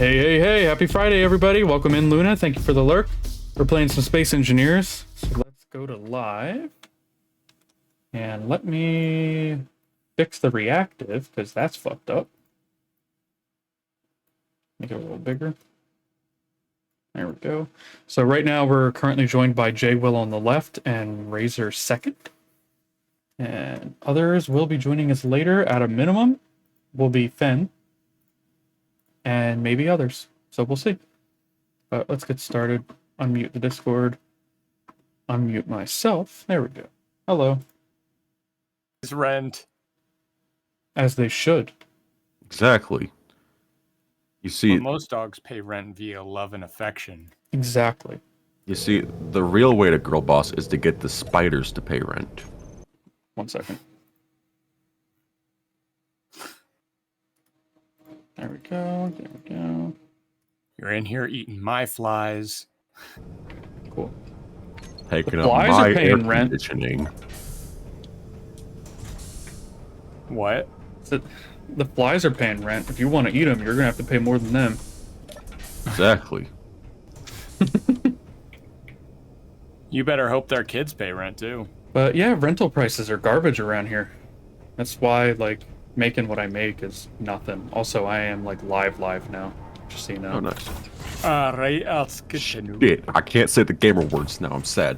Hey, happy Friday, everybody. Welcome in, Luna. Thank you for the lurk. We're playing some Space Engineers. So let's go to live. And let me fix the reactive, because that's fucked up. Make it a little bigger. There we go. So right now we're currently joined by Jwil on the left and Razor second. And others will be joining us later. At a minimum will be Fen. And maybe others. So we'll see. But let's get started. Unmute the Discord. Unmute myself. There we go. Hello. Is rent. As they should. Exactly. You see, But most dogs pay rent via love and affection. Exactly. you see, the real way to girl boss is to get the spiders to pay rent. 1 second. There we go. There we go. You're in here eating my flies. Cool. Taking The up flies my are paying air rent. conditioning. What? So the flies are paying rent. If you want to eat them, you're going to have to pay more than them. Exactly. You better hope their kids pay rent too. But yeah, rental prices are garbage around here. That's why, like, making what I make is nothing. Also, I am, like, live now. Just so you know. Oh, nice. Alright, let's continue. Shit, I can't say the gamer words now. I'm sad.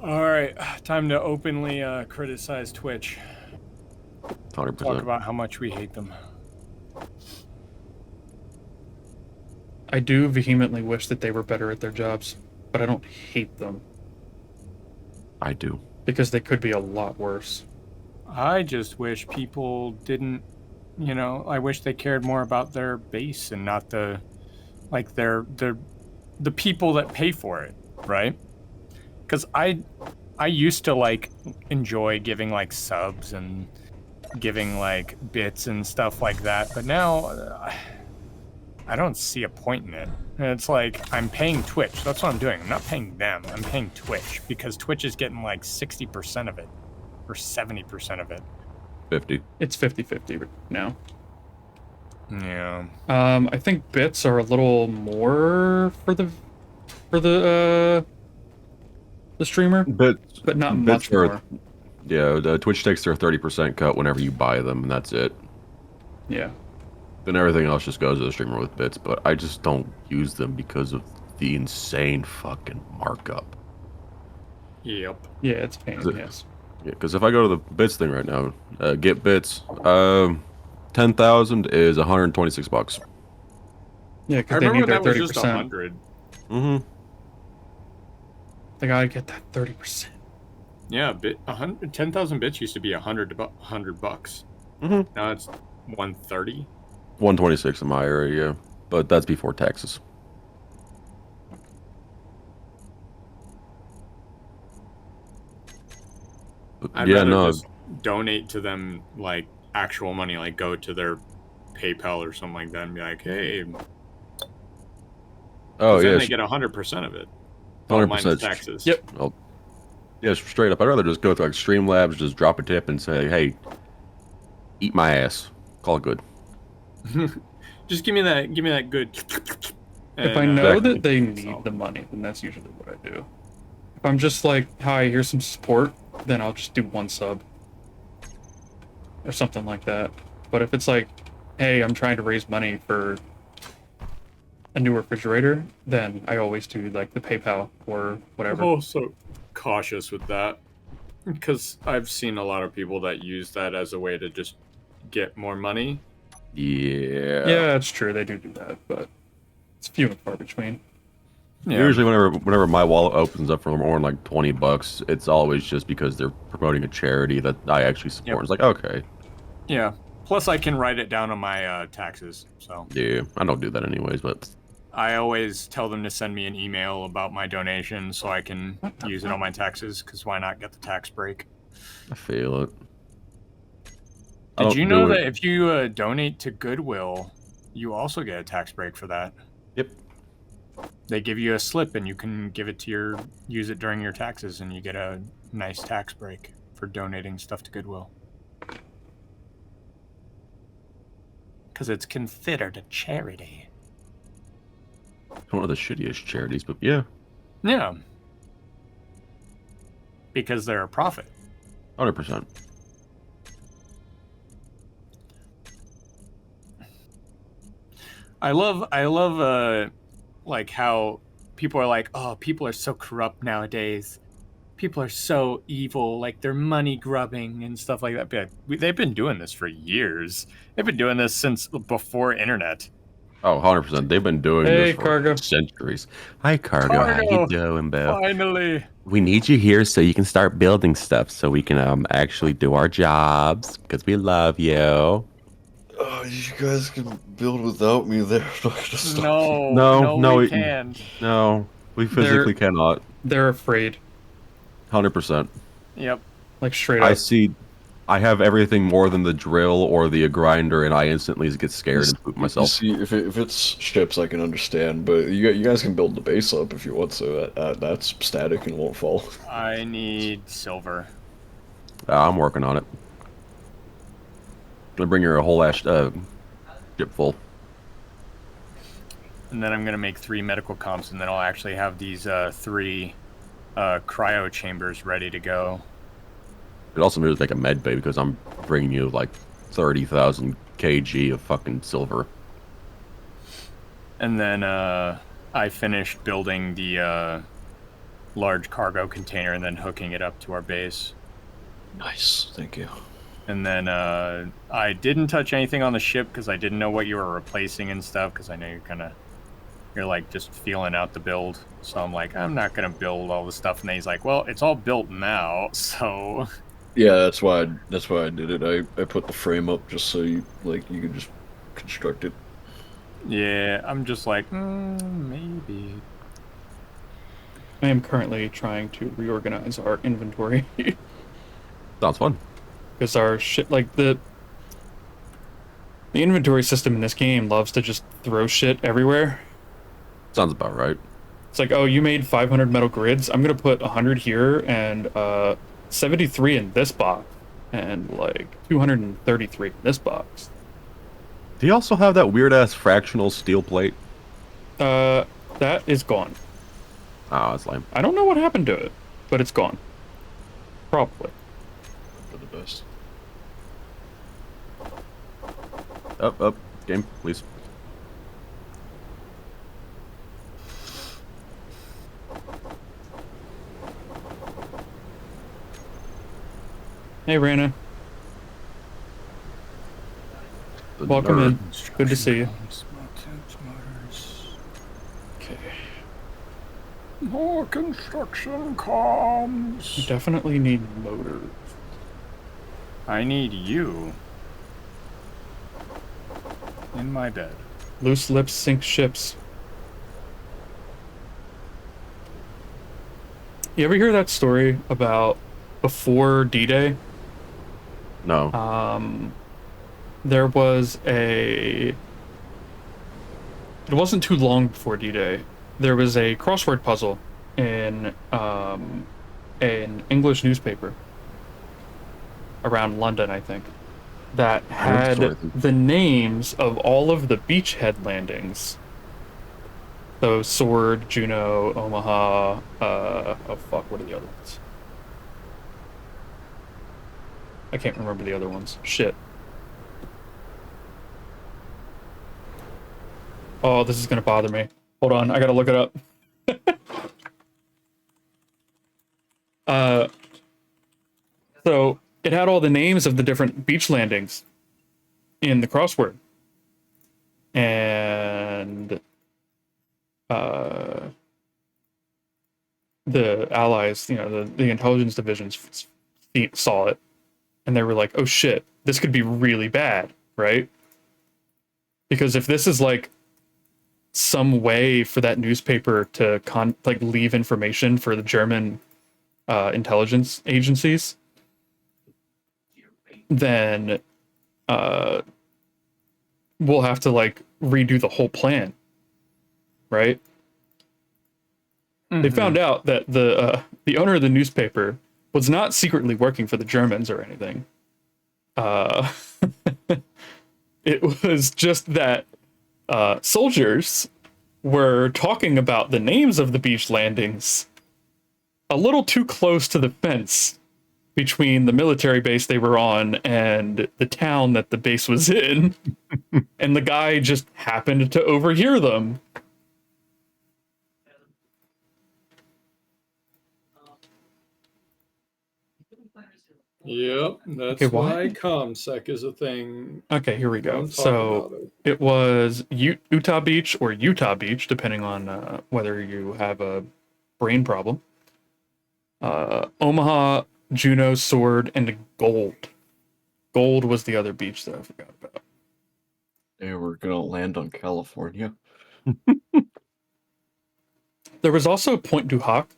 Alright, time to openly criticize Twitch. 100%. Talk about how much we hate them. I do vehemently wish that they were better at their jobs, but I don't hate them I do. because they could be a lot worse. I just wish people didn't, I wish they cared more about their base and not the people that pay for it, right? Because I used to, like, enjoy giving, like, subs and giving, like, bits and stuff like that, but now I don't see a point in it. And it's like, I'm paying Twitch. That's what I'm doing. I'm not paying them. I'm paying Twitch because Twitch is getting like 60% of it or 70% of it. 50. It's 50-50 now. Yeah. I think bits are a little more for the streamer, But not bits much are- more. Yeah, the Twitch takes their 30% cut whenever you buy them, and that's it. Yeah. Then everything else just goes to the streamer with bits, but I just don't use them because of the insane fucking markup. Yep. Yeah, it's pain, Is it- yes. Yeah, because if I go to the bits thing right now, get bits, 10,000 is $126. Yeah, I because they need remember their that was just 30%. 100. Mm-hmm. They gotta get that 30%. Yeah, 10,000 bits used to be $100 bucks. Mm-hmm. Now it's 130. 126 in my area, yeah. But that's before taxes. I'd Yeah, rather no. just donate to them, like, actual money, like go to their PayPal or something like that and be like, hey, Oh, then yeah. they get 100% of it. 100%. Minus taxes. Yep. Oh, yeah, straight up. I'd rather just go to like Streamlabs, just drop a tip and say, hey, eat my ass. Call it good. Just give me that good. If I know that they need the money, then that's usually what I do. If I'm just like, hi, here's some support, then I'll just do one sub. Or something like that. But if it's like, hey, I'm trying to raise money for a new refrigerator, then I always do like the PayPal or whatever. I'm also cautious with that because I've seen a lot of people that use that as a way to just get more money. Yeah. Yeah, it's true. They do that, but it's few and far between. Yeah. Usually whenever my wallet opens up for more than like $20, it's always just because they're promoting a charity that I actually support. Yep. It's like, okay. Yeah. Plus, I can write it down on my taxes. So Yeah, I don't do that anyways, but I always tell them to send me an email about my donation so I can use it on my taxes. Because why not get the tax break? I feel it. Did you know that if you donate to Goodwill, you also get a tax break for that? Yep. They give you a slip and you can give it to use it during your taxes and you get a nice tax break for donating stuff to Goodwill. because it's considered a charity. One of the shittiest charities, but yeah, Yeah. Because they're a profit. 100%. I love like how people are like, oh, people are so corrupt nowadays. People are so evil, like they're money grubbing and stuff like that. But they've been doing this for years. They've been doing this since before internet. Oh, 100%. They've been doing Hey, this for Cargo. centuries. Hi, Cargo. How you doing, Bill? Finally. We need you here so you can start building stuff so we can actually do our jobs because we love you. Oh, you guys can build without me. They're not gonna stop. No, we can't. No, we physically cannot. They're afraid. 100%. Yep. Like straight up. I have everything more than the drill or the grinder, and I instantly get scared and poop myself. You see, if it's ships, I can understand, but you guys can build the base up if you want. So that's static and won't fall. I need silver. I'm working on it. Gonna bring her a whole ass ship full. And then I'm gonna make 3 medical comps, and then I'll actually have these 3 cryo chambers ready to go. It also means like a med bay because I'm bringing you like 30,000 kg of fucking silver. And then I finished building the large cargo container and then hooking it up to our base. Nice, thank you. And then I didn't touch anything on the ship because I didn't know what you were replacing and stuff, because I know you're like just feeling out the build. So I'm like, I'm not gonna build all the stuff. And then he's like, well, it's all built now, so. Yeah, that's why I did it. I put the frame up just so you could just construct it. Yeah, I'm just like, maybe. I am currently trying to reorganize our inventory. Sounds fun. Because our shit, like the inventory system in this game loves to just throw shit everywhere. Sounds about right. It's like, oh, you made 500 metal grids. I'm gonna put 100 here and 73 in this box, and like 233 in this box. Do you also have that weird ass fractional steel plate? That is gone. Oh, that's lame. I don't know what happened to it, but it's gone. Probably. For the best. Up, game, please. Hey, Rana. Welcome in. Good to see you. Okay. More construction comms. We definitely need motors. I need you in my bed. Loose lips sink ships. You ever hear that story about before D-Day? No. There was it wasn't too long before D-Day. There was a crossword puzzle in an English newspaper around London, I think, that had the names of all of the beachhead landings. So Sword, Juno, Omaha, oh fuck, what are the other ones? I can't remember the other ones. Shit. Oh, this is gonna bother me. Hold on, I gotta look it up. So it had all the names of the different beach landings in the crossword. And the allies, the intelligence divisions saw it, and they were like, oh shit, this could be really bad, right? Because if this is like some way for that newspaper to leave information for the German intelligence agencies, then we'll have to like redo the whole plan, right? Mm-hmm. They found out that the owner of the newspaper was not secretly working for the Germans or anything. It was just that soldiers were talking about the names of the beach landings a little too close to the fence between the military base they were on and the town that the base was in. And the guy just happened to overhear them. Yep, that's Okay, why? why ComSec is a thing. Okay, here we go. Don't talk So about it. it was Utah Beach or Utah Beach, depending on whether you have a brain problem. Omaha, Juneau, Sword, and Gold. Gold was the other beach that I forgot about. They were gonna land on California. There was also Point du Hoc,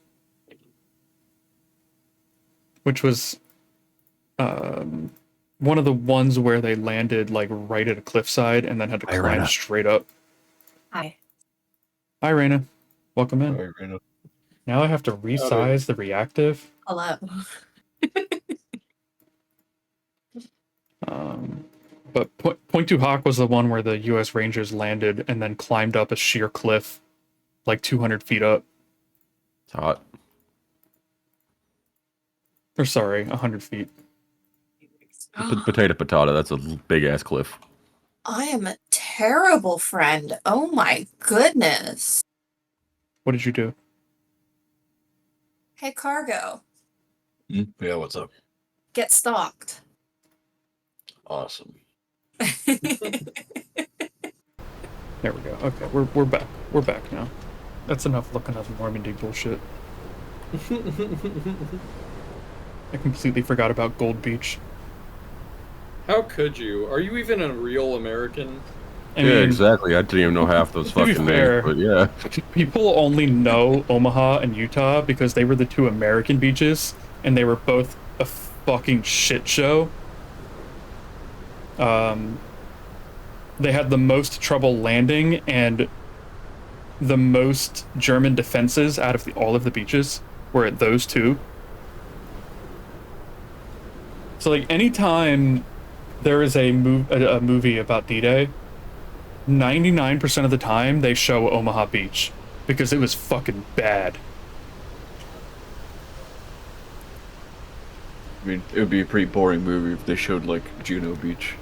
which was one of the ones where they landed like right at a cliffside and then had to Hi, climb Raina. straight up. Hi. Hi, Raina. Welcome in. Right, right up. Now I have to resize the reactive. Hello. But Point du Hoc was the one where the U.S. Rangers landed and then climbed up a sheer cliff, like 200 feet up. It's hot. Or sorry, 100 feet. Potato. That's a big ass cliff. I am a terrible friend. Oh my goodness. What did you do? Hey, Cargo. Yeah, what's up? Get stalked. Awesome. There we go. Okay, we're back. We're back now. That's enough looking at Normandy bullshit. I completely forgot about Gold Beach. How could you? Are you even a real American? I Yeah, mean, exactly. I didn't even know half those to be fucking fair- names, but yeah. people only know Omaha and Utah because they were the two American beaches, and they were both a fucking shit show. They had the most trouble landing and the most German defenses out of all of the beaches were at those two. So like anytime there is a movie about D-Day, 99% of the time they show Omaha Beach because it was fucking bad. I mean, it would be a pretty boring movie if they showed like Juneau Beach.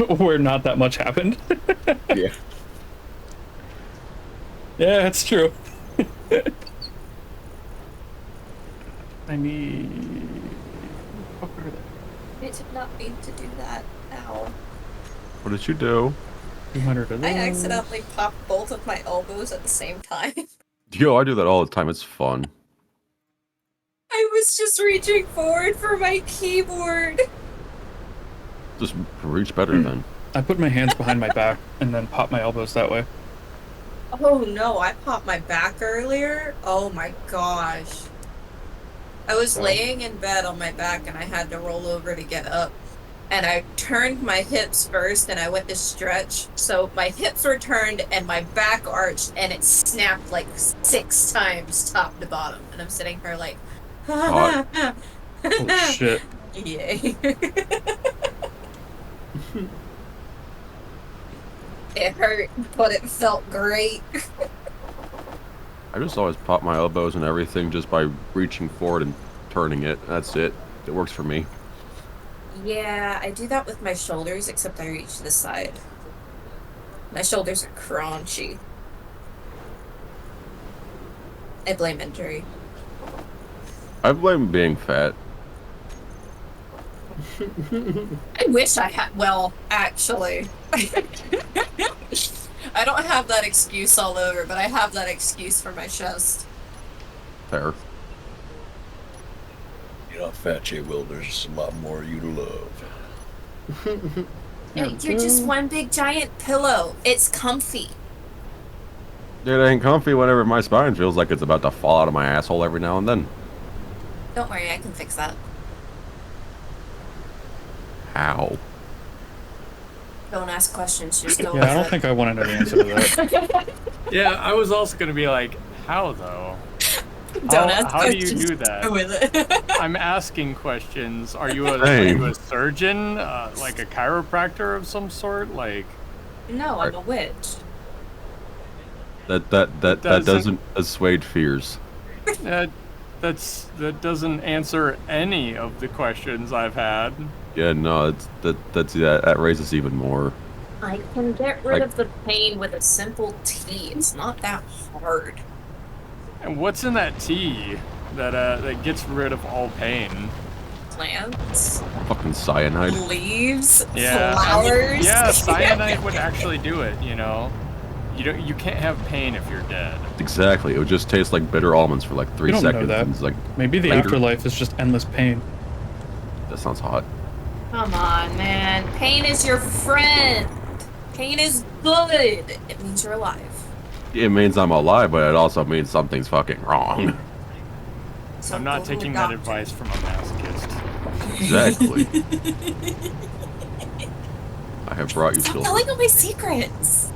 Where not that much happened. Yeah. Yeah, it's true. I need... What are they? I did not mean to do that. Ow. What did you do? 200 of those. I accidentally popped both of my elbows at the same time. Yo, I do that all the time. It's fun. I was just reaching forward for my keyboard. Just reach better then. I put my hands behind my back and then pop my elbows that way. Oh no, I popped my back earlier. Oh my gosh. I was laying in bed on my back and I had to roll over to get up. And I turned my hips first and I went to stretch. So my hips were turned and my back arched and it snapped like 6 times top to bottom. And I'm sitting here like, Hot. Oh shit. yay. It hurt, but it felt great. I just always pop my elbows and everything just by reaching forward and turning it. That's it. It works for me. Yeah, I do that with my shoulders, except I reach to the side. My shoulders are crunchy. I blame injury. I blame being fat. I wish I had. Well, actually. I don't have that excuse all over, but I have that excuse for my chest. Fair. You know, Fat Jwil, there's a lot more you to love. You're just one big giant pillow. It's comfy. It ain't comfy whenever my spine feels like it's about to fall out of my asshole every now and then. Don't worry, I can fix that. How? Don't ask questions, just go Yeah, I don't think I want to know the answer to that. Yeah, I was also gonna be like, how though? Don't ask how do you questions, do that? go with it. I'm asking questions. Are you Same. a surgeon? Like a chiropractor of some sort? Like No, I'm a witch. That doesn't- doesn't assuage fears. that that doesn't answer any of the questions I've had. Yeah, no, that raises even more. I can get rid Like- of the pain with a simple tea. It's not that hard. And what's in that tea that gets rid of all pain? Plants, Fucking cyanide. leaves, Yeah, flowers. yeah, cyanide would actually do it. You know, you can't have pain if you're dead. Exactly. It would just taste like bitter almonds for like 3 You don't know seconds. that. And it's like, Maybe the later. afterlife is just endless pain. That sounds hot. Come on, man. Pain is your friend. Pain is good. It means you're alive. It means I'm alive, but it also means something's fucking wrong. So I'm go not to a taking that doctor. advice from a masochist. Exactly. I have brought you Stop silver. telling all my secrets.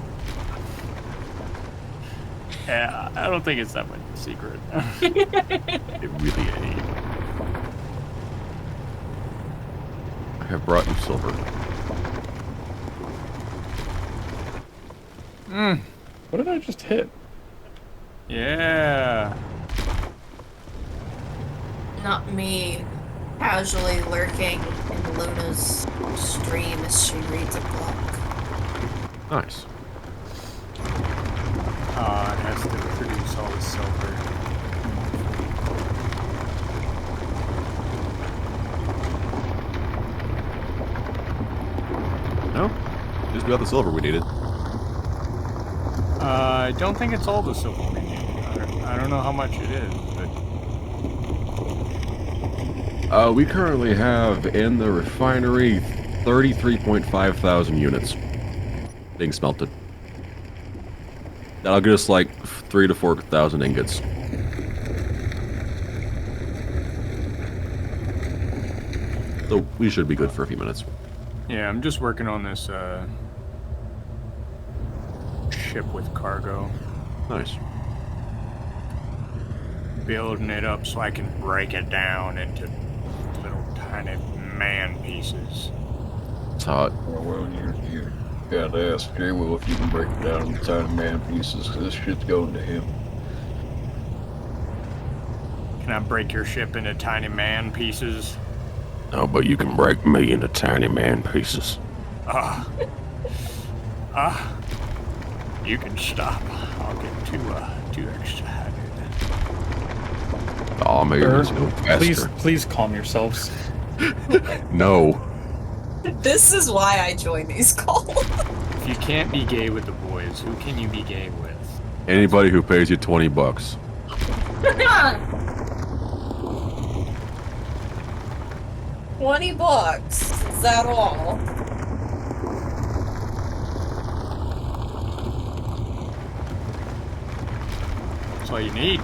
Yeah, I don't think it's that much secret. It really ain't. I have brought you silver. What did I just hit? Yeah. Not me. Casually lurking in Luna's stream as she reads a book. Nice. It has to produce all the silver. No? Just got the silver we needed. I don't think it's all the silver we need. I don't know how much it is, but We currently have in the refinery 33.5 thousand units being smelted. That'll get us like 3 to 4,000 ingots. So we should be good for a few minutes. yeah, I'm just working on this ship with cargo. Nice. Building it up so I can break it down into little tiny man pieces. It's hot. Well, you gotta ask Jwil if you can break it down into tiny man pieces, because this shit's going to him. Can I break your ship into tiny man pieces? No, but you can break me into tiny man pieces. You can stop. I'll get too excited. Oh, maybe let's go Please, faster. please calm yourselves. No. This is why I join these calls. If you can't be gay with the boys, who can you be gay with? Anybody who pays you $20. $20. Is that all? That's all you need.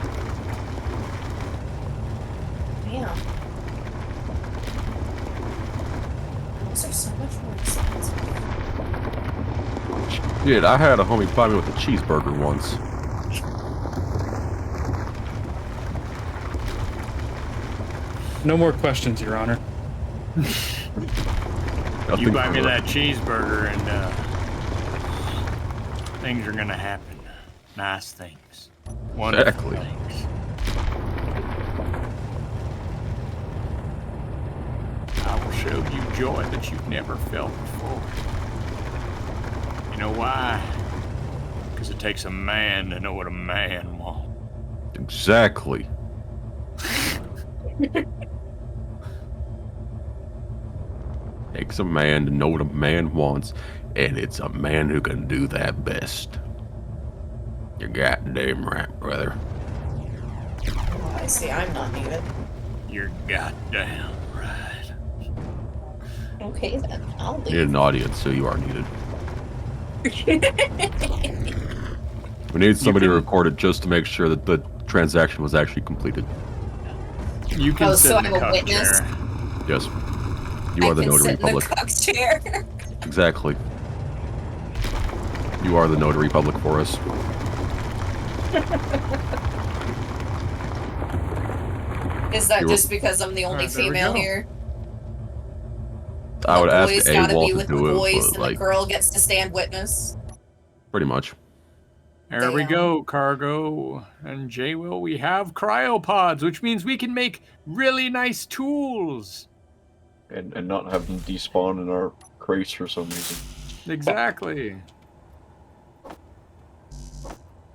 Damn. Those are so much more expensive. Shit, I had a homie buy me with a cheeseburger once. No more questions, Your Honor. You Nothing buy me further. that cheeseburger and things are gonna happen. Nice things. Wonderful Exactly. things. I will show you joy that you've never felt before. You know why? Because it takes a man to know what a man wants. Exactly. Takes a man to know what a man wants, and it's a man who can do that best. You're goddamn right, brother. I see, I'm not needed. You're goddamn right. Okay then, I'll You need leave. an audience, so you are needed. We need somebody to record it just to make sure that the transaction was actually completed. You can Oh, sit so in the I'm a cuck witness? chair. Yes. You are the I can notary sit in the public. cuck chair. Exactly. You are the notary public for us. Is that You're- just because I'm the only Alright, there we female go. here? I would The ask boys gotta AWOL be to with the do it, boys, but and like the girl gets to stand witness. pretty much. There we Damn. go, Cargo. And Jwil, we have cryopods, which means we can make really nice tools. And not have them despawn in our crates for some reason. Exactly.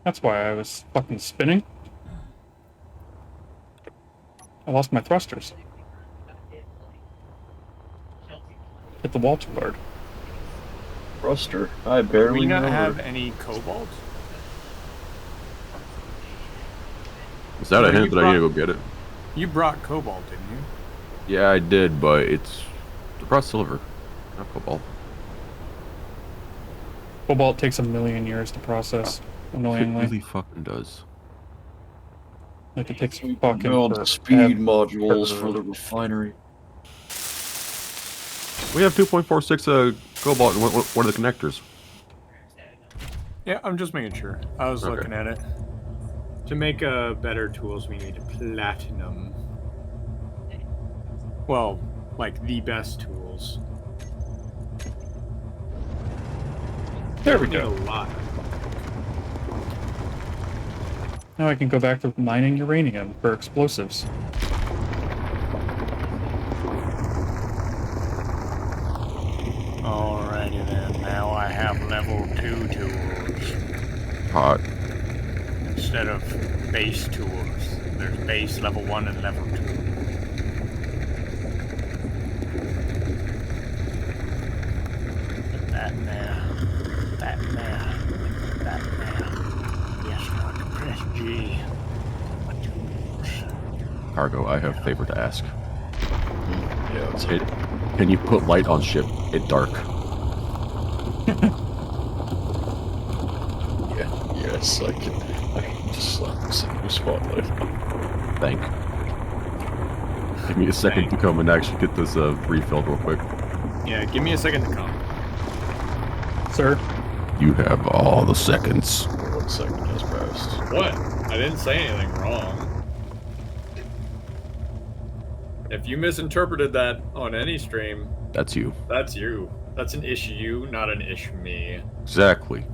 That's why I was fucking spinning. I lost my thrusters. Hit the wall too hard. Thruster. I Do barely we not know. have any cobalt? Is that No, a hint you that I need to go get it? You brought cobalt, didn't you? Yeah, I did, but it's I brought silver, not cobalt. Cobalt takes a million years to process, It annoyingly. really fucking does. Like, it takes We fucking build forever. speed modules for the refinery. We have 2.46 cobalt. And what are the connectors? Yeah, I'm just making sure. I was Okay. looking at it. To make better tools, we need platinum. Well, like the best tools. There we Need a go. lot. Now I can go back to mining uranium for explosives. Alrighty then. Now I have level 2 tools Hot. instead of base tools. There's base, level 1, and level 2. Put that in there. That in there. That in there. Yes, now I can press G. My tools. Cargo, I have a favor to ask. Yeah, it's It, can you put light on ship at dark? yeah, yes, I can just slap this in the spotlight. Thank. Give me a second to come and actually get this refilled real quick. Yeah, give me a second to come. Sir, You have all the seconds. 1 second has passed. What? I didn't say anything wrong. If you misinterpreted that on any stream, That's you. that's you. That's an issue, not an issue me. Exactly.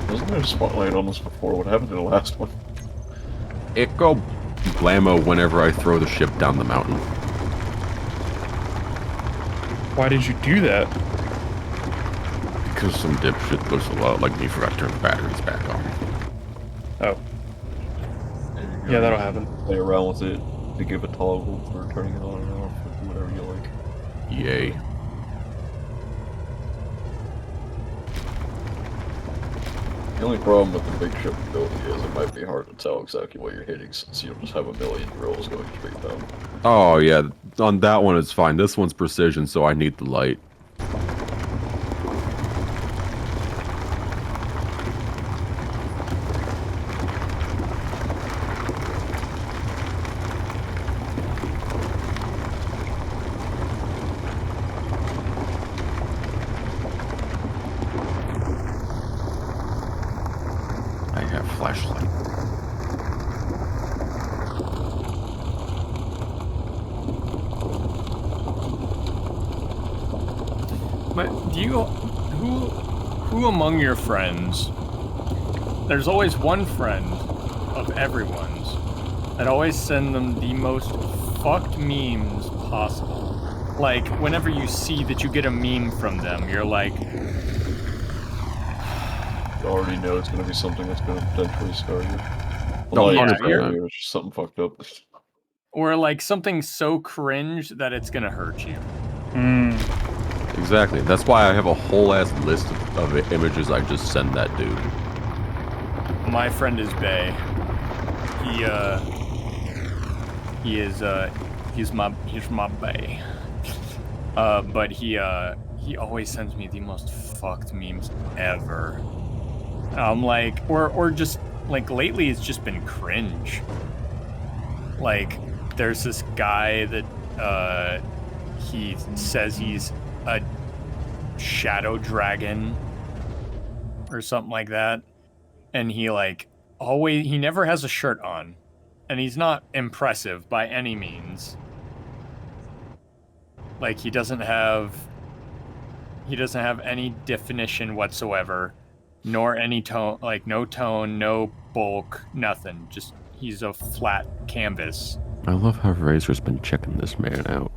Wasn't there a spotlight on this before? What happened to the last one? It go blammo whenever I throw the ship down the mountain. why did you do that? Because some dipshit looks a lot like me forgot to turn the batteries back on. Oh, yeah, that'll happen. Play around with it to give a toggle for turning it on and off, or do whatever you like. Yay. The only problem with the big ship ability is it might be hard to tell exactly what you're hitting since you don't just have a million drills going straight down. Oh yeah, on that one it's fine. This one's precision, so I need the light. I have flashlight. But do you who among your friends, there's always one friend of everyone's that always send them the most fucked memes possible. Like whenever you see that you get a meme from them, you're like, You already know it's going to be something that's going to potentially scar you. No, Well, yeah, not you're- scar you, it's just something fucked up. or like something so cringe that it's gonna hurt you. Exactly. That's why I have a whole ass list of images I just send that dude. My friend is Bay. He's my Bay. But he always sends me the most fucked memes ever. I'm like, or just like lately it's just been cringe. Like, there's this guy that he says he's a shadow dragon or something like that, and he like always he never has a shirt on, and he's not impressive by any means. Like, he doesn't have any definition whatsoever, nor any tone, like no tone, no bulk, nothing. Just he's a flat canvas. I love how Razor's been checking this man out.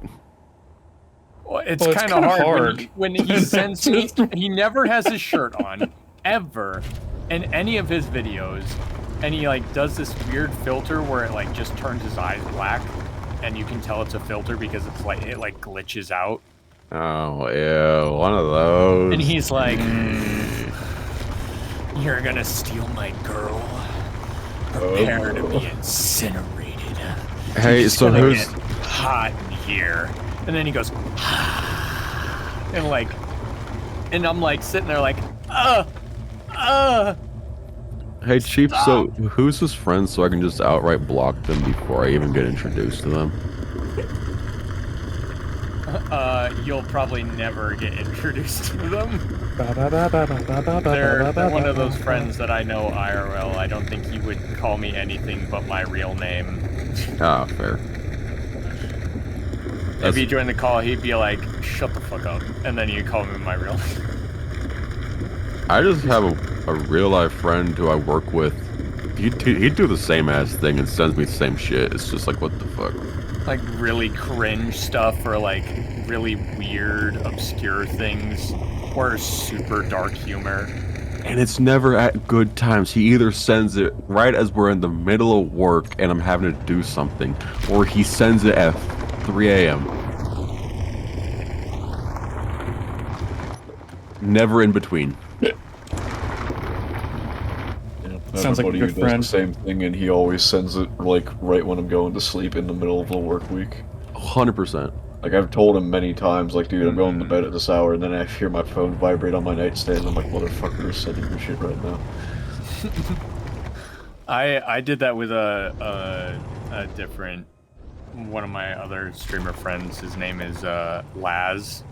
Well, it's Well, kind of hard. when he sends me. He never has his shirt on, ever, in any of his videos, and he like does this weird filter where it like just turns his eyes black, and you can tell it's a filter because it's like it like glitches out. Oh, yeah, one of those. And he's like, "You're gonna steal my girl. Prepare to be incinerated. Hey, It's so gonna who's... get hot in here." And then he goes, and like, and I'm like sitting there like, Hey, Chief, Stop. so who's his friend so I can just outright block them before I even get introduced to them? You'll probably never get introduced to them. They're one of those friends that I know IRL. I don't think he would call me anything but my real name. Ah, fair. If he joined the call, he'd be like, "Shut the fuck up," and then he'd call me my real name. I just have a real life friend who I work with. He'd do the same ass thing and sends me the same shit. It's just like, what the fuck? Like really cringe stuff, or like really weird, obscure things, or super dark humor. And it's never at good times. He either sends it right as we're in the middle of work and I'm having to do something, or he sends it at 3 a.m. Never in between. Sounds like a Everybody good who does friend. the same thing, and he always sends it like right when I'm going to sleep in the middle of the work week. 100%. Like, I've told him many times, like, dude, I'm going to bed at this hour, and then I hear my phone vibrate on my nightstand, and I'm like, motherfucker is sending me shit right now. I did that with a different one of my other streamer friends. His name is Laz,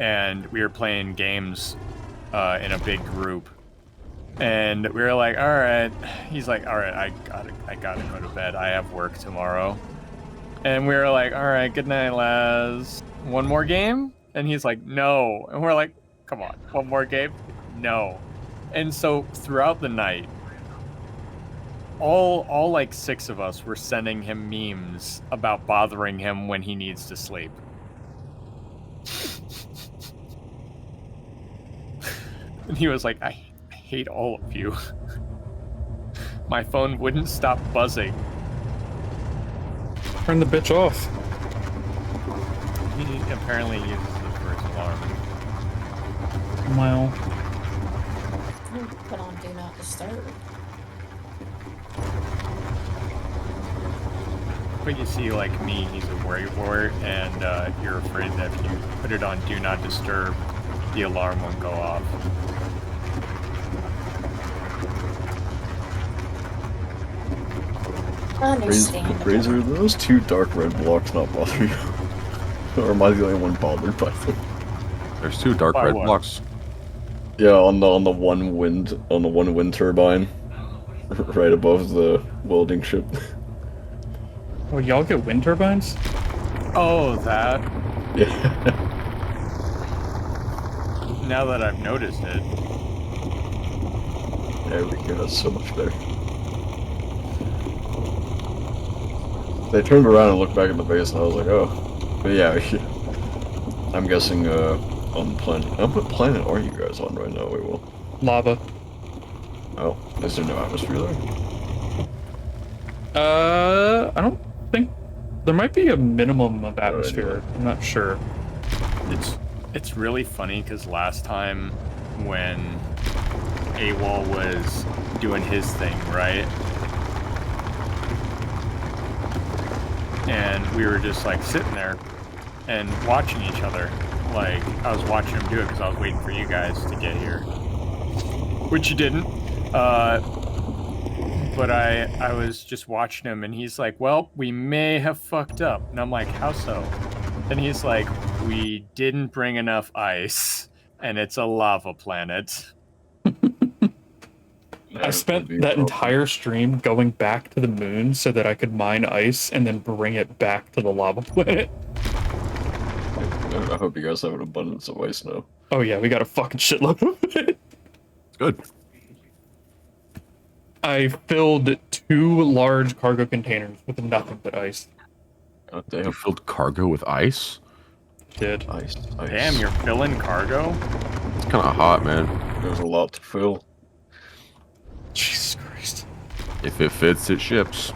and we were playing games in a big group, and we were like, all right. He's like, all right, I gotta go to bed. I have work tomorrow. And we were like, all right, good night, Laz. One more game? And he's like, no. And we're like, come on, one more game? No. And so throughout the night, all like 6 of us were sending him memes about bothering him when he needs to sleep. And he was like, I hate all of you. My phone wouldn't stop buzzing. Turn the bitch off. He apparently uses the first alarm. Well, Put on Do Not Disturb. But you see, like me, he's a worrywart, and you're afraid that if you put it on Do Not Disturb, the alarm won't go off. Understandable. Razor, those 2 dark red blocks not bother you? Or am I the only one bothered by them? There's 2 dark By red what? blocks. Yeah, on the one wind turbine, right above the welding ship. oh, y'all get wind turbines? Oh, that. Yeah. Now that I've noticed it. There we go, that's so much better. They turned around and looked back at the base, and I was like, oh. But yeah, I'm guessing, on planet... What planet are you guys on right now, Will? Lava. Oh, is there no atmosphere there? I don't think there might be a minimum of atmosphere. I'm not sure. It's really funny because last time when AWOL was doing his thing, right? And we were just like sitting there and watching each other. Like, I was watching him do it because I was waiting for you guys to get here. Which you didn't. but I was just watching him, and he's like, "Well, we may have fucked up," and I'm like, "How so?" And he's like, "We didn't bring enough ice, and it's a lava planet." I spent that entire stream going back to the moon so that I could mine ice and then bring it back to the lava planet. I hope you guys have an abundance of ice now. Oh yeah, we got a fucking shitload of it. It's good. I filled 2 large cargo containers with nothing but ice. God You damn. filled cargo with ice? Did. Ice. Damn, you're filling cargo? It's kind of hot, man. There's a lot to fill. Jesus Christ. If it fits, it ships.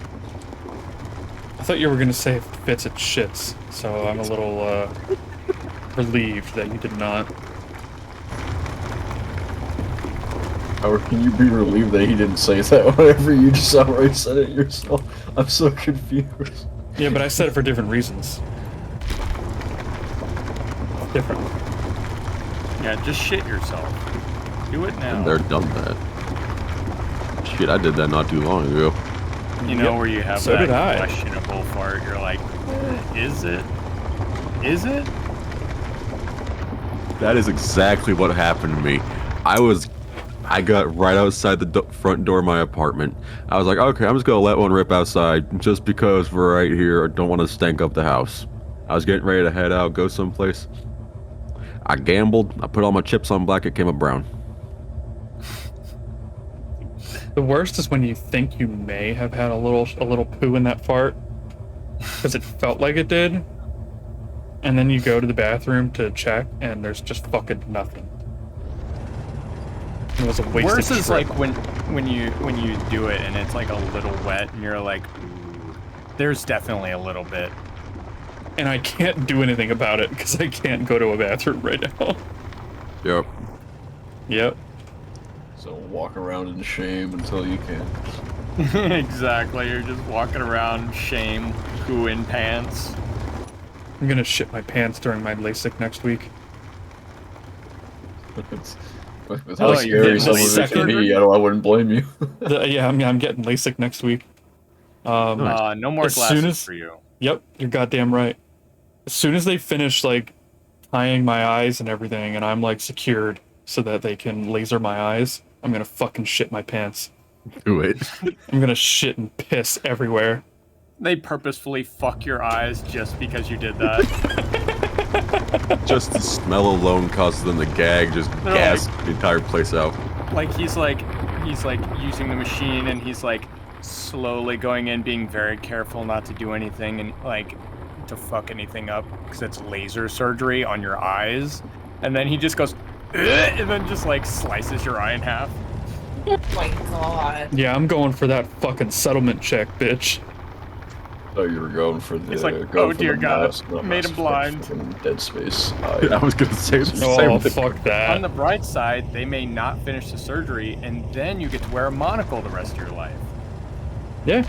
I thought you were gonna say if it fits, it shits. So I'm a little relieved that you did not. How can you be relieved that he didn't say that whenever you just outright said it yourself? I'm so confused. Yeah, but I said it for different reasons. Different. Yeah, just shit yourself. Do it now. They're done that. Shit, I did that not too long ago. You know, Yep, where you have so did I. that questionable fart, you're like, is it? Is it? That is exactly what happened to me. I got right outside the front door of my apartment. I was like, okay, I'm just gonna let one rip outside just because we're right here. I don't want to stank up the house. I was getting ready to head out, go someplace. I gambled. I put all my chips on black. It came up brown. The worst is when you think you may have had a little poo in that fart because it felt like it did, and then you go to the bathroom to check, and there's just fucking nothing. It was a wasted Worse is trip. like when you do it and it's like a little wet and you're like, ooh, there's definitely a little bit. And I can't do anything about it because I can't go to a bathroom right now. Yep. Yep. So walk around in shame until you can. Exactly, you're just walking around shame, poo in pants. I'm gonna shit my pants during my LASIK next week. With how like scary getting some the of it can second- be, I wouldn't blame you. Yeah, I'm getting LASIK next week. No more as glasses soon as- for you. Yep, you're goddamn right. As soon as they finish like tying my eyes and everything, and I'm like secured so that they can laser my eyes, I'm gonna fucking shit my pants. Do it. I'm gonna shit and piss everywhere. They purposefully fuck your eyes just because you did that. Just the smell alone causes them to gag, just They're gas the entire place out. Like he's like using the machine and he's like slowly going in, being very careful not to do anything and like to fuck anything up because it's laser surgery on your eyes. And then he just goes, "Ugh," and then just like slices your eye in half. Oh my god. Yeah, I'm going for that fucking settlement check, bitch. Oh, you were going for the. It's like, going oh for dear the God, mask, not made him Mass blind. Effect, fucking Dead Space. I was gonna say the Oh, same thing. fuck On that. the bright side, they may not finish the surgery and then you get to wear a monocle the rest of your life. Yeah.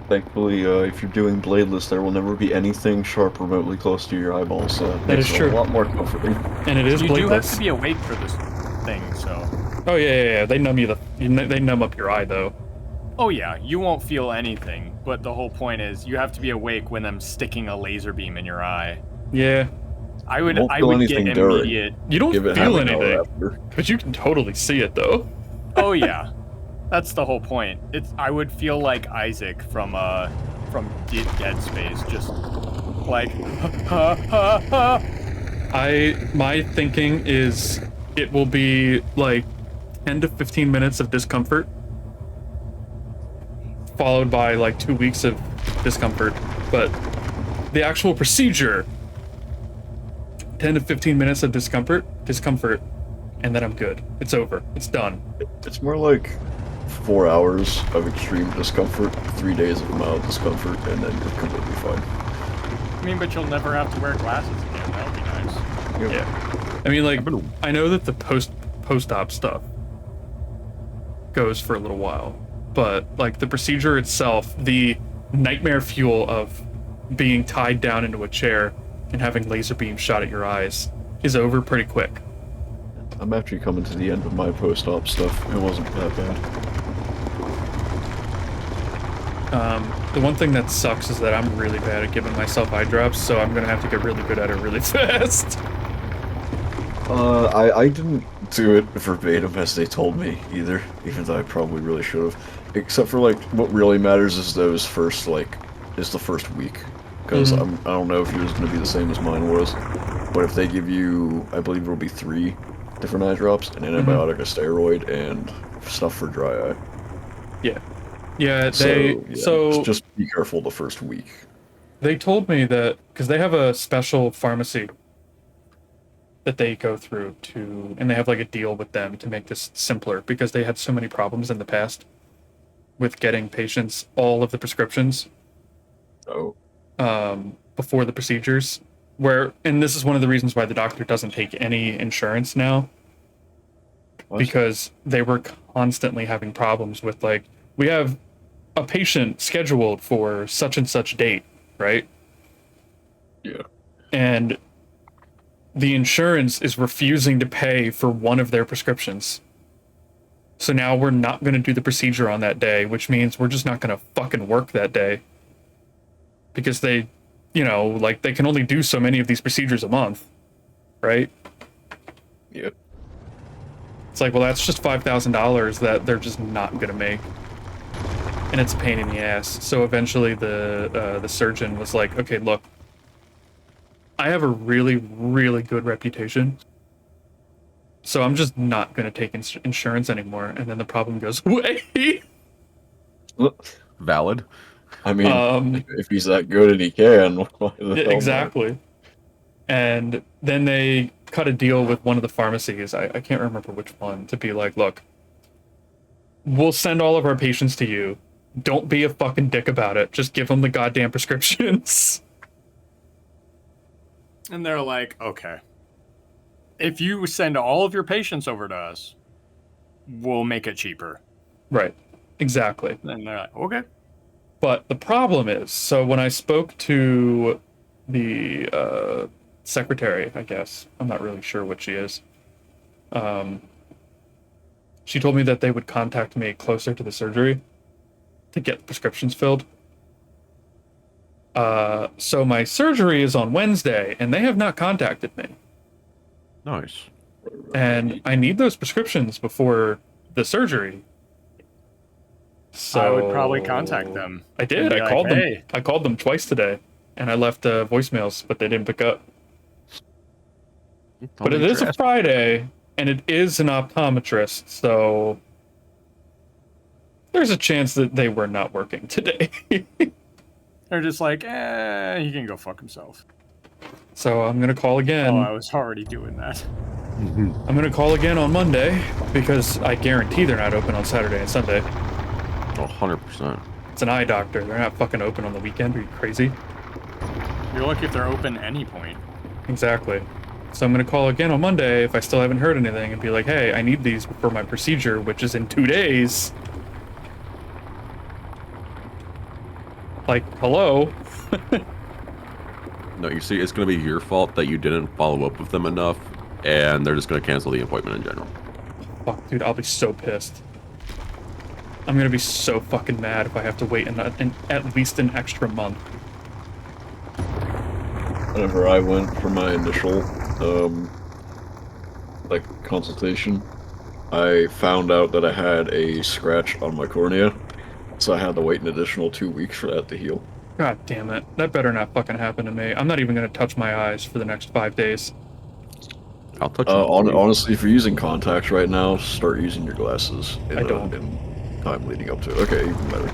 Thankfully, if you're doing bladeless, there will never be anything sharp remotely close to your eyeballs, so That is makes it true. a lot more comforting. And it is You do have bladeless. to be awake for this thing, so. Oh yeah. They numb they numb up your eye though. Oh yeah, you won't feel anything, but the whole point is you have to be awake when I'm sticking a laser beam in your eye. Yeah. I would won't I feel would anything get during. immediate. You don't Give it feel half an hour anything, after. but you can totally see it though. Oh yeah, that's the whole point. I would feel like Isaac from Dead Space, just like My thinking is it will be like 10 to 15 minutes of discomfort, followed by like 2 weeks of discomfort. But the actual procedure, 10 to 15 minutes of discomfort, and then I'm good. It's over. It's done. It's more like 4 hours of extreme discomfort, 3 days of mild discomfort, and then you're completely fine. I mean, but you'll never have to wear glasses again. That would be nice. Yeah. I mean, like, I know that the post-op stuff goes for a little while, but like the procedure itself, the nightmare fuel of being tied down into a chair and having laser beams shot at your eyes is over pretty quick. I'm actually coming to the end of my post-op stuff. It wasn't that bad. The one thing that sucks is that I'm really bad at giving myself eye drops, so I'm gonna have to get really good at it really fast. I didn't do it verbatim as they told me either, even though I probably really should have. Except for like, what really matters is the first week, because I don't know if yours is gonna be the same as mine was, but if they give you, I believe it'll be 3 different eye drops, an antibiotic, a steroid, and stuff for dry eye. Yeah. Yeah, So just be careful the first week. they told me that because they have a special pharmacy that they go through to, and they have like a deal with them to make this simpler because they had so many problems in the past with getting patients all of the prescriptions Oh, before the procedures. And this is one of the reasons why the doctor doesn't take any insurance now, what? because they were constantly having problems with like, we have a patient scheduled for such and such date, right? Yeah. And the insurance is refusing to pay for one of their prescriptions. So now we're not going to do the procedure on that day, which means we're just not going to fucking work that day. Because they, like they can only do so many of these procedures a month, right? Yeah. It's like, well, that's just $5,000 that they're just not going to make. And it's a pain in the ass. So eventually the surgeon was like, okay, look, I have a really, really good reputation. So I'm just not going to take insurance anymore. And then the problem goes away. Valid. I mean, if he's that good and he can, why the hell not? Exactly. And then they cut a deal with one of the pharmacies, I can't remember which one, to be like, look, we'll send all of our patients to you. Don't be a fucking dick about it. Just give them the goddamn prescriptions. And they're like, okay, if you send all of your patients over to us, we'll make it cheaper. Right. Exactly. And they're like, okay. But the problem is, so when I spoke to the secretary, I guess, I'm not really sure what she is, she told me that they would contact me closer to the surgery to get prescriptions filled. So my surgery is on Wednesday, and they have not contacted me. Nice. And I need those prescriptions before the surgery. So I would probably contact them. I did. Be I like, called them. "Hey." I called them twice today, and I left voicemails, but they didn't pick up. But it is a Friday, and it is an optometrist, so there's a chance that they were not working today. They're just like, he can go fuck himself. So I'm gonna call again. Oh, I was already doing that. I'm gonna call again on Monday because I guarantee they're not open on Saturday and Sunday. 100%. It's an eye doctor. They're not fucking open on the weekend. Are you crazy? You're lucky if they're open any point. Exactly. So I'm gonna call again on Monday if I still haven't heard anything and be like, hey, I need these for my procedure, which is in 2 days. Like, hello? No, you see, it's going to be your fault that you didn't follow up with them enough, and they're just going to cancel the appointment in general. Fuck, dude, I'll be so pissed. I'm gonna be so fucking mad if I have to wait at least an extra month. Whenever I went for my initial, consultation, I found out that I had a scratch on my cornea, so I had to wait an additional 2 weeks for that to heal. God damn it. That better not fucking happen to me. I'm not even gonna touch my eyes for the next 5 days. I'll touch Honestly, if you're using contacts right now, start using your glasses. I don't. In time leading up to it. Okay, even better.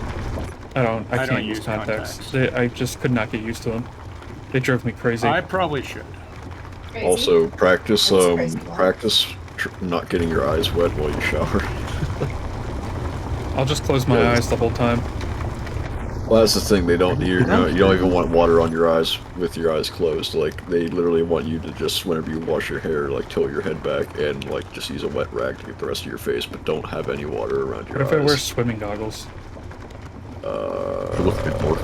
I I can't don't use use contacts. I just could not get used to them. They drove me crazy. I probably should. Crazy. Also, practice That's crazy. not getting your eyes wet while you shower. I'll just close my Yeah. eyes the whole time. Well, that's the thing. You don't even want water on your eyes with your eyes closed. Like, they literally want you to just, whenever you wash your hair, like, tilt your head back and, like, just use a wet rag to get the rest of your face, but don't have any water around your What eyes. if I wear swimming goggles? Look good work.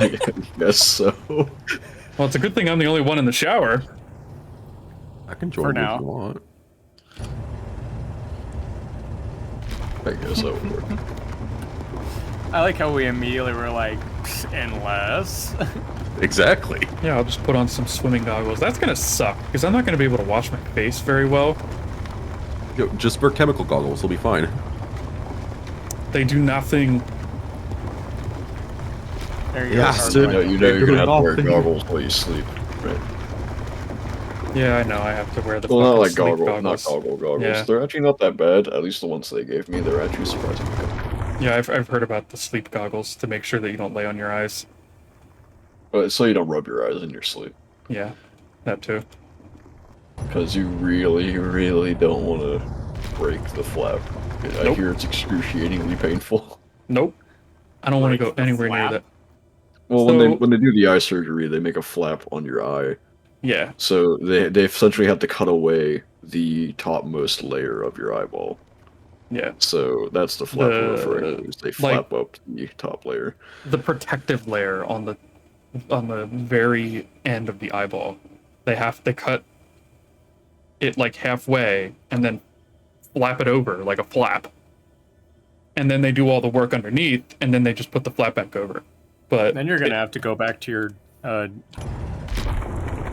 I guess so. Well, it's a good thing I'm the only one in the shower. I can join For you now. if you want. I guess that would work. I like how we immediately were like, unless. Exactly. Yeah, I'll just put on some swimming goggles. That's gonna suck, because I'm not gonna be able to wash my face very well. Yo, just wear chemical goggles. It'll be fine. They do nothing. There you Yes, go. dude. Yeah, you know you're gonna have to wear Nothing. goggles while you sleep, right? Yeah, I know, I have to wear the Well, not fucking like sleep goggles, not goggles. Yeah. They're actually not that bad. At least the ones they gave me, they're actually surprisingly good. Yeah, I've heard about the sleep goggles to make sure that you don't lay on your eyes. But so you don't rub your eyes in your sleep, Yeah, that too. because you really, really don't want to break the flap. I Nope. hear it's excruciatingly painful. Nope. I don't want to go Break the anywhere near flap? that. Well, So- when they do the eye surgery, they make a flap on your eye, Yeah, so they essentially have to cut away the topmost layer of your eyeball. yeah. So that's the flap we're The- referring to. Is they like- flap up the top layer. The protective layer on the very end of the eyeball. They cut it like halfway and then flap it over like a flap. And then they do all the work underneath, and then they just put the flap back over. But Then you're gonna have to go back to your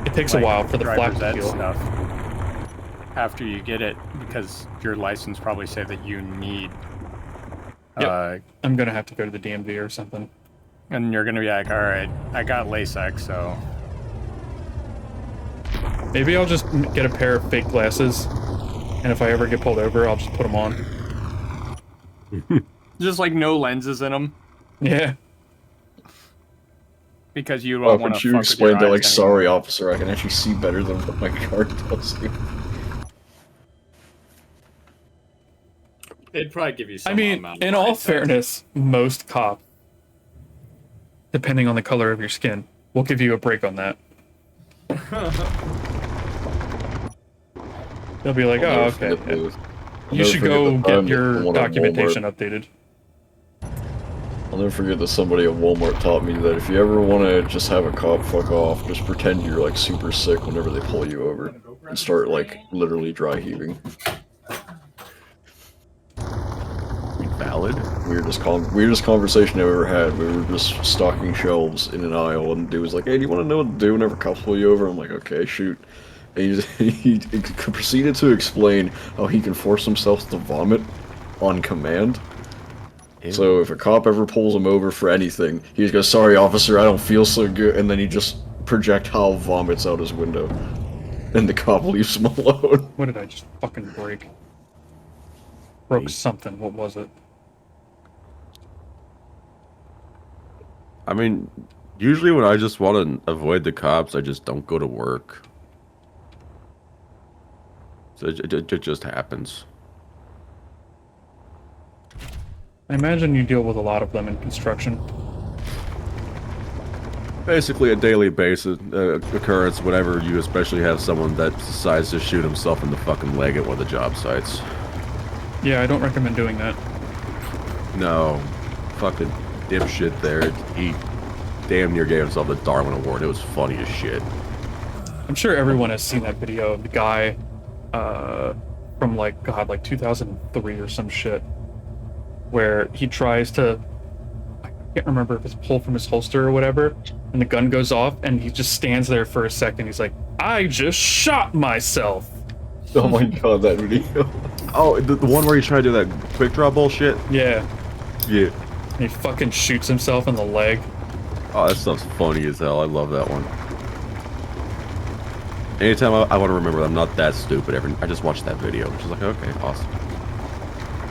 it takes like, a while for the flap driver's to ed heal. stuff after you get it, because your license probably say that you need. I'm gonna have to go to the DMV or something. And you're gonna be like, all right, I got LASIK, so Maybe I'll just get a pair of fake glasses, and if I ever get pulled over, I'll just put them on. just like no lenses in them, Yeah. because you Well, don't want could to. you fuck with explain your that, eyes like, sorry, anymore. officer, I can actually see better than what my card tells you. They'd probably give you some I mean, amount of in all eyesight. fairness, most cops, depending on the color of your skin, will give you a break on that. They'll be like, I'll oh, never okay. forget yeah. the- You never should forget go the get time that your the one at documentation Walmart- updated. I'll never forget that somebody at Walmart taught me that if you ever want to just have a cop fuck off, just pretend you're like super sick whenever they pull you over and start like literally dry heaving. Valid. Weirdest conversation I've ever had. We were just stocking shelves in an aisle, and the dude was like, "Hey, do you want to know what to do whenever cops pull you over?" I'm like, "Okay, shoot." And he proceeded to explain how he can force himself to vomit on command. So if a cop ever pulls him over for anything, he just goes, "Sorry, officer, I don't feel so good," and then he just projectile vomits out his window, and the cop leaves him alone. What did I just fucking break? Broke something. What was it? I mean, usually when I just want to avoid the cops, I just don't go to work. So it just happens. I imagine you deal with a lot of them in construction. Basically, a daily basis occurrence whenever you especially have someone that decides to shoot himself in the fucking leg at one of the job sites. Yeah, I don't recommend doing that. No, fucking dipshit there. He damn near gave himself the Darwin Award. It was funny as shit. I'm sure everyone has seen that video of the guy from like 2003 or some shit, where he tries to, I can't remember if it's pulled from his holster or whatever, and the gun goes off and he just stands there for a second. He's like, I just shot myself. Oh my god, that video. Oh, the one where you try to do that quick draw bullshit? Yeah. Yeah. And he fucking shoots himself in the leg. Oh, that stuff's funny as hell. I love that one. Anytime I want to remember I'm not that stupid, I just watch that video, which is like, okay, awesome.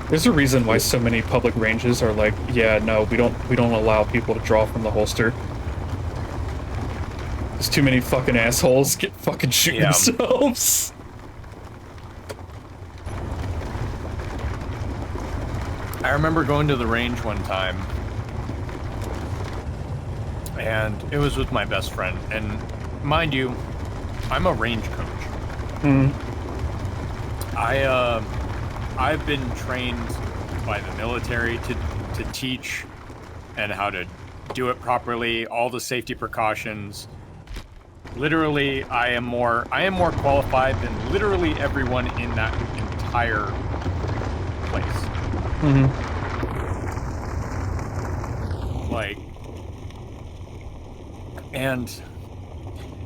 There's a reason why so many public ranges are like, yeah, no, we don't allow people to draw from the holster. There's too many fucking assholes get fucking shooting Yeah. themselves. I remember going to the range one time, and it was with my best friend. And mind you, I'm a range coach. Hmm. I've been trained by the military to teach and how to do it properly, all the safety precautions. Literally, I am more qualified than literally everyone in that entire place. Mm-hmm. Like, and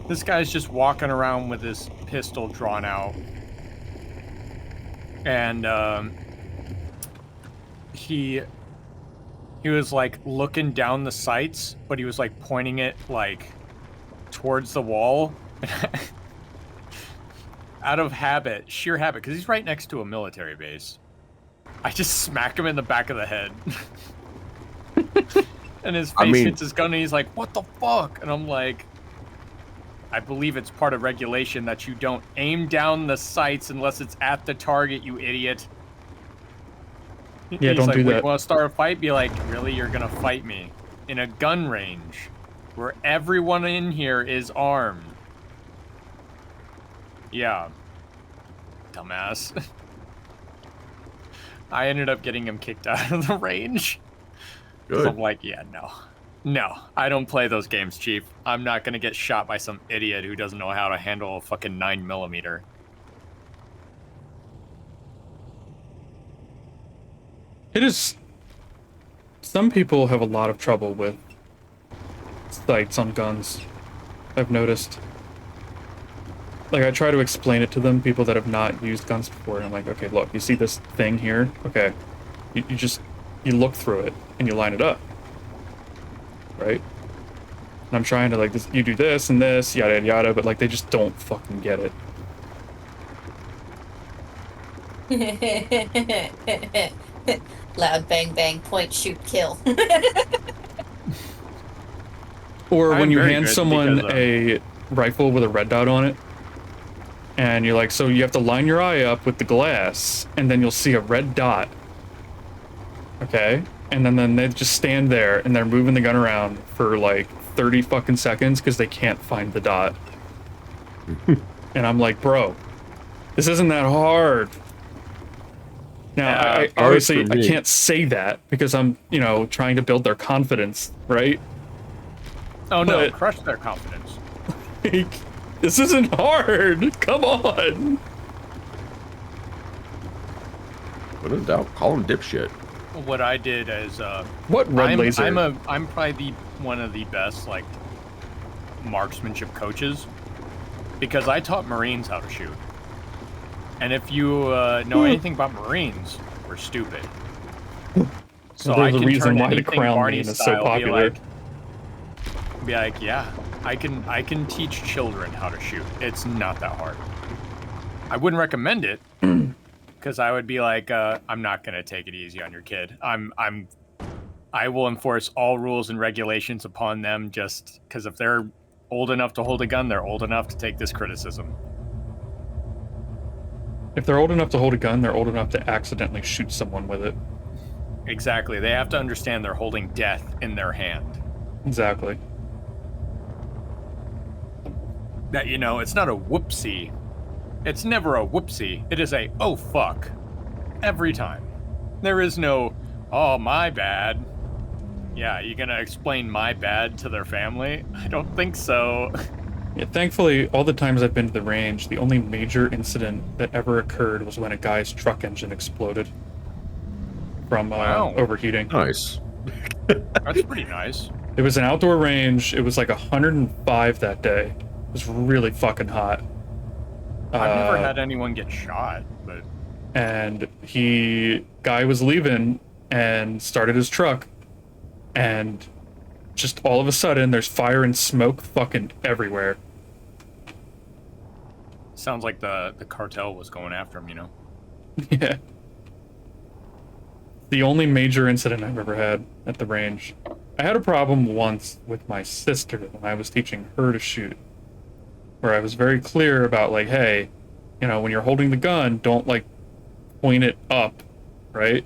this guy's just walking around with his pistol drawn out. And he was like looking down the sights, but he was like pointing it like towards the wall. Out of habit, sheer habit, because he's right next to a military base. I just smack him in the back of the head. And his face hits his gun and he's like, what the fuck? And I'm like, I believe it's part of regulation that you don't aim down the sights unless it's at the target, you idiot. Yeah, He's don't like, do "Wait, that." want to start a fight?" Be like, really? You're gonna fight me in a gun range where everyone in here is armed? Yeah. Dumbass. I ended up getting him kicked out of the range. Because I'm like, yeah, no, I don't play those games, Chief. I'm not gonna get shot by some idiot who doesn't know how to handle a fucking 9mm. It is. Some people have a lot of trouble with sights on guns. I've noticed. Like, I try to explain it to them, people that have not used guns before, and I'm like, okay, look, you see this thing here? Okay. You look through it, and you line it up. Right? And I'm trying to, like, you do this and this, yada, yada, yada, but, like, they just don't fucking get it. Loud bang bang, point shoot kill. Or when I'm you very hand good someone because, a rifle with a red dot on it, and you're like, so you have to line your eye up with the glass, and then you'll see a red dot. Okay? And then they just stand there, and they're moving the gun around for like 30 fucking seconds because they can't find the dot. And I'm like, bro, this isn't that hard. Now, I obviously, I can't say that because I'm, trying to build their confidence, right? Oh no, But- crush their confidence. Like, this isn't hard. Come on. What in doubt? Call him dipshit. What I did is, What red laser? I'm probably one of the best like marksmanship coaches because I taught Marines how to shoot. And if you know anything about Marines, we're stupid. So There's I a can reason turn why the anything crown Barney meme is so style, popular. Be like, yeah, I can teach children how to shoot. It's not that hard. I wouldn't recommend it because I would be like, I'm not gonna take it easy on your kid. I will enforce all rules and regulations upon them just because if they're old enough to hold a gun, they're old enough to take this criticism. If they're old enough to hold a gun, they're old enough to accidentally shoot someone with it. Exactly. They have to understand they're holding death in their hand. Exactly. That, it's not a whoopsie. It's never a whoopsie. It is a, oh fuck. Every time. There is no, oh, my bad. Yeah, you gonna explain my bad to their family? I don't think so. Yeah, thankfully, all the times I've been to the range, the only major incident that ever occurred was when a guy's truck engine exploded from Wow. overheating. Nice. That's pretty nice. It was an outdoor range. It was like 105 that day. It was really fucking hot. I've never had anyone get shot, but And guy was leaving and started his truck, and just all of a sudden there's fire and smoke fucking everywhere. sounds like the cartel was going after him, Yeah. The only major incident I've ever had at the range. I had a problem once with my sister when I was teaching her to shoot, where I was very clear about, like, hey, when you're holding the gun, don't, like, point it up, right?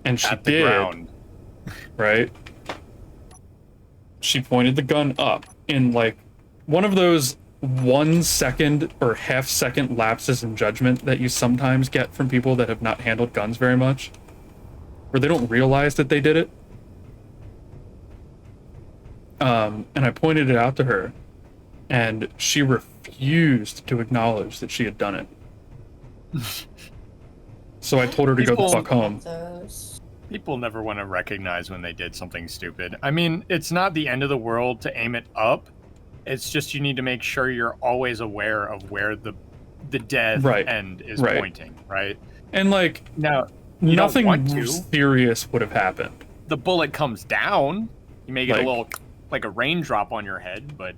And she At the did, ground. right? She pointed the gun up in, like, one of those 1 second or half-second lapses in judgment that you sometimes get from people that have not handled guns very much, where they don't realize that they did it. And I pointed it out to her, and she refused to acknowledge that she had done it. So I told her to go the People- fuck home. Those. People never want to recognize when they did something stupid. I mean, it's not the end of the world to aim it up. It's just you need to make sure you're always aware of where the dead Right. end is Right. pointing, right? And like Now, you don't nothing want to. serious would have happened. The bullet comes down. You may get Like- a little, like a raindrop on your head, but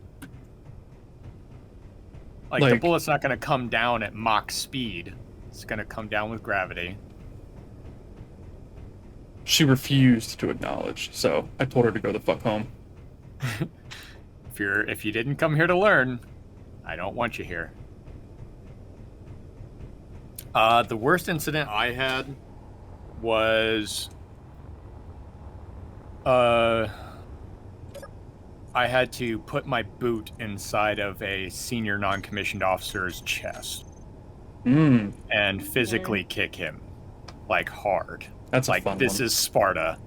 like the Like- bullet's not going to come down at Mach speed. It's going to come down with gravity. She refused to acknowledge, so I told her to go the fuck home. If you didn't come here to learn, I don't want you here. The worst incident I had was I had to put my boot inside of a senior non-commissioned officer's chest and physically kick him, like, hard. That's a Like, fun this one. is Sparta.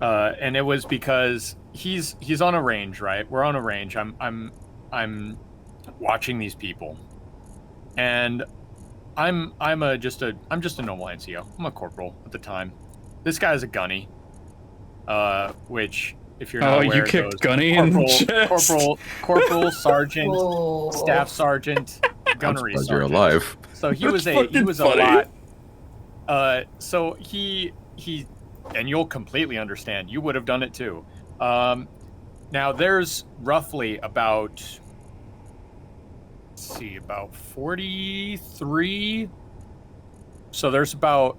And it was because he's on a range, right? We're on a range. I'm watching these people, and I'm just a normal NCO. I'm a corporal at the time. This guy's a gunny, which if you're not Oh, aware, you kicked goes Gunny in the chest. corporal, sergeant, Oh. staff sergeant, I'm gunnery surprised you're sergeant. alive. So he That's was fucking a funny. lot. So he and you'll completely understand. You would have done it too. Now there's roughly about, let's see, about 43. So there's about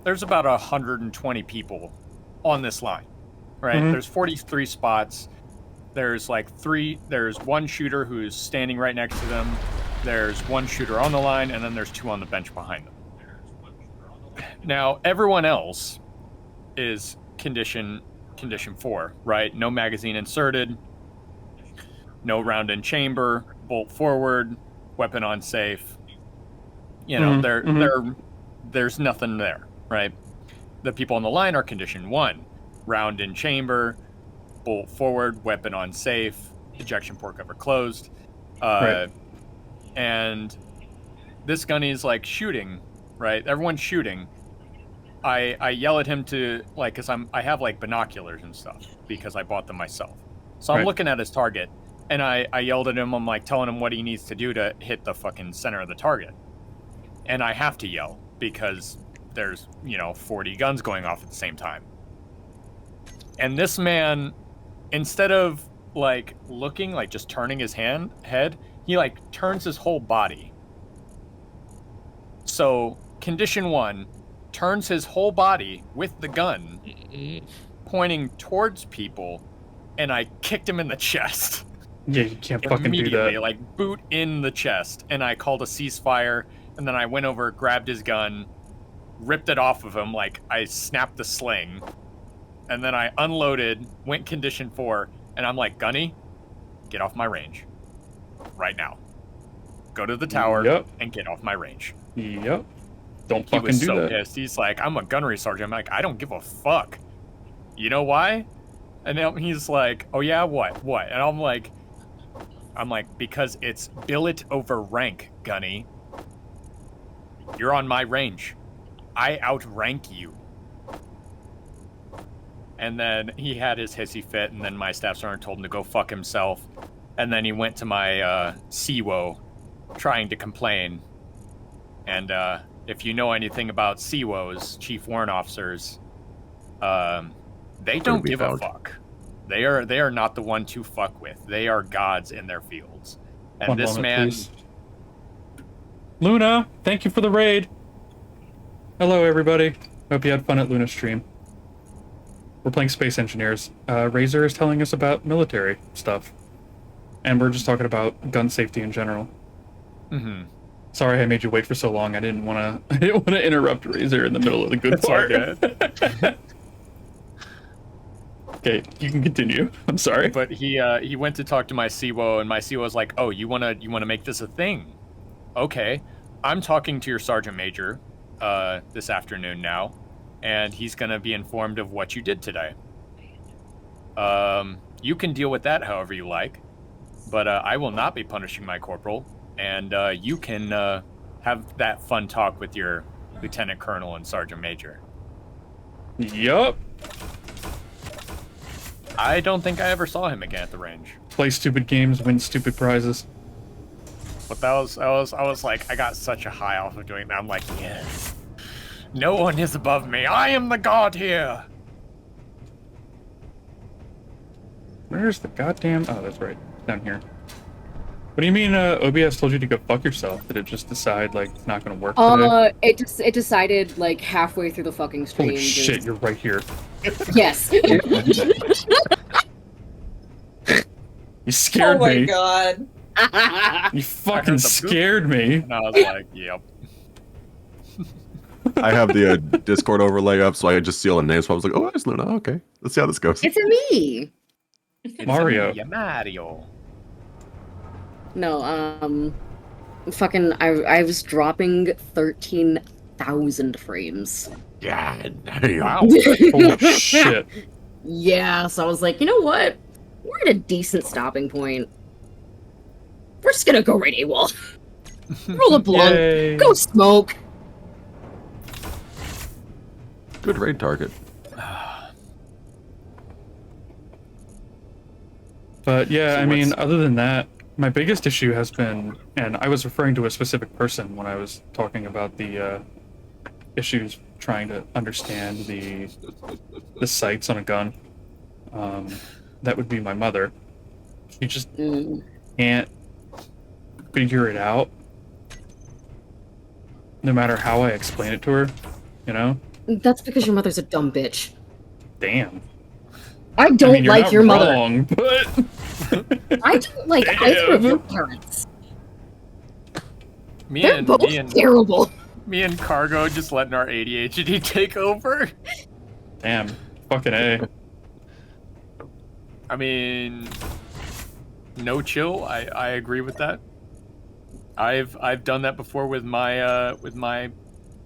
120 people on this line, right? Mhm. There's 43 spots. There's there's one shooter who's standing right next to them. There's one shooter on the line, and then there's two on the bench behind them. Now, everyone else is condition 4, right? No magazine inserted, no round in chamber, bolt forward, weapon on safe. You know, there's nothing there, right? The people on the line are condition 1, round in chamber, bolt forward, weapon on safe, ejection port cover closed. Right. And this gunny's like shooting, right? Everyone's shooting. I yell at him to, like, because I have like binoculars and stuff because I bought them myself. So I'm Right. looking at his target, and I yelled at him. I'm like telling him what he needs to do to hit the fucking center of the target. And I have to yell because there's 40 guns going off at the same time. And this man, instead of like looking, like just turning his head, he like turns his whole body. So condition 1 turns his whole body with the gun pointing towards people, and I kicked him in the chest. Yeah, you can't fucking do Immediately, that. like boot in the chest, and I called a ceasefire, and then I went over, grabbed his gun, ripped it off of him, like I snapped the sling, and then I unloaded, went condition 4, and I'm like, Gunny, get off my range. Right now. Go to the tower Yep. and get off my range. Yep. Don't He fucking was do so that. pissed. He's like, I'm a gunnery sergeant. I'm like, I don't give a fuck. You know why? And then he's like, oh yeah, what? And I'm like, because it's billet over rank, Gunny. You're on my range. I outrank you. And then he had his hissy fit, and then my staff sergeant told him to go fuck himself. And then he went to my CWO trying to complain. And if you know anything about CWOs, Chief Warrant Officers, they don't be give a found. fuck. They are not the one to fuck with. They are gods in their fields. And One this moment, man, please. Luna, thank you for the raid. Hello, everybody. Hope you had fun at Luna's stream. We're playing Space Engineers. Razor is telling us about military stuff. And we're just talking about gun safety in general. Sorry I made you wait for so long. I didn't want to interrupt Razor in the middle of the good It's all part. good. Okay, you can continue. I'm sorry. But he went to talk to my CWO, and my CWO was like, "Oh, you wanna make this a thing? Okay, I'm talking to your sergeant major this afternoon now, and he's gonna be informed of what you did today. You can deal with that however you like, but I will not be punishing my corporal, and you can have that fun talk with your lieutenant colonel and sergeant major. Yup. I don't think I ever saw him again at the range. Play stupid games, win stupid prizes. But I was like, I got such a high off of doing that. I'm like, yes. No one is above me. I am the god here. Where's the goddamn... Oh, that's right. Down here. What do you mean OBS told you to go fuck yourself? Did it just decide, like, it's not gonna work today? It decided like halfway through the fucking stream. Holy shit, you're right here. Yes. You scared Oh my me. god. You fucking scared me. And I was like, yep. I have the Discord overlay up, so I just see all the names. So I was like, oh, it's Luna. Okay, let's see how this goes. It's a me. It's Mario. Yeah, Mario. No, fucking, I was dropping 13,000 frames. God damn. Wow. Holy shit. Yeah, so I was like, you know what? We're at a decent stopping point. We're just gonna go right AWOL. Roll a blunt. Yay. Go smoke. Good raid target. But yeah, So I mean, what's- other than that, my biggest issue has been, and I was referring to a specific person when I was talking about the issues trying to understand the sights on a gun. That would be my mother. She just can't figure it out. No matter how I explain it to her, you know? That's because your mother's a dumb bitch. Damn. I don't I mean, you're like not your mother. wrong, but I don't like either of Damn. your parents. Me They're and both terrible. me and Cargo just letting our ADHD take over. damn, fucking A. I mean, no chill. I agree with that. I've done that before with my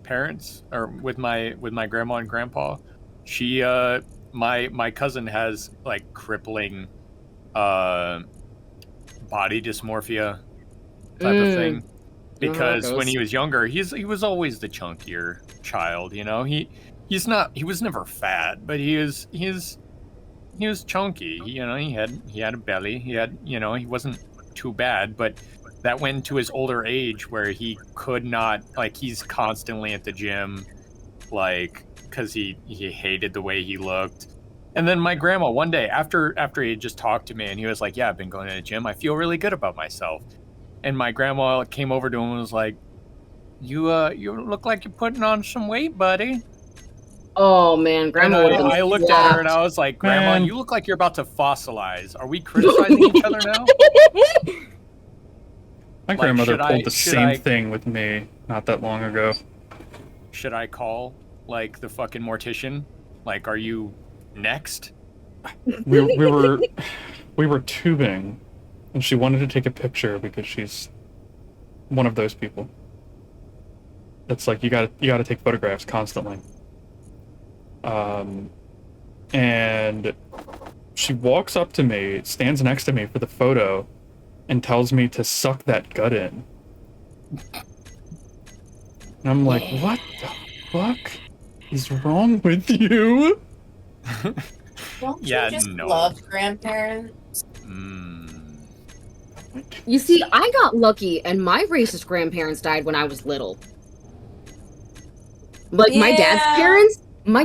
parents, or with my grandma and grandpa. She my cousin has like crippling body dysmorphia type of thing, because when he was younger, he was always the chunkier child, you know. He was never fat, but he was chunky. You know, he had a belly. He had, you know, he wasn't too bad, but that went into his older age where he could not, like, he's constantly at the gym, like, because he hated the way he looked. And then my grandma, one day after he had just talked to me, and he was like, yeah, I've been going to the gym, I feel really good about myself. And my grandma came over to him and was like, you look like you're putting on some weight, buddy. Oh man, grandma would have been I looked at her and I was like, Grandma, Man. you look like you're about to fossilize. Are we criticizing each other now? My grandmother should pulled the should same I- thing with me not that long ago. Should I call, like, the fucking mortician? Like, are you next? We were tubing, and she wanted to take a picture because she's one of those people. That's like you gotta take photographs constantly. And she walks up to me, stands next to me for the photo, and tells me to suck that gut in. And I'm like, what the fuck is wrong with you? Don't Yeah, you just no. love grandparents? You see, I got lucky, and my racist grandparents died when I was little. Like my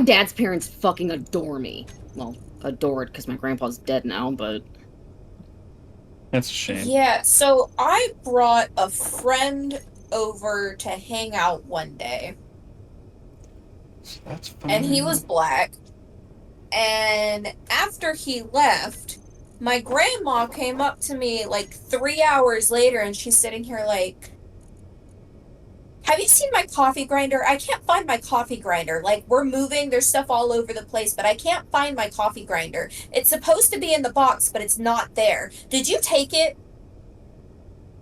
dad's parents fucking adore me. Well, adored because my grandpa's dead now, but That's a shame. Yeah, so I brought a friend over to hang out one day, That's fine. and he was black. And after he left, my grandma came up to me like 3 hours later, and she's sitting here like, have you seen my coffee grinder? I can't find my coffee grinder. Like, we're moving, there's stuff all over the place, but I can't find my coffee grinder. It's supposed to be in the box, but it's not there. Did you take it?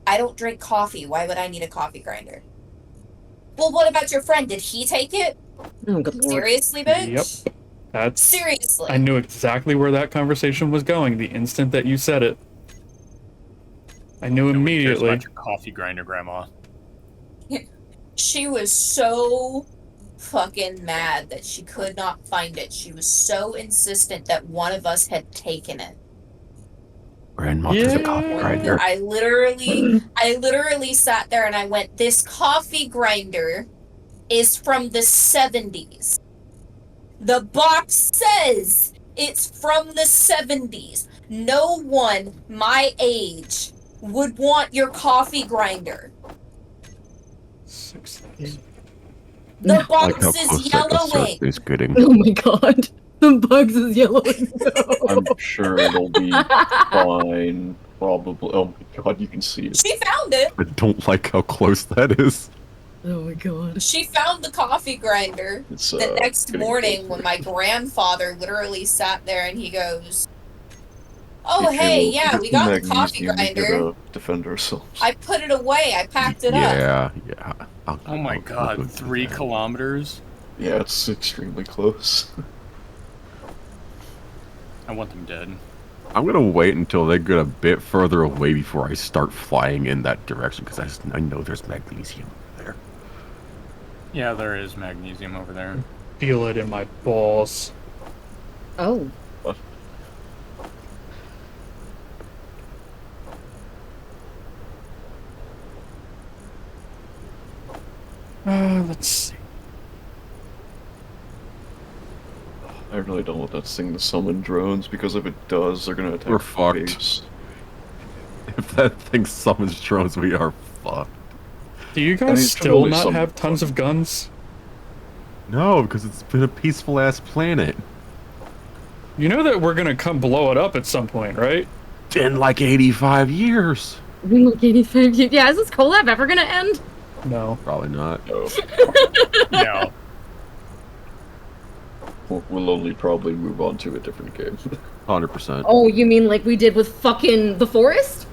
I don't drink coffee. Why would I need a coffee grinder? Well, what about your friend? Did he take it? oh good lord. Seriously, bitch? Yep. That's. Seriously. I knew exactly where that conversation was going the instant that you said it. I knew Nobody cares immediately. about your coffee grinder, Grandma. She was so fucking mad that she could not find it. She was so insistent that one of us had taken it. Grandmother's Yeah. coffee grinder. I literally sat there and I went, this coffee grinder is from the 70s. The box says it's from the 70s. No one my age would want your coffee grinder. 6,000. The Like box how is close that yellowing. is getting. Oh my god. The bugs is yellowing. I'm sure it'll be fine. Probably. Oh my god, you can see it. She found it. I don't like how close that is. Oh my god. She found the coffee grinder It's, the next getting morning closer. when my grandfather literally sat there and he goes, "Oh, Hey, hey, Jill, yeah, get we some got the coffee magnesium, we grinder. gotta defend ourselves. I put it away. I packed it up." Yeah. Oh my I'll god, go do 3 that. kilometers? Yeah, it's extremely close. I want them dead. I'm gonna wait until they get a bit further away before I start flying in that direction because I know there's magnesium there. Yeah, there is magnesium over there. Feel it in my balls. Oh. Let's see. I really don't want that thing to summon drones because if it does, they're gonna attack We're the fucked. base. If that thing summons drones, we are fucked. Do you I guys mean, still totally not some- have tons of guns? No, because it's been a peaceful ass planet. You know that we're gonna come blow it up at some point, right? In like 85 years. Like 85 years. Yeah, is this collab ever gonna end? No. Probably not. Oh, No. we'll only probably move on to a different game. 100%. Oh, you mean like we did with fucking the forest?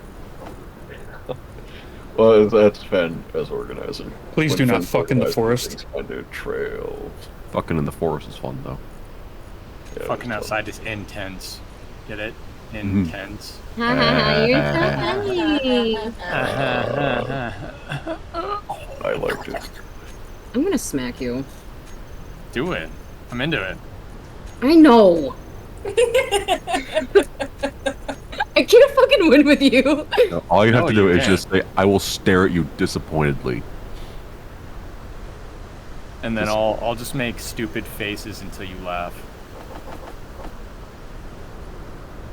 Well, that's Fen as organizer. Please When do not Fen's fuck in the organizing forest. things, I do trail. Fucking in the forest is fun though. Yeah, Fucking it's outside is intense. Get it? Mhm. Intense. Haha, you're so funny. fun. I liked it. I'm gonna smack you. Do it. I'm into it. I know. I can't fucking win with you. No, all you have No, to do you is can't. just say, I will stare at you disappointedly. And then I'll just make stupid faces until you laugh.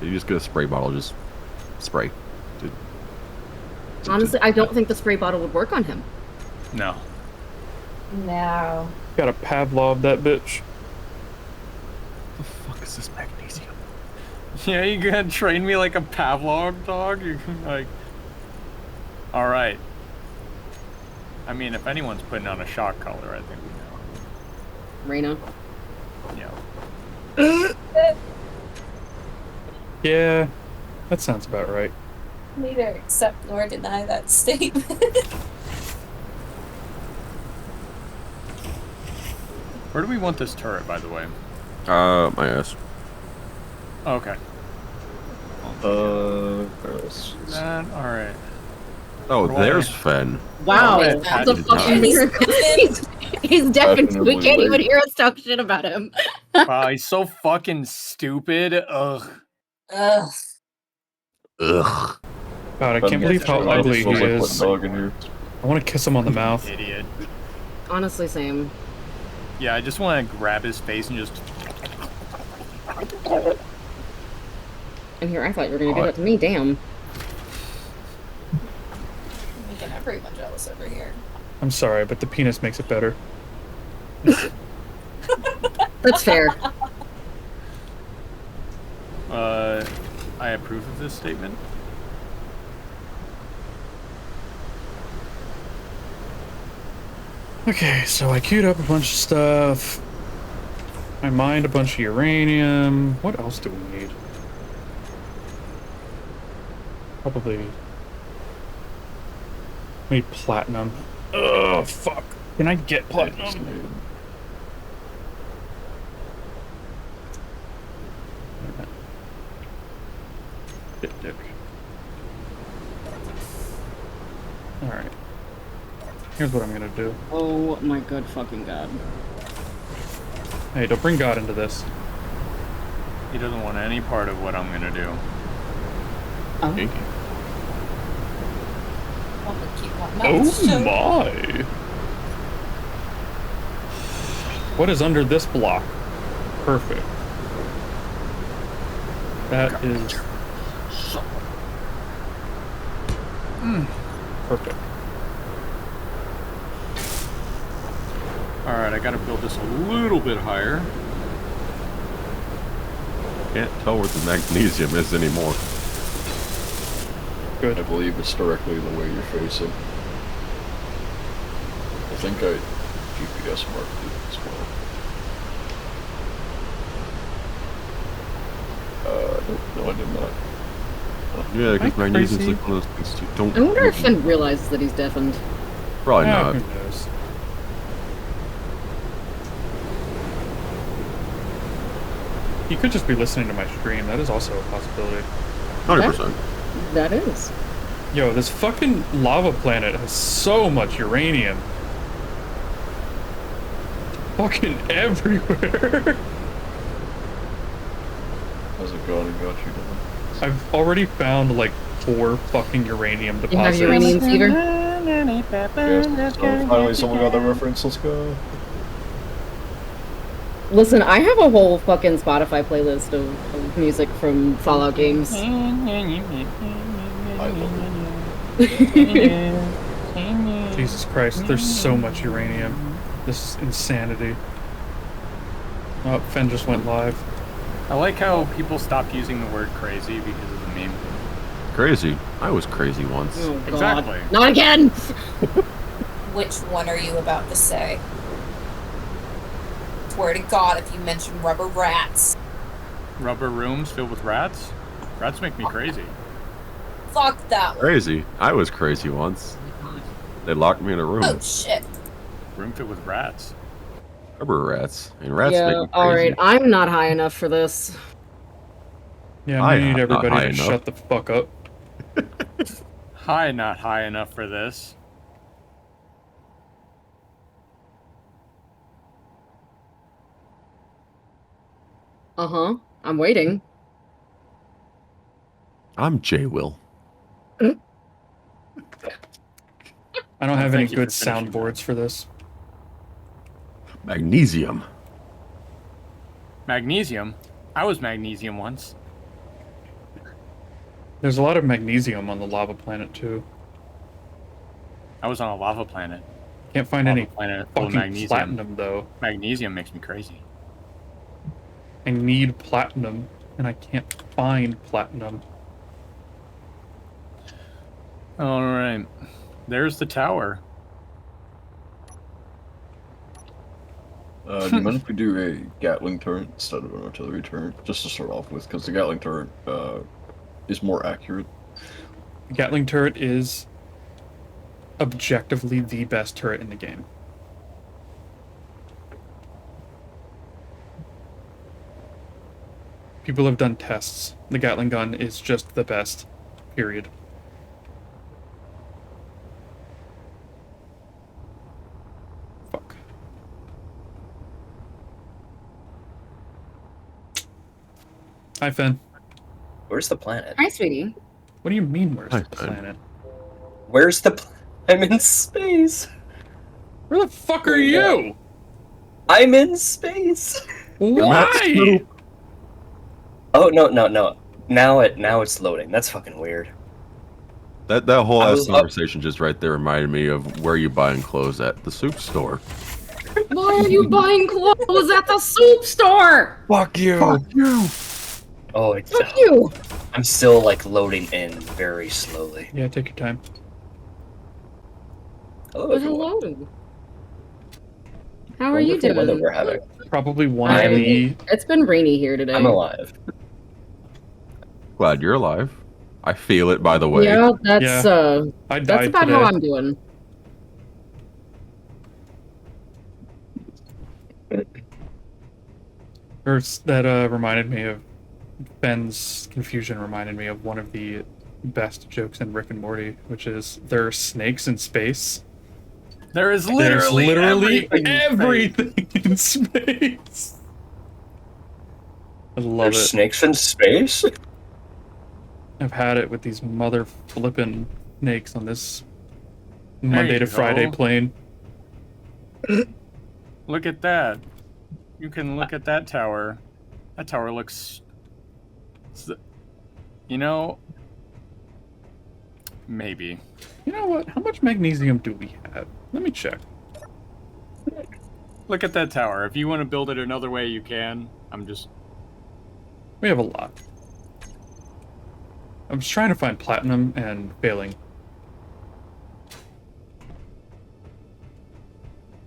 You just get a spray bottle, just spray. Honestly, I don't think the spray bottle would work on him. No. No. Gotta Pavlov that bitch. What the fuck is this magnesium? Yeah, you gonna train me like a Pavlov dog? You're like, all right. I mean, if anyone's putting on a shock collar, I think we know. Reyna. Yeah. Yeah, that sounds about right. Neither accept nor deny that statement. Where do we want this turret, by the way? My ass. Oh, okay. All right. Oh, What do I- there's Fen. Wow, Oh, that's a yeah. fucking He's weird. He's deaf and we Definitely can't even weird. hear us talk shit about him. Wow, he's so fucking stupid. Ugh. Ugh. Ugh. God, I can't believe how Fen's ugly he just like is. Dog in here. I want to kiss him on the mouth. Idiot. Honestly, same. Yeah, I just want to grab his face and just. And here, I thought you were gonna do that to me. Damn. Making everyone jealous over here. I'm sorry, but the penis makes it better. That's fair. I approve of this statement. Okay, so I queued up a bunch of stuff. I mined a bunch of uranium. What else do we need? Probably. We need platinum. Oh, fuck. Can I get platinum? Dick. Alright. Here's what I'm gonna do. Oh my good fucking god. Hey, don't bring God into this. He doesn't want any part of what I'm gonna do. Oh. Thank you. Want to keep my mouth shut. Oh my! What is under this block? Perfect. That is perfect. Alright, I gotta build this a little bit higher. Can't tell where the magnesium is anymore. Good. I believe it's directly the way you're facing. I think I GPS marked it as well. Nope, no, I did not. Yeah, because Am I magnesium's crazy? like one of those things you don't. I wonder if Finn realizes that he's deafened. Probably Yeah, not. who knows? He could just be listening to my stream. That is also a possibility. 100%. That is. Yo, this fucking lava planet has so much uranium. Fucking everywhere. How's it going and got you doing? I've already found like 4 fucking uranium You have deposits. uranium fever? Yes, so finally someone got the reference, let's go. Listen, I have a whole fucking Spotify playlist of music from Fallout games. I love it. Jesus Christ, there's so much uranium. This is insanity. Oh, Fen just went live. I like how people stopped using the word crazy because of the meme. Crazy. I was crazy once. Oh, God. Exactly. Not again! Which one are you about to say? Swear to God, if you mention rubber rats. Rubber rooms filled with rats? Rats make me crazy. Fuck that one. Crazy. I was crazy once. They locked me in a room. Oh shit. Room filled with rats. Rubber rats. And rats make Yeah, me crazy. alright, I'm not high enough for this. Yeah, I I need am not everybody high to enough. shut the fuck up. High, not high enough for this. Uh-huh. I'm waiting. I'm Jwil. I don't have any thank you for good finishing soundboards for this. Magnesium. Magnesium? I was magnesium once. There's a lot of magnesium on the lava planet too. I was on a lava planet. Can't find Lava any planet full of fucking magnesium. platinum though. Magnesium makes me crazy. I need platinum, and I can't find platinum. Alright. There's the tower. Do you mind if we do a Gatling turret instead of an artillery turret? Just to start off with, because the Gatling turret is more accurate. Gatling turret is objectively the best turret in the game. People have done tests. The Gatling gun is just the best. Period. Fuck. Hi, Fen. Where's the planet? Hi, sweetie. What do you mean, where's Hi, the Fen. planet? Where's the I'm in space. Where the fuck are you? I'm in space. Why? Oh no. Now it's loading. That's fucking weird. That whole I ass was up- conversation just right there reminded me of where you buying clothes at the soup store. Why are you buying clothes at the soup store? Fuck you. Oh, it's Fuck you! I'm still like loading in very slowly. Yeah, take your time. Hello, But everyone. hello. How are you Wonderful weather doing? we're having. Probably one of I'm- the... It's been rainy here today. I'm alive. Glad you're alive. I feel it, by the way. Yeah, that's Yeah. I that's died about today. how I'm doing. That reminded me of Ben's confusion. Reminded me of one of the best jokes in Rick and Morty, which is there are snakes in space. There is There's literally literally everything in space. everything in space. I love There's it. snakes in space? I've had it with these mother flippin' snakes on this There Monday you to Friday go. plane. Look at that. You can look at that tower. That tower looks... You know... Maybe. You know what? How much magnesium do we have? Let me check. Look at that tower. If you want to build it another way, you can. We have a lot. I'm just trying to find platinum and failing.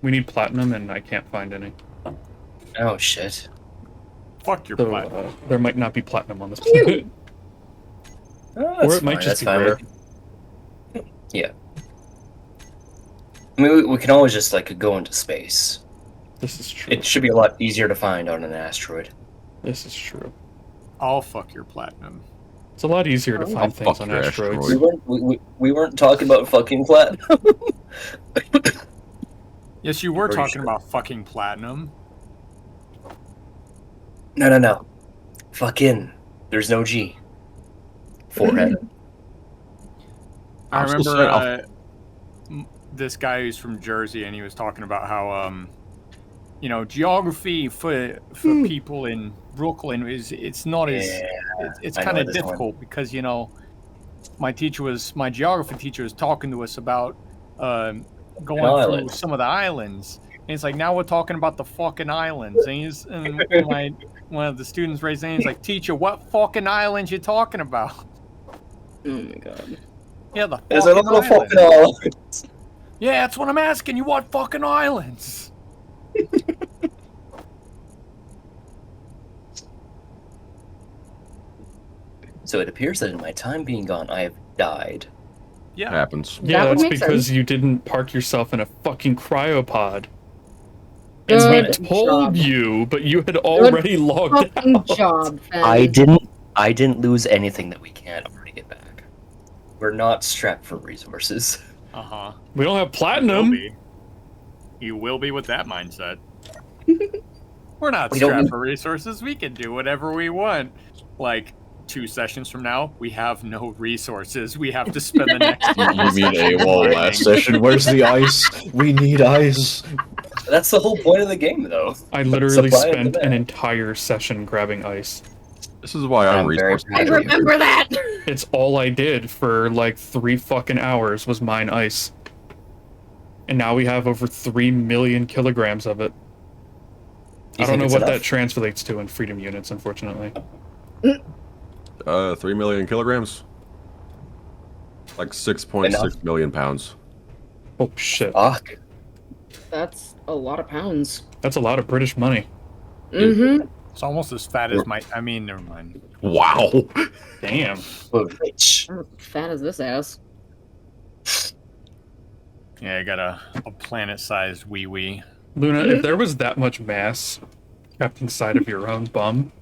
We need platinum and I can't find any. Oh shit. Fuck your So platinum. there might not be platinum on this planet. Oh, Or that's it might fine, just that's be fine. rare. Yeah. I mean, we can always just like go into space. This is true. It should be a lot easier to find on an asteroid. This is true. I'll fuck your platinum. It's a lot easier to Oh. find things Fuck on your asteroids. asteroid. We weren't talking about fucking platinum. Yes, you were Pretty talking sure. about fucking platinum. No. Fucking. There's no G. Forehead. I I'm still remember this guy who's from Jersey, and he was talking about how, geography for people in Brooklyn it's not as it's I know kind of this one. difficult because my geography teacher was talking to us about going through islands. some of the islands, and it's like now we're talking about the fucking islands, and one of the students raised their hand, he's like, teacher, what fucking islands you talking about? Oh my god. Yeah, the There's a fucking little islands. fucking island. Yeah, that's what I'm asking you. What fucking islands? So it appears that in my time being gone, I have died. Yeah. Happens. Yeah, That would that's make because sense. you didn't park yourself in a fucking cryopod. Good And we Good told job. you, but you had already logged Fucking out. job, Fen. I didn't lose anything that we can't already get back. We're not strapped for resources. Uh-huh. We don't have You will platinum. be. You will be with that mindset. We're not We don't strapped need- for resources. We can do whatever we want. Like 2 sessions from now, we have no resources. We have to spend the next You mean session AWOL mining. last session? Where's the ice? We need ice. That's the whole point of the game, though. I literally Supply and spent an demand. entire session grabbing ice. This is why I'm I'm very resource I proud of you. remember that. It's all I did for like 3 fucking hours was mine ice. And now we have over 3 million kilograms of it. You I don't think know it's what enough? that translates to in freedom units, unfortunately. 3 million kilograms. Like 6.6 Enough. million pounds. Oh shit. Fuck. That's a lot of pounds. That's a lot of British money. Mm-hmm. It's almost as fat as my... I mean, never mind. Wow. Damn. We're rich. Fat as this ass. Yeah, I got a planet-sized wee-wee. Luna, if there was that much mass kept inside of your own bum,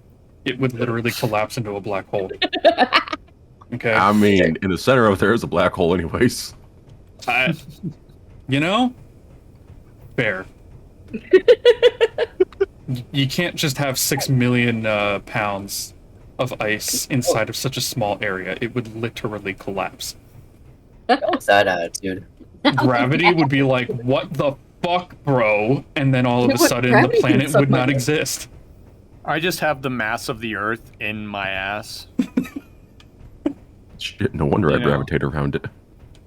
it would literally collapse into a black hole. Okay? I mean, in the center of there is a black hole, anyways. You know? Fair. You can't just have 6 million pounds of ice inside of such a small area. It would literally collapse. What's that attitude? Gravity would be like, what the fuck, bro? And then all of a What sudden, the gravity planet is so would not much? exist. I just have the mass of the Earth in my ass. Shit, no wonder I You know. gravitate around it.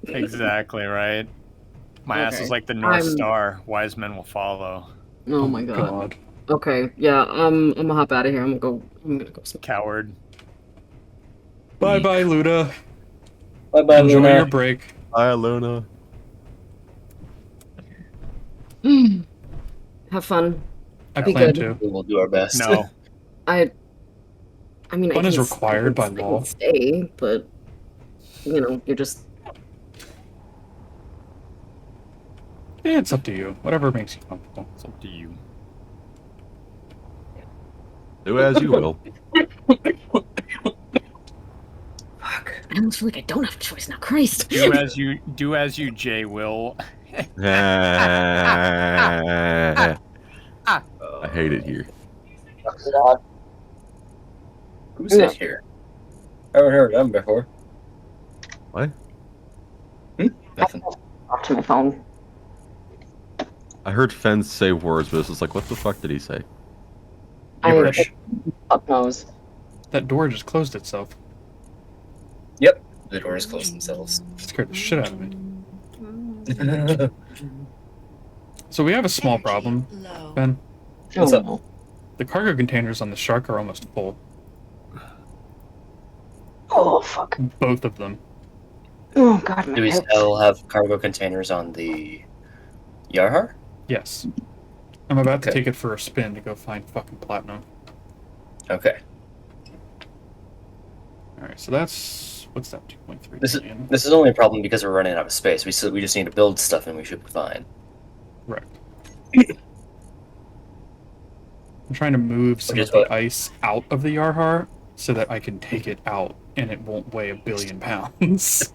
Exactly, right? My ass Okay. is like the North I'm- Star. Wise men will follow. Oh my god. Okay, yeah, I'm gonna hop out of here. I'm gonna go sleep. Coward. Bye bye, Luda. Bye bye, Enjoy Luna. your break. Hi, Luna. Have fun. I Be plan good. to. We will do our best. No. I mean, Fun I is can required by I can law. stay, but you're just Yeah, it's up to you. Whatever makes you comfortable. It's up to you. Do as you will. fuck. I almost feel like I don't have a choice now. Christ. Do as you Jay will. I hate it here. Who's it here? I haven't heard of them before. What? Nothing. Talk to my phone. I heard Fen say words, but this was like, what the fuck did he say? Gibberish. Fuck knows. That door just closed itself. Yep. The doors close themselves. Scared the shit out of me. So we have a small problem, Ben. What's up? no. The cargo containers on the Shark are almost full. Oh fuck. Both of them. Oh god. My Do we hips. still have cargo containers on the Yarhar? Yes. I'm about to Okay. take it for a spin to go find fucking platinum. Okay. Alright, so that's... What's that? 2.3 This is million? this is only a problem because we're running out of space. We just need to build stuff and we should be fine. Right. I'm trying to move some Which of is the what? ice out of the Yarhar so that I can take it out and it won't weigh 1 billion pounds.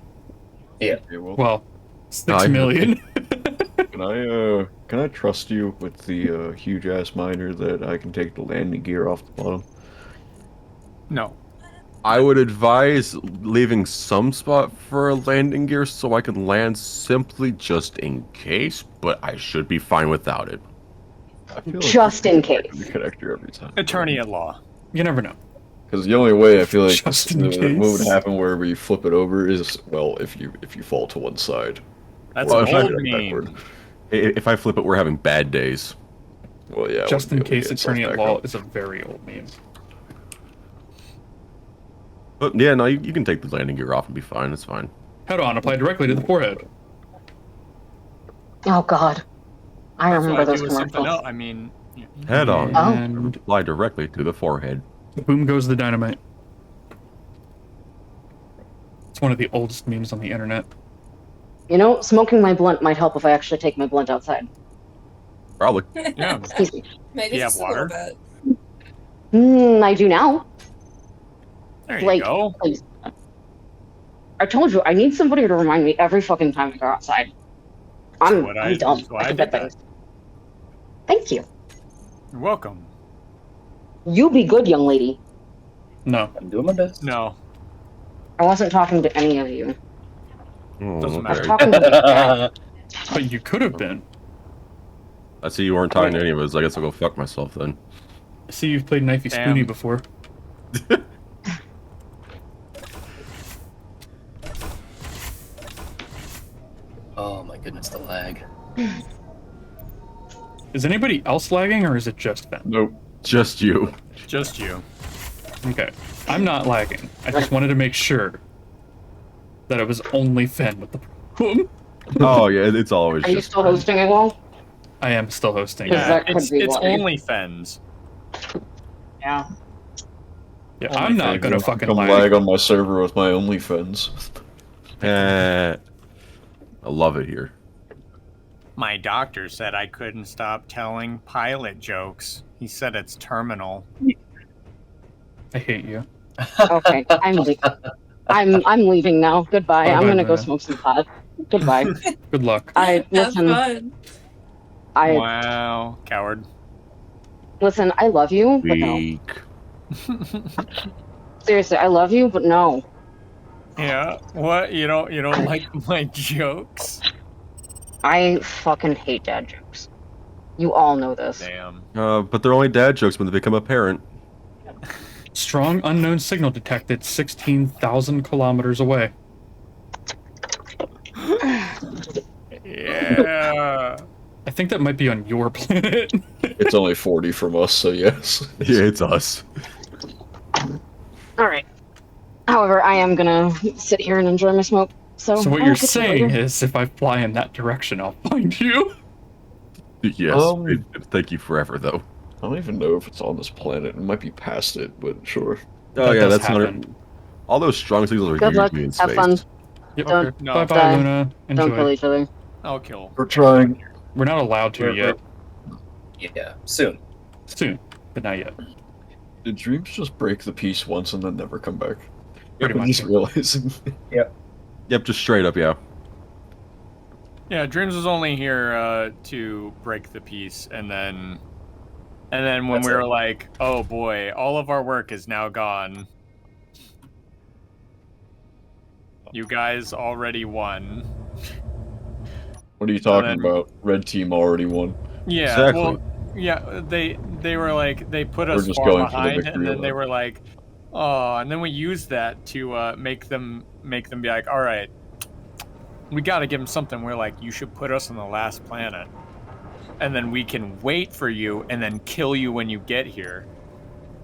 Yeah. Okay, well, Well, 6 I- million. can I trust you with the huge ass miner that I can take the landing gear off the bottom? No. I would advise leaving some spot for a landing gear so I can land simply just in case, but I should be fine without it. I feel Just in case. the connector every time. Attorney at law. You never know. Because the only way I feel like Just in what would case. happen where we flip it over is, well, if you fall to one side. That's Well, an if I old go meme. If I flip it, we're having bad days. Well, yeah. Just in we'll be able case to get attorney stuff at back law up. is a very old meme. But yeah, no, you can take the landing gear off and be fine. It's fine. Head on, apply directly to the forehead. Oh god. I That's remember what I those do with something commercials. else. I mean, Head on. Oh. And Fly directly to the forehead. boom goes the dynamite. It's one of the oldest memes on the internet. You know, smoking my blunt might help if I actually take my blunt outside. Probably. yeah. Excuse me. Maybe You have just a little water? bit. I do now. There you Like, go. please. I told you, I need somebody to remind me every fucking time I go outside. I'm dumb. That's why I forget did that. things. Thank you. You're welcome. You be good, young lady. No. I'm doing my best. No. I wasn't talking to any of you. Oh, Doesn't I was okay. talking to the cat. But you could have been. I see you weren't talking to any of us. I guess I'll go fuck myself then. I see you've played Knifey Damn. Spoony before. Oh my goodness, the lag. Is anybody else lagging or is it just Ben? Nope. Just you. Just you. Okay. I'm not lagging. I just wanted to make sure that it was only Fen with the problem. Oh yeah, it's always Are you just. still hosting it all? I am still hosting. Because Yeah, that could It's be it's why. only Fens. Yeah. I'm not gonna fucking Come lag. lag on my server with my OnlyFans. I love it here. My doctor said I couldn't stop telling pilot jokes. He said it's terminal. I hate you. Okay. I'm leaving now. Goodbye. I'm Bye-bye, gonna go Luna. smoke some pot. Goodbye. Good luck. Have Listen. fun. Wow, coward. Listen. I love you, but no. Weak. Seriously, I love you, but no. Yeah. What? You don't like my jokes? I fucking hate dad jokes. You all know this. Damn. But they're only dad jokes when they become apparent. Strong unknown signal detected 16,000 kilometers away. Yeah. I think that might be on your planet. It's only 40 from us, so yes. Yeah, it's us. All right. However, I am gonna sit here and enjoy my smoke. So, So what I'll you're catch you saying later. is if I fly in that direction, I'll find you? Yes. Um, Thank you forever, though. I don't even know if it's on this planet. It might be past it, but sure. Oh That yeah, does that's happen. not. All those strong signals are Good luck. usually in Have space. fun. Yep. Don't- No. Bye-bye, die. Luna. Don't kill Enjoy. each other. I'll kill. We're trying. We're not allowed to We're- yet. Yeah, soon. Soon, but not yet. Did dreams just break the peace once and then never come back? Pretty I'm much. just realizing. Yep, just straight up, yeah. Yeah, Dreams was only here to break the peace, and then when That's we were it. like, "Oh boy, all of our work is now gone," You guys already won. What are you talking then- about? Red team already won. Yeah, Exactly. well, yeah, they were like, they put We're us just far going for the behind, victory and then they lap. were like, oh, and then we used that to make them be like, all right, we got to give them something. We're like, you should put us on the last planet, and then we can wait for you and then kill you when you get here.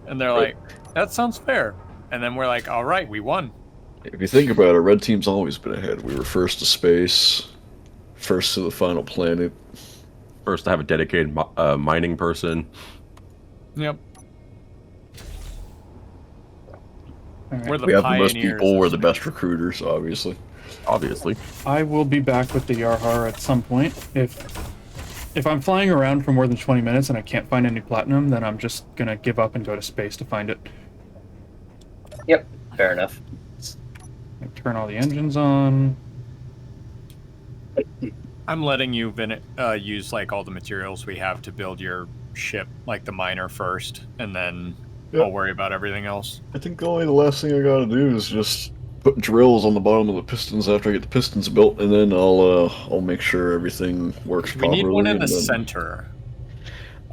And they're like, that sounds fair. And then we're like, all right, we won. If you think about it, red team's always been ahead. We were first to space, first to the final planet. First to have a dedicated mining person. Yep. Alright. We're the We have the pioneers. most people. of We're the space. best recruiters, obviously. Obviously. I will be back with the Yarhar at some point. If I'm flying around for more than 20 minutes and I can't find any platinum, then I'm just gonna give up and go to space to find it. Yep, fair enough. Like, turn all the engines on. I'm letting you use like all the materials we have to build your ship, like the miner first, and then Yep. I'll worry about everything else. I think the last thing I gotta do is just put drills on the bottom of the pistons after I get the pistons built, and then I'll make sure everything works We properly. need one in the and then- center.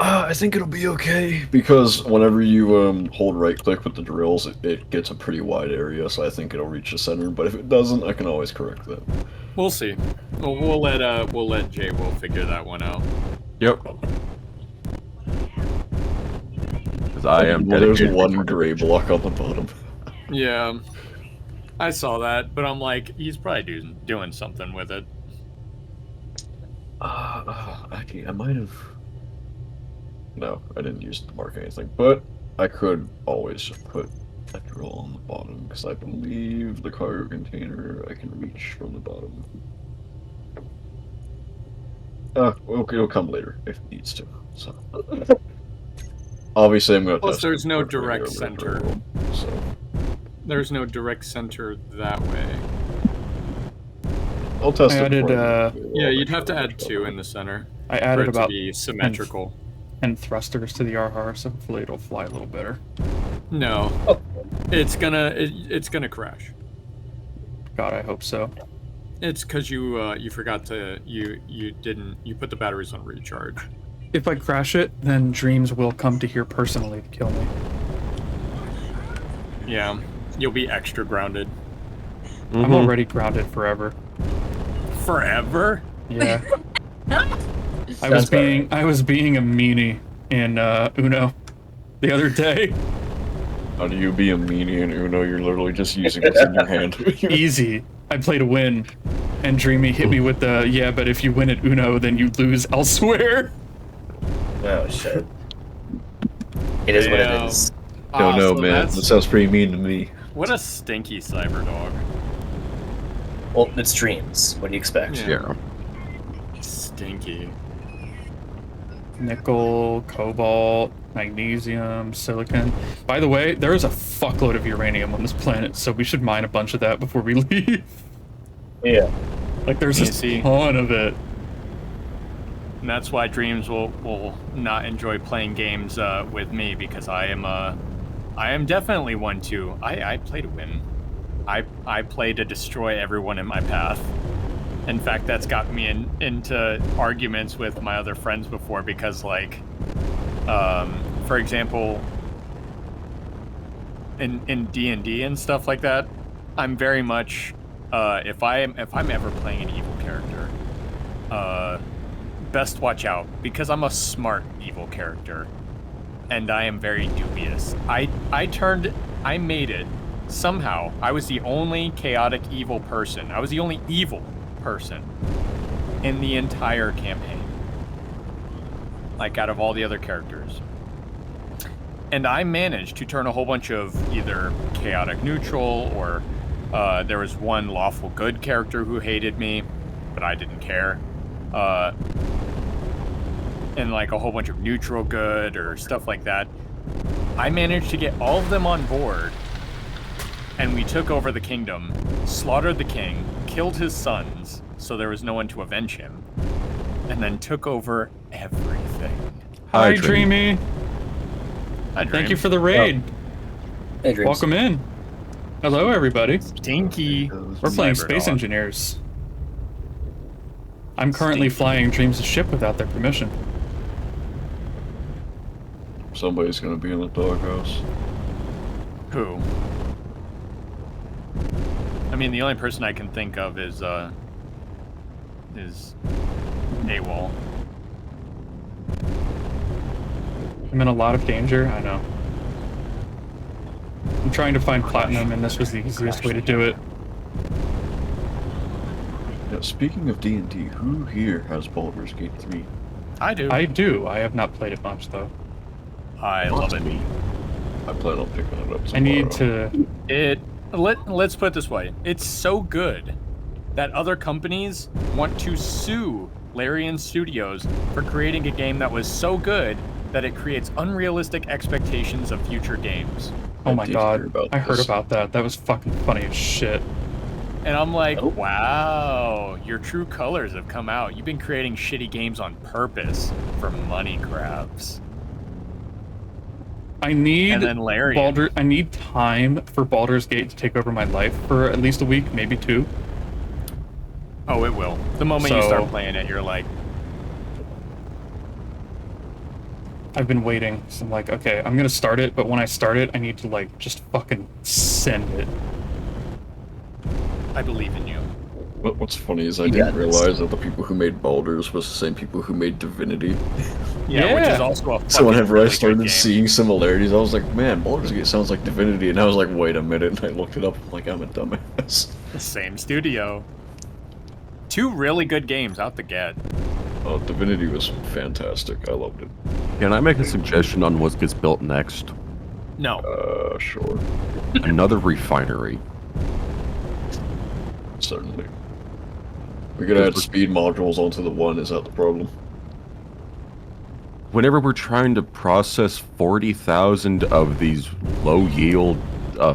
I think it'll be okay because whenever you hold right click with the drills, it gets a pretty wide area, so I think it'll reach the center. But if it doesn't, I can always correct that. We'll see. We'll let Jwil figure that one out. Yep. Because I am Well, there's dedicated. one gray block on the bottom. Yeah, I saw that, but I'm like, he's probably doing something with it. I might have. No, I didn't use it to mark anything, but I could always just put a drill on the bottom because I believe the cargo container I can reach from the bottom. Okay, it'll come later if it needs to. So obviously, I'm gonna. Plus, test there's it no before I direct go to center. the world, So There's no direct center that way. I'll test I it. added, before I do it. Yeah, I'll you'd make have to sure add it's 2 covered. in the center I for added it to about be symmetrical. 10 thrusters to the Yarhar, so hopefully it'll fly a little better. No, it's gonna crash. God, I hope so. It's because you forgot to you put the batteries on recharge. If I crash it, then Dreams will come to here personally to kill me. Yeah, you'll be extra grounded I'm already grounded forever. forever. Yeah. I was being a meanie in Uno the other day. How do you be a meanie in Uno? You're literally just using what's in your hand. Easy. I play to win. And Dreamy hit me with the, yeah, but if you win at Uno, then you lose elsewhere. Oh shit. It is what Damn. it is. Don't know, So man. that's- That sounds pretty mean to me. What a stinky cyber dog. Well, it's dreams. What do you expect? Yeah. Yeah. Stinky. Nickel, cobalt, magnesium, silicon. By the way, there is a fuckload of uranium on this planet, so we should mine a bunch of that before we leave. Yeah. Like, there's You just see? a ton of it. And that's why Dreams will not enjoy playing games with me, because I am definitely one too. I play to win. I play to destroy everyone in my path. In fact, that's got me into arguments with my other friends before, because like, for example, in D&D and stuff like that, I'm very much if I'm ever playing an evil character, best watch out, because I'm a smart evil character, and I am very dubious. I made it somehow. I was the only chaotic evil person. I was the only evil person in the entire campaign, like out of all the other characters. And I managed to turn a whole bunch of either chaotic neutral, or there was one lawful good character who hated me, but I didn't care. And like a whole bunch of neutral good or stuff like that. I managed to get all of them on board, and we took over the kingdom, slaughtered the king, killed his sons, so there was no one to avenge him, and then took over everything. Hi, Dreamy. I Thank you for the raid. Hey, dreams. Welcome in. Hello, everybody. Stinky. We're playing Cyber Space Dog. Engineers. I'm currently flying Dreams' ship without their permission. Somebody's gonna be in the doghouse. Who? I mean, the only person I can think of is AWOL. I'm in a lot of danger, I know. I'm trying to find platinum, and this was the easiest way to do it. Now, speaking of D&D, who here has Baldur's Gate 3? I do. I do. I have not played it much, though. I love it. I plan on picking it up tomorrow. I need to... Let's put it this way. It's so good that other companies want to sue Larian Studios for creating a game that was so good that it creates unrealistic expectations of future games. Oh my did hear god. about I heard this. about that. That was fucking funny as shit. And I'm like, Oh. wow, your true colors have come out. You've been creating shitty games on purpose for money grabs. I need And then Larian. I need time for Baldur's Gate to take over my life for at least a week, maybe 2. Oh, it will. The moment you So- start playing it, you're like, I've been waiting, so I'm like, okay, I'm gonna start it, but when I start it, I need to, like, just fucking send it. I believe in you. What's funny is I You didn't got this. realize that the people who made Baldur's was the same people who made Divinity. Yeah, which is Yeah. also a So whenever really I good started game. seeing similarities, I was like, man, Baldur's Gate sounds like Divinity, and I was like, wait a minute, and I looked it up, I'm like, I'm a dumbass. The same studio. 2 really good games out the gate. Oh, Divinity was fantastic, I loved it. Can I make a suggestion on what gets built next? No. Sure, Another refinery. certainly. We could add speed modules onto the one, is that the problem? Whenever we're trying to process 40,000 of these low yield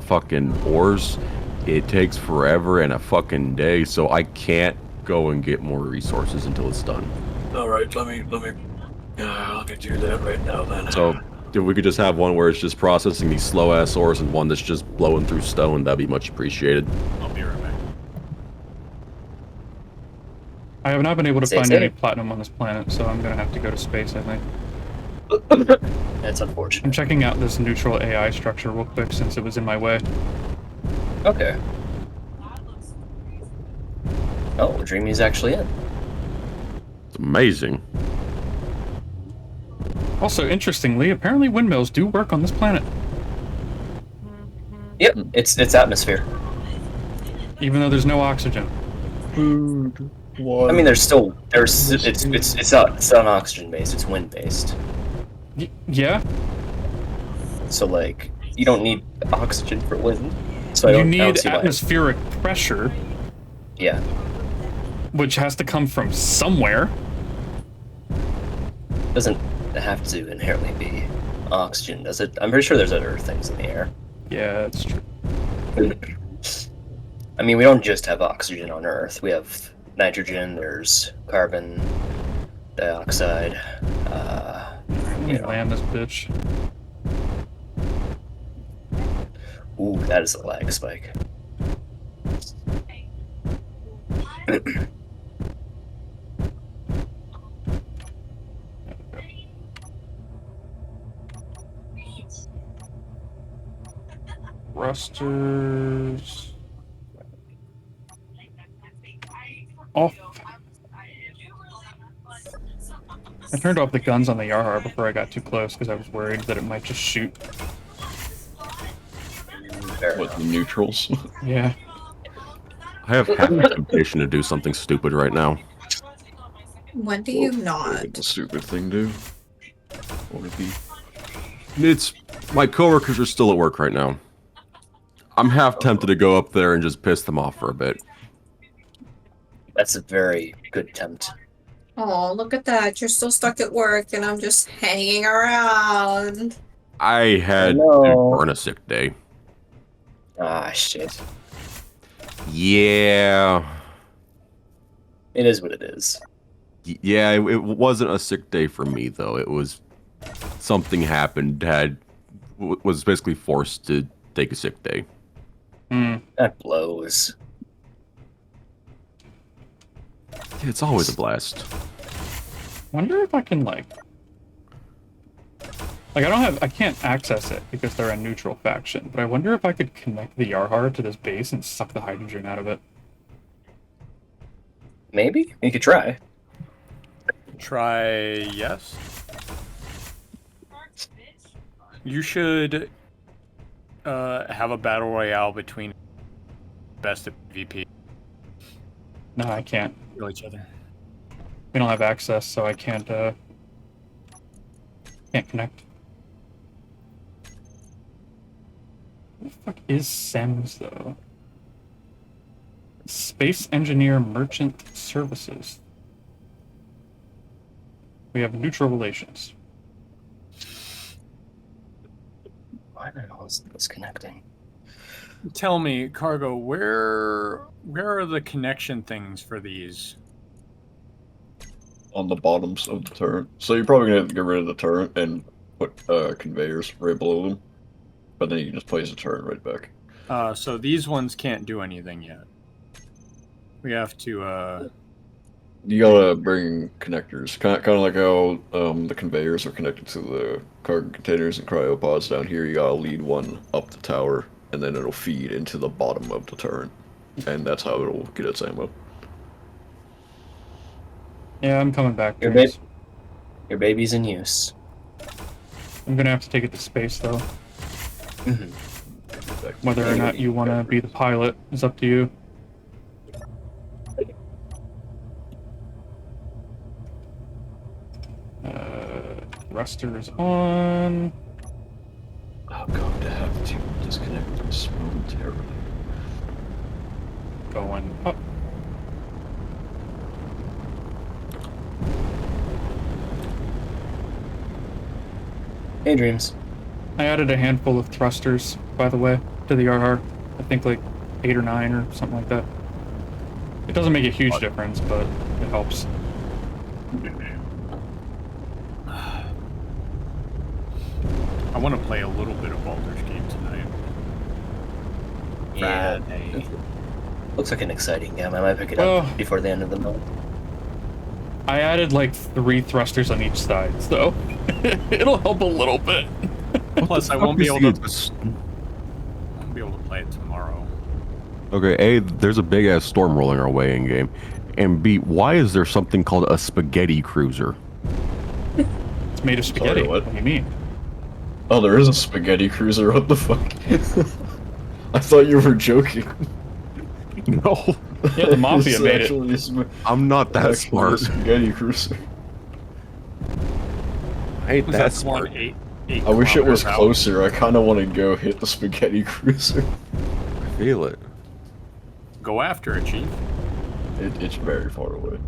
fucking ores, it takes forever and a fucking day, so I can't go and get more resources until it's done. Alright, let me do that right now then. So if we could just have one where it's just processing these slow ass ores and one that's just blowing through stone, that'd be much appreciated. I'll be right back. I have not been able to Say find so. any platinum on this planet, so I'm gonna have to go to space, I think. That's I'm unfortunate. checking out this neutral AI structure real quick since it was in my way. Okay. Oh, Dreamy's actually in. It's amazing. Also, interestingly, apparently windmills do work on this planet, Yep, it's atmosphere. even though there's no oxygen. Food, water. I mean, it's not oxygen based. It's wind based. Yeah, So like, you don't need oxygen for wind. So I you don't need see why. atmospheric pressure, Yeah. which has to come from somewhere. Doesn't have to inherently be oxygen, does it? I'm pretty sure there's other things in the air. Yeah, that's true. I mean, we don't just have oxygen on Earth. We have nitrogen, there's carbon dioxide. Let me land this bitch. Ooh, that is a lag spike. Thrusters. Off. I turned off the guns on the Yarhar before I got too close because I was worried that it might just shoot. Fair What, enough. the neutrals? Yeah. I have half the temptation to do something stupid right now. When do you What not? would the stupid thing do? What would it be? It's my coworkers are still at work right now. I'm half tempted to go up there and just piss them off for a bit. That's a very good attempt. Oh, look at that. You're still stuck at work and I'm just hanging around. I had No. to burn a sick day. Ah, shit. Yeah. It is what it is. Yeah, it wasn't a sick day for me, though. It was something happened, was basically forced to take a sick day. Hmm. That blows. It's always a blast. Wonder if I can like I can't access it because they're a neutral faction, but I wonder if I could connect the Yarhar to this base and suck the hydrogen out of it. Maybe you could try. Try yes. You should have a battle royale between best of PvP. No, I can't. Kill each other. We don't have access, so I can't connect. What the fuck is SEMS though? Space Engineer Merchant Services. We have neutral relations. Why the hell is this connecting? Tell me, Cargo, where are the connection things for these? On the bottoms of the turret. So you're probably gonna have to get rid of the turret and put conveyors right below them. But then you can just place the turret right back. So these ones can't do anything yet. We have to You gotta bring connectors, kind of like how the conveyors are connected to the cargo containers and cryopods down here. You gotta lead one up the tower, and then it'll feed into the bottom of the turret, and that's how it'll get its ammo. Yeah, I'm coming back. Your, James. your baby's in use. I'm gonna have to take it to space though. Mhm. Whether or not you want to be the pilot is up to you. Thrusters on. I'm going to have to disconnect this momentarily. Going up. Hey, Dreams. I added a handful of thrusters, by the way, to the RR. I think like 8 or 9 or something like that. It doesn't make a huge difference, but it helps. I want to play a little bit of Baldur's Gate tonight. Yeah. Friday. Looks like an exciting game. I might pick it Well, up before the end of the month. I added like 3 thrusters on each side, so it'll help a little bit. Plus, I won't be able to It's- play it tomorrow. Okay, A, there's a big ass storm rolling our way in game, and B, why is there something called a spaghetti cruiser? It's made of spaghetti. Sorry, what? What do you mean? Oh, there is a spaghetti cruiser. What the fuck? I thought you were joking. No, Yeah, the Mafia It's made it. actually a sp- I'm not that actually a smart. spaghetti cruiser. I ain't that That's smart. I wish it was kilometers out. closer. I kind of want to go hit the spaghetti cruiser. I feel it. Go after it, Chief. It's very far away.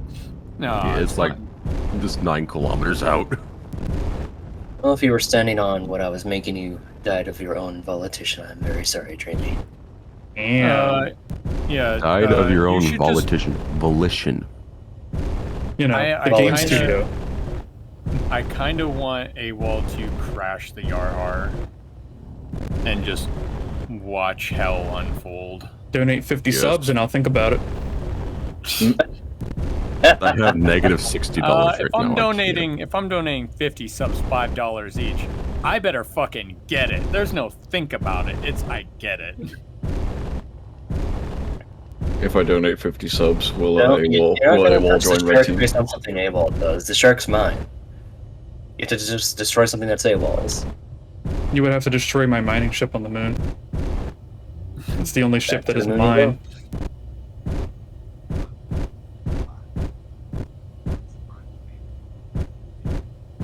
No, Yeah, it's like fine. just 9 kilometers out. Well, if you were standing on what I was making you died of your own volition, I'm very sorry, Trinity. And Yeah. Died of your own you should just- volition. you know, I the game kinda- studio. I kind of want AWOL to crash the Yarhar and just watch hell unfold. Donate 50 Yes. subs and I'll think about it. I have negative $60 right if now. I'm I donating, if I'm donating 50 subs, $5 each, I better fucking get it. There's no think about it. It's I get it. If I donate 50 subs, will No, I you're will not gonna AWOL touch the join Red shark Team? based on something AWOL does. The shark's mine. You have to just destroy something that's AWOL's. You would have to destroy my mining ship on the moon. It's the only ship Back that to is the moon you mine.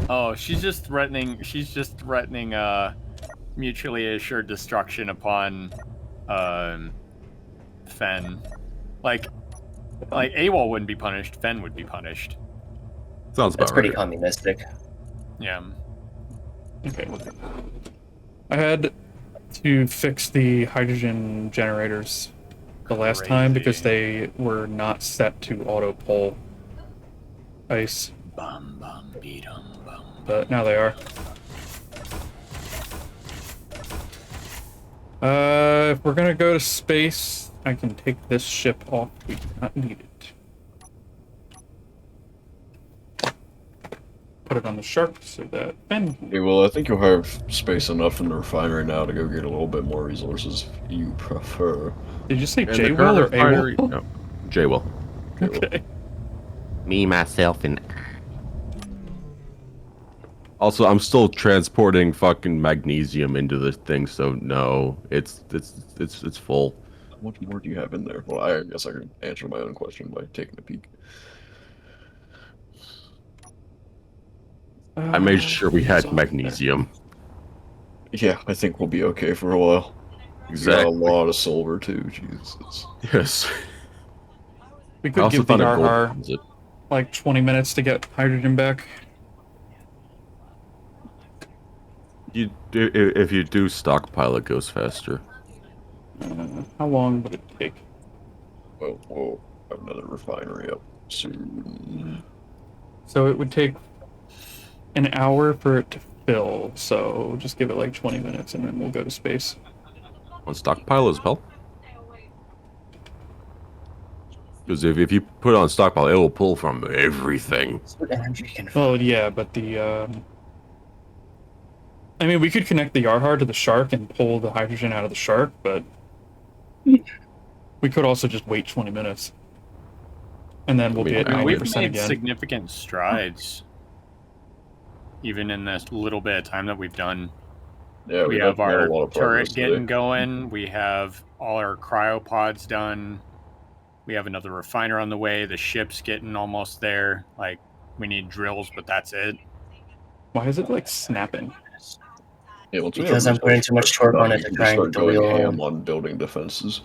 Oh, she's just threatening. Mutually assured destruction upon Fen. Like AWOL wouldn't be punished. Fen would be punished. Sounds about That's pretty right. communistic. Yeah. Okay. I had to fix the hydrogen generators the last time because Crazy. they were not set to auto pull ice, Bum bum beat 'em bum. but now they are. If we're gonna go to space, I can take this ship off. We do not need it. Put it on the shark so that Ben can... Okay, well, I think you'll have space enough in the refinery now to go get a little bit more resources if you prefer. Did you say And the Jwil current or refinery- A-Will? No, Jwil. Okay. Me, myself, and... Also, I'm still transporting fucking magnesium into this thing, so no, it's full. How much more do you have in there? Well, I guess I could answer my own question by taking a peek. I made sure we had so- magnesium. Yeah, I think we'll be okay for a while. We got Exactly. a lot of silver too. Jesus. Yes. We I could also give the found a gold Yarhar deposit. like 20 minutes to get hydrogen back. If you do stockpile, it goes faster. How long would it take? Well, we'll have another refinery up soon. So it would take an hour for it to fill, so just give it like 20 minutes and then we'll go to space. On stockpile as well. Because if you put it on stockpile, it will pull from everything. What energy can Well, yeah, but I mean, we could connect the Yarhar to the shark and pull the hydrogen out of the shark, but we could also just wait 20 minutes. And then we'll be at I mean, We've 90% made again. significant strides, even in this little bit of time that we've done. Yeah, We we've have made a our lot of progress turret getting today. going. We have all our cryopods done. We have another refiner on the way. The ship's getting almost there. Like, we need drills, but that's it. Why is it like snapping? Yeah, once we Because have I'm putting resources too much for torque on that, it we to can try and start get the going wheel ham on building defenses.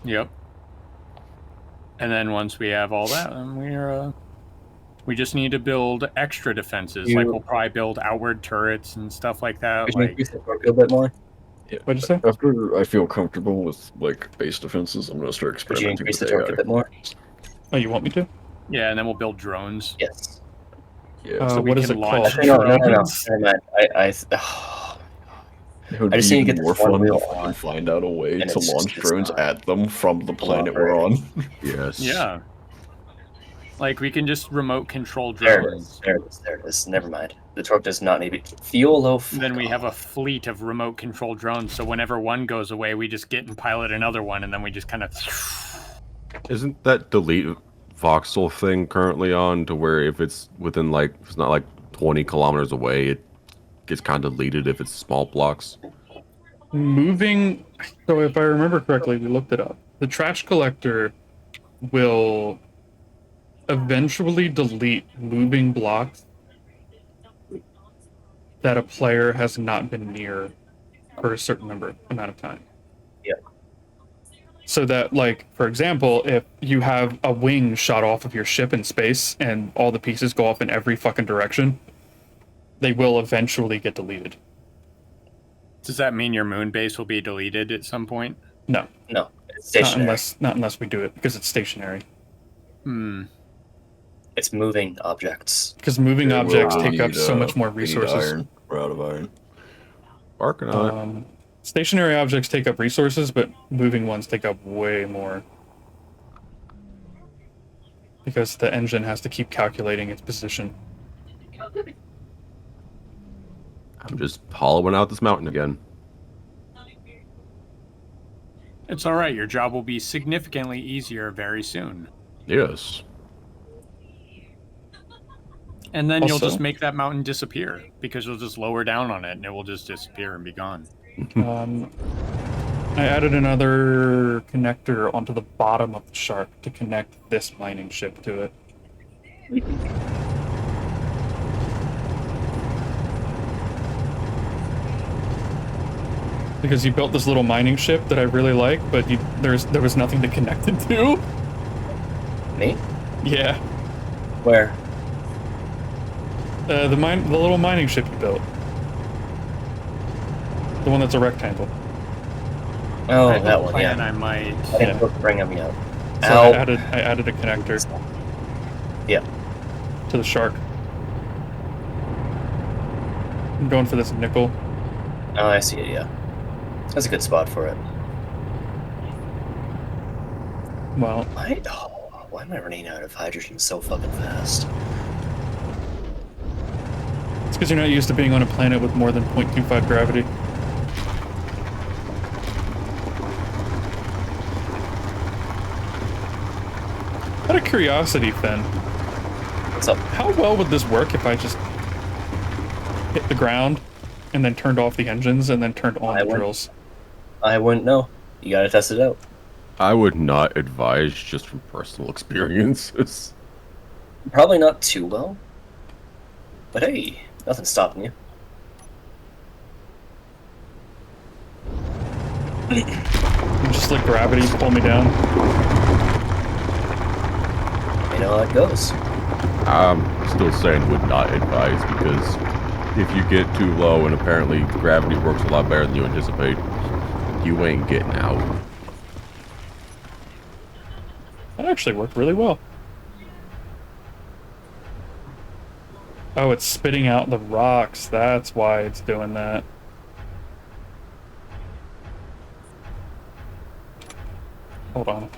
Yep. And then once we have all that, then we just need to build extra defenses. Like, we'll probably build outward turrets and stuff like that. Could you Like, increase the torque a bit more? Yeah. What'd you say? After I feel comfortable with like base defenses, I'm gonna start Could you experimenting increase with the torque AI. a bit more? Oh, you want me to? yeah, and then we'll build drones. Yes. Yeah, So we what is can it launch called? Actually, no. drones. Never mind. it would I be just need to even get more this one fun wheel if I can on, find out a way and to it's launch just drones not at them from the planet we're on. Yes. Yeah. Like, we can just remote control There it drones. is. There it is. There it is. Never mind. The torque does not need to be fuel low. Then we have a fleet of remote control drones, so whenever one goes away, we just get and pilot another one, and then we just kind of... Isn't that delete voxel thing currently on to where if it's within like, if it's not like 20 kilometers away, it gets kind of deleted if it's small blocks? Moving. So if I remember correctly, we looked it up. The trash collector will eventually delete moving blocks that a player has not been near for a certain amount of time. Yeah. So that, like, for example, if you have a wing shot off of your ship in space and all the pieces go off in every fucking direction, they will eventually get deleted. Does that mean your moon base will be deleted at some point? No, No, it's not stationary. unless we do it because it's stationary. Hmm. It's moving objects. Because moving Yeah, objects well, take we up need, so much more we need resources. iron. We're out of iron. Working on it. Stationary objects take up resources, but moving ones take up way more. Because the engine has to keep calculating its position. I'm just hollowing out this mountain again. It's all right. Your job will be significantly easier very soon. Yes. And then you'll Also- just make that mountain disappear, because you'll just lower down on it, and it will just disappear and be gone. I added another connector onto the bottom of the shark to connect this mining ship to it. Because you built this little mining ship that I really like, but there was nothing to connect it to. Me? Yeah, Where? the little mining ship you built, the one that's a rectangle. Oh, I have that a one. plan Yeah. I might... I didn't bring them yet. So Ow. I added a connector Yeah. to the shark. I'm going for this nickel. Oh, I see it. Yeah. That's a good spot for it. Well, Why am I running out of hydrogen so fucking fast? it's because you're not used to being on a planet with more than 0.25 gravity. Out of curiosity, Finn, What's up? how well would this work if I just hit the ground and then turned off the engines and then turned on the drills? I wouldn't know. You gotta test it out. I would not advise just from personal experiences. Probably not too well. But hey, nothing's stopping you. Just let gravity pull me down. You know how it goes. I'm still saying would not advise because if you get too low and apparently gravity works a lot better than you anticipate, you ain't getting out. That actually worked really well. Oh, it's spitting out the rocks. That's why it's doing that. Hold on.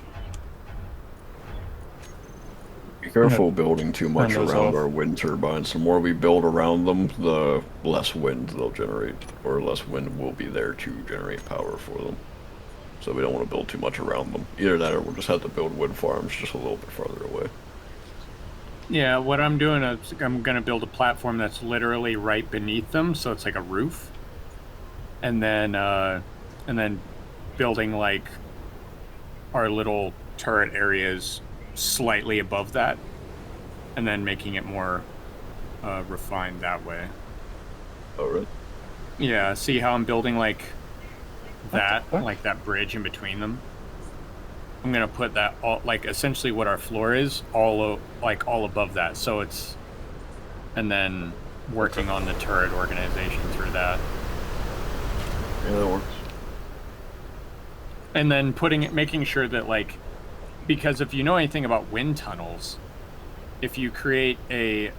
Be careful building too much turn those around off. our wind turbines. The more we build around them, the less wind they'll generate, or less wind will be there to generate power for them. So we don't want to build too much around them. Either that or we'll just have to build wind farms just a little bit farther away. Yeah, what I'm doing is I'm going to build a platform that's literally right beneath them, so it's like a roof. And then building like our little turret areas slightly above that, and then making it more refined that way. Alright. Yeah, see how I'm building like that, like that bridge in between them? I'm gonna put that all, like essentially what our floor is, all above that. So it's, and then working on the turret organization through that. Yeah, that works. And then making sure that like, because if you know anything about wind tunnels, if you create a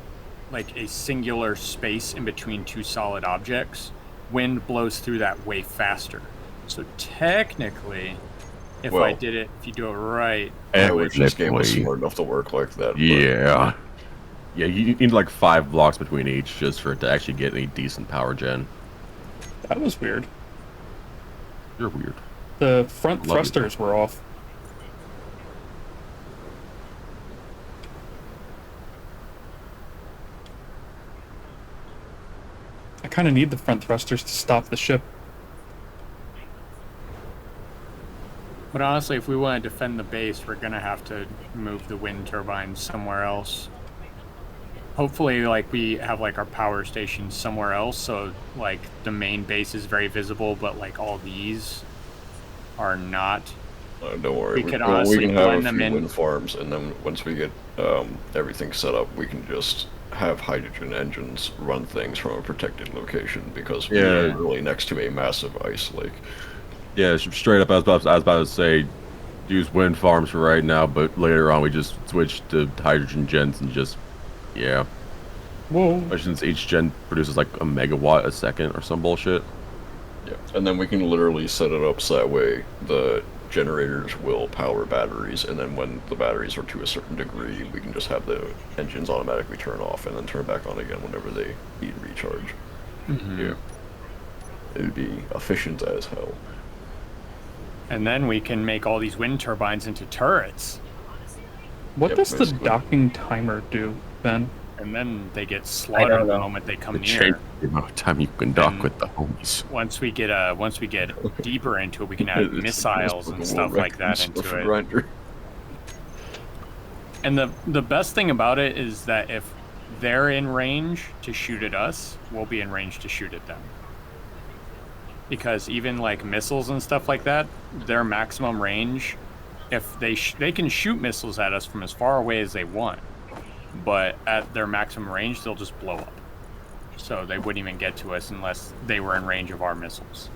singular space in between two solid objects, wind blows through that way faster. So technically, if you do it right, I wish this game was Technically. smart enough to work like that. but- Yeah. Yeah, you need like 5 blocks between each just for it to actually get any decent power gen. That was weird. You're weird. The front Love you. thrusters were off. I kind of need the front thrusters to stop the ship. but honestly, if we want to defend the base, we're gonna have to move the wind turbines somewhere else. Hopefully, like we have like our power station somewhere else, so like the main base is very visible, but like all these are not. Don't worry. We could we honestly can have a blend them few in. wind farms, and then once we get everything set up, we can just have hydrogen engines run things from a protected location because we're really next to a massive ice lake. Yeah, straight up, I was about to say, use wind farms for right now, but later on we just switch to hydrogen gens and just, yeah. Whoa. Since each gen produces like a megawatt a second or some bullshit. Yeah, and then we can literally set it up so that way the generators will power batteries, and then when the batteries are to a certain degree, we can just have the engines automatically turn off and then turn back on again whenever they need recharge. Mm-hmm. Yeah. It would be efficient as hell. And then we can make all these wind turbines into turrets, What Yep, does the basically. docking timer do, Ben? and then they get slaughtered the know. moment they come It near. changes the amount of time you can dock And- with the homies. Once we get deeper into it, we can add missiles and stuff like that into it. Grinder. And the best thing about it is that if they're in range to shoot at us, we'll be in range to shoot at them. Because even like missiles and stuff like that, their maximum range, if they can shoot missiles at us from as far away as they want, but at their maximum range, they'll just blow up. So they wouldn't even get to us unless they were in range of our missiles.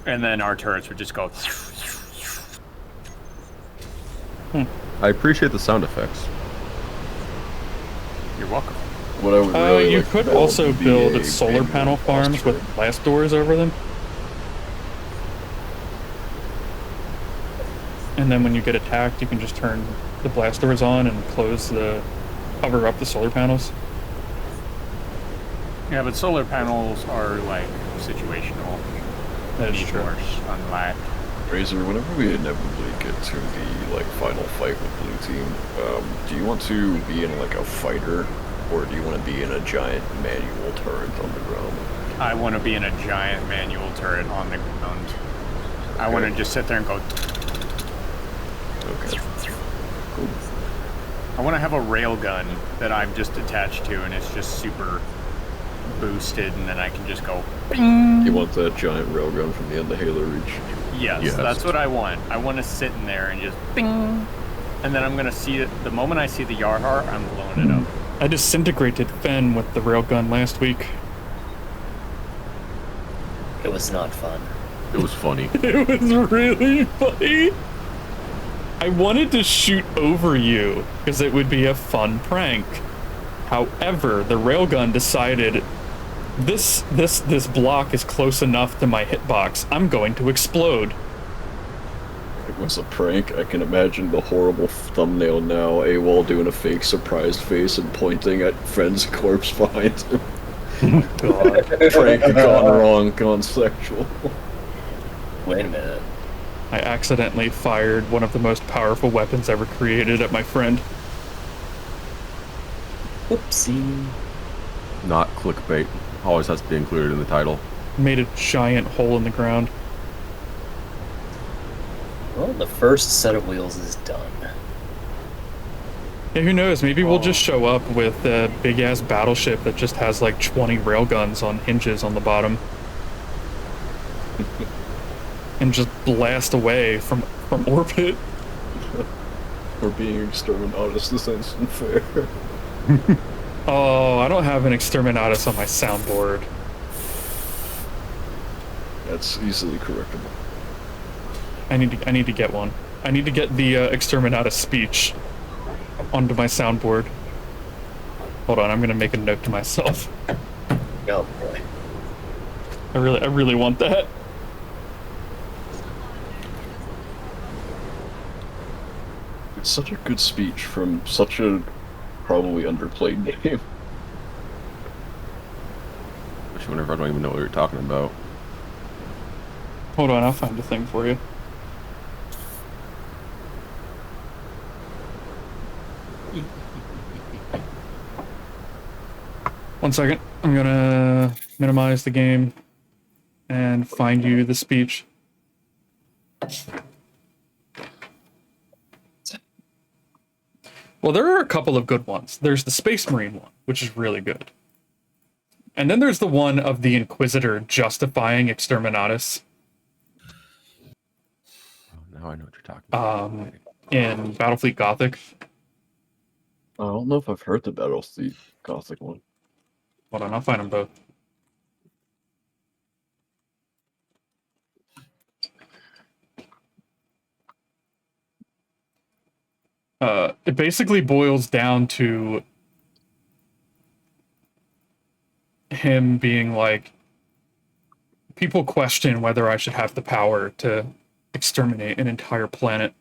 And then our turrets would just go. I appreciate the sound effects. You're welcome. What I would really You like to could build also would be build a solar manual panel blast farms with turret. blast doors over them. and then when you get attacked, you can just turn the blast doors on and cover up the solar panels. Yeah, but solar panels are like situational. That is true. Unlike Razor, whenever we inevitably get to the like final fight with Blue Team, do you want to be in like a fighter, or do you want to be in a giant manual turret on the ground? I want to be in a giant manual turret on the ground. I want to just sit there and go. Okay. Cool. I want to have a railgun that I'm just attached to, and it's just super boosted, and then I can just go. You want that giant railgun from the end of Halo Reach? Yes, that's what I want. I want to sit in there and just bing, and then I'm gonna see it. The moment I see the Yarhar, I'm blowing it up. I disintegrated Fen with the railgun last week. It was not fun. It was funny. It was really funny. I wanted to shoot over you because it would be a fun prank. However, the railgun decided this block is close enough to my hitbox. I'm going to explode. It was a prank. I can imagine the horrible thumbnail now. AWOL doing a fake surprised face and pointing at Fen's corpse behind him. God. Prank gone wrong, gone sexual. Wait a minute. I accidentally fired one of the most powerful weapons ever created at my friend. Whoopsie. Not clickbait. Always has to be included in the title. Made a giant hole in the ground. Well, the first set of wheels is done. Yeah, who knows? Maybe we'll just show up with a big-ass battleship that just has like 20 railguns on hinges on the bottom. And just blast away from orbit. We're being exterminatus, this isn't fair. Oh, I don't have an exterminatus on my soundboard. That's easily correctable. I need to get one. I need to get the exterminatus speech onto my soundboard. Hold on, I'm gonna make a note to myself. Oh boy. I really want that. It's such a good speech from such a probably underplayed game. Especially whenever I don't even know what you're talking about. Hold on, I'll find a thing for you. One second. I'm gonna minimize the game and find you the speech. Well, there are a couple of good ones. There's the Space Marine one, which is really good. And then there's the one of the Inquisitor justifying Exterminatus. Now I know what you're talking about. In Battlefleet Gothic. I don't know if I've heard the Battlefleet Gothic one. Hold on, I'll find them both. It basically boils down to him being like, people question whether I should have the power to exterminate an entire planet,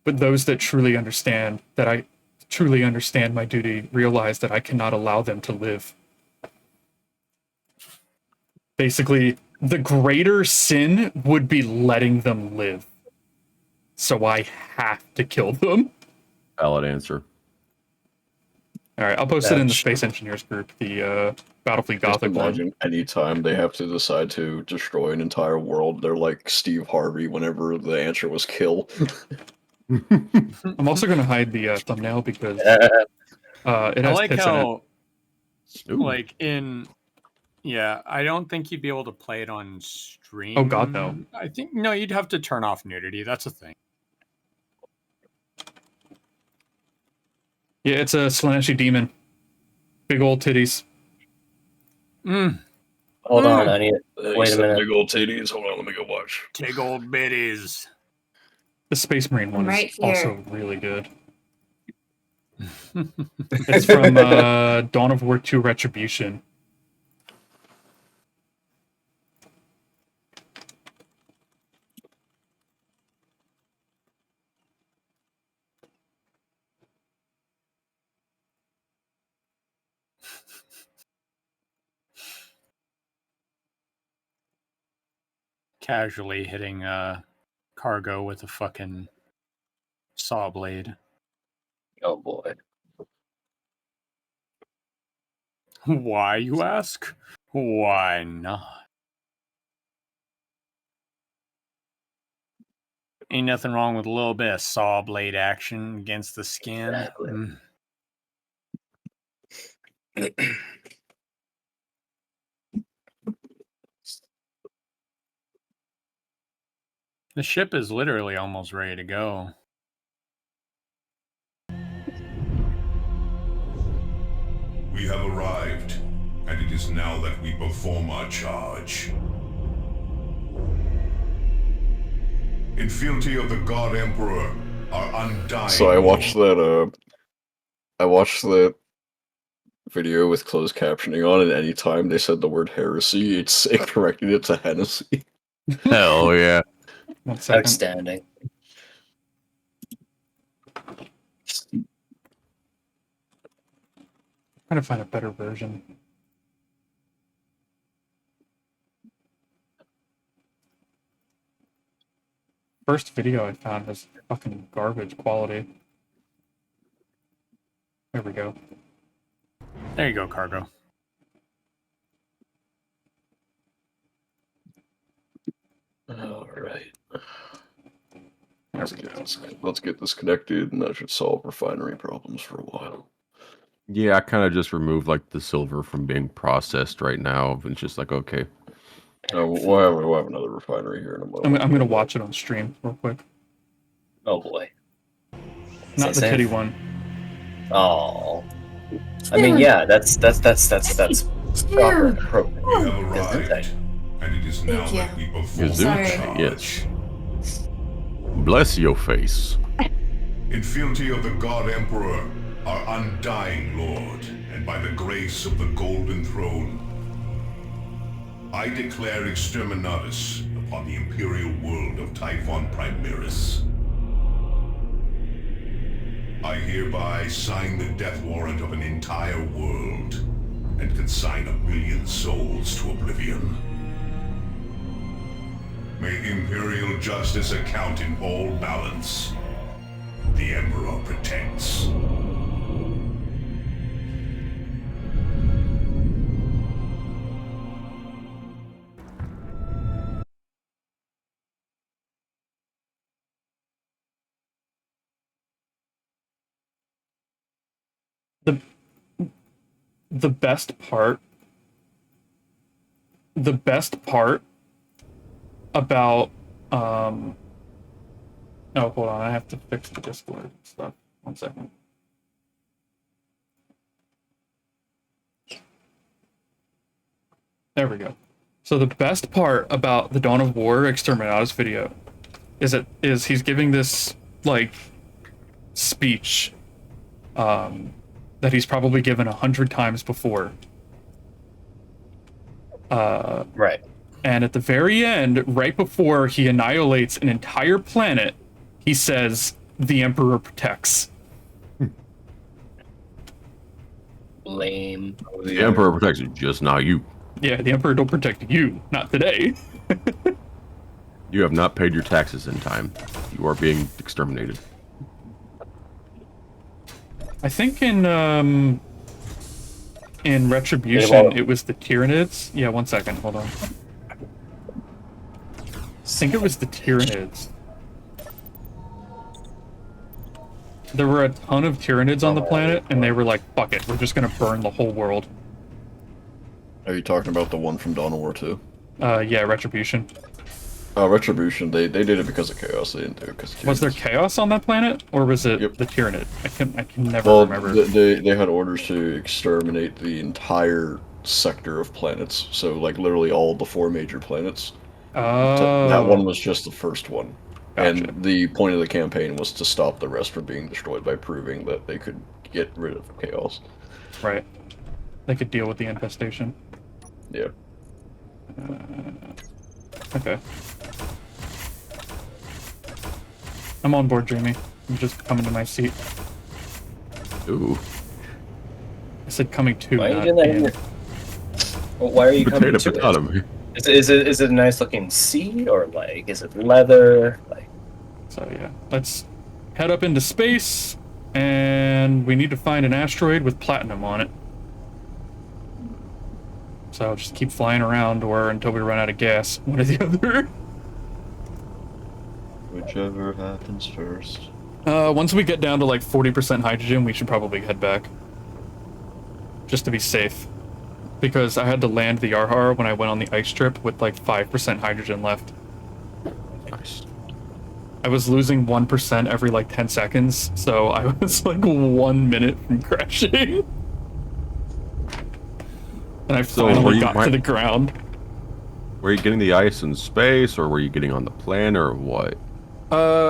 but those that truly understand my duty realize that I cannot allow them to live. Basically, the greater sin would be letting them live. So I have to kill them. Valid answer. Alright, I'll post it in the Space Engineers group, the Battlefleet Gothic one. Imagine anytime they have to decide to destroy an entire world, they're like Steve Harvey whenever the answer was kill. I'm also going to hide the thumbnail because it I has like tits how, Ooh. like in, yeah, I don't think you'd be able to play it on stream. Oh, God, no. I think, no, you'd have to turn off nudity. That's a thing. Yeah, it's a Slaneshi demon. Big old titties. Mm. Hold on, I need it. He Wait a said minute. Big old titties. Hold on, let me go watch. Tig old biddies. The Space Marine one Right is here. also really good. It's from Dawn of War 2 Retribution. casually hitting cargo with a fucking saw blade. Oh boy. Why, you ask? Why not? Ain't nothing wrong with a little bit of saw blade action against the skin. Exactly. The ship is literally almost ready to go. We have arrived, and it is now that we perform our charge. In fealty of the God Emperor, our undying. So I watched that. I watched that video with closed captioning on, and anytime they said the word heresy, it corrected it to Hennessy. Hell yeah. 1 second. Outstanding. Trying to find a better version. First video I found was fucking garbage quality. There we go. There you go, cargo. Alright. Let's get this connected, and that should solve refinery problems for a while. Yeah, I kind of just removed like the silver from being processed right now. It's just like, okay. We'll have another refinery here in a moment. I'm gonna watch it on stream real quick. Oh boy. Not the Stay kitty safe. one. Oh. I mean, yeah, that's proper and appropriate. We have Isn't arrived, it? and it is now Thank that we perform Is it? our Sorry. charge. Yes. Bless your face. In fealty of the God Emperor, our undying Lord, and by the grace of the Golden Throne, I declare exterminatus upon the Imperial world of Typhon Primaris. I hereby sign the death warrant of an entire world, and consign 1 million souls to oblivion. May Imperial justice account in all balance. The Emperor protects. The best part about oh, hold on, I have to fix the Discord stuff. 1 second. There we go. So the best part about the Dawn of War Exterminatus video is he's giving this like speech that he's probably given 100 times before. Right. And at the very end, right before he annihilates an entire planet, he says, "The Emperor protects." Lame. The Emperor protects you, just not you. Yeah, the Emperor don't protect you, not today. You have not paid your taxes in time. You are being exterminated. I think in Retribution, it was the Tyranids. Yeah, 1 second, hold on. I think it was the Tyranids. There were a ton of Tyranids on the planet, and they were like, fuck it, we're just gonna burn the whole world. Are you talking about the one from Dawn of War 2? Yeah, Retribution. Retribution, they did it because of chaos. They didn't do it because of Was there chaos. chaos on that planet, or was it Yep. the Tyranid? I can never Well, remember. they had orders to exterminate the entire sector of planets. So, like, literally all the 4 major planets. Oh, That one was just the first one. Gotcha. And the point of the campaign was to stop the rest from being destroyed by proving that they could get rid of chaos. right. They could deal with the infestation. Yeah. Okay. I'm on board, Jamie. I'm just coming to my seat. Ooh. I said coming to. Why are you not doing that in in. your... Well, why are you coming Potato, to it? potato. Is it a nice looking seat, or like is it leather? Like, So yeah, let's head up into space, and we need to find an asteroid with platinum on it. So just keep flying around or until we run out of gas, one or the other. Whichever happens first. Once we get down to like 40% hydrogen, we should probably head back. Just to be safe. Because I had to land the Yarhar when I went on the ice trip with like 5% hydrogen left. Nice. I was losing 1% every like 10 seconds, so I was like 1 minute from crashing. And I finally got to the ground. Were you getting the ice in space, or were you getting on the planet, or what?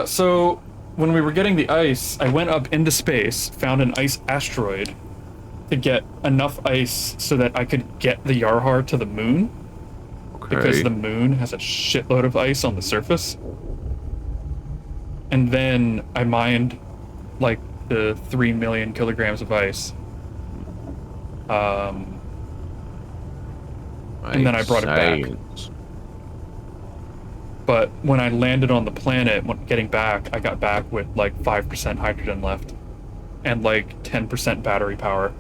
So when we were getting the ice, I went up into space, found an ice asteroid to get enough ice so that I could get the Yarhar to the moon. Okay. Because the moon has a shitload of ice on the surface. And then I mined like the 3 million kilograms of ice. And then I brought it back. Science. But when I landed on the planet, when getting back, I got back with like 5% hydrogen left. And like 10% battery power.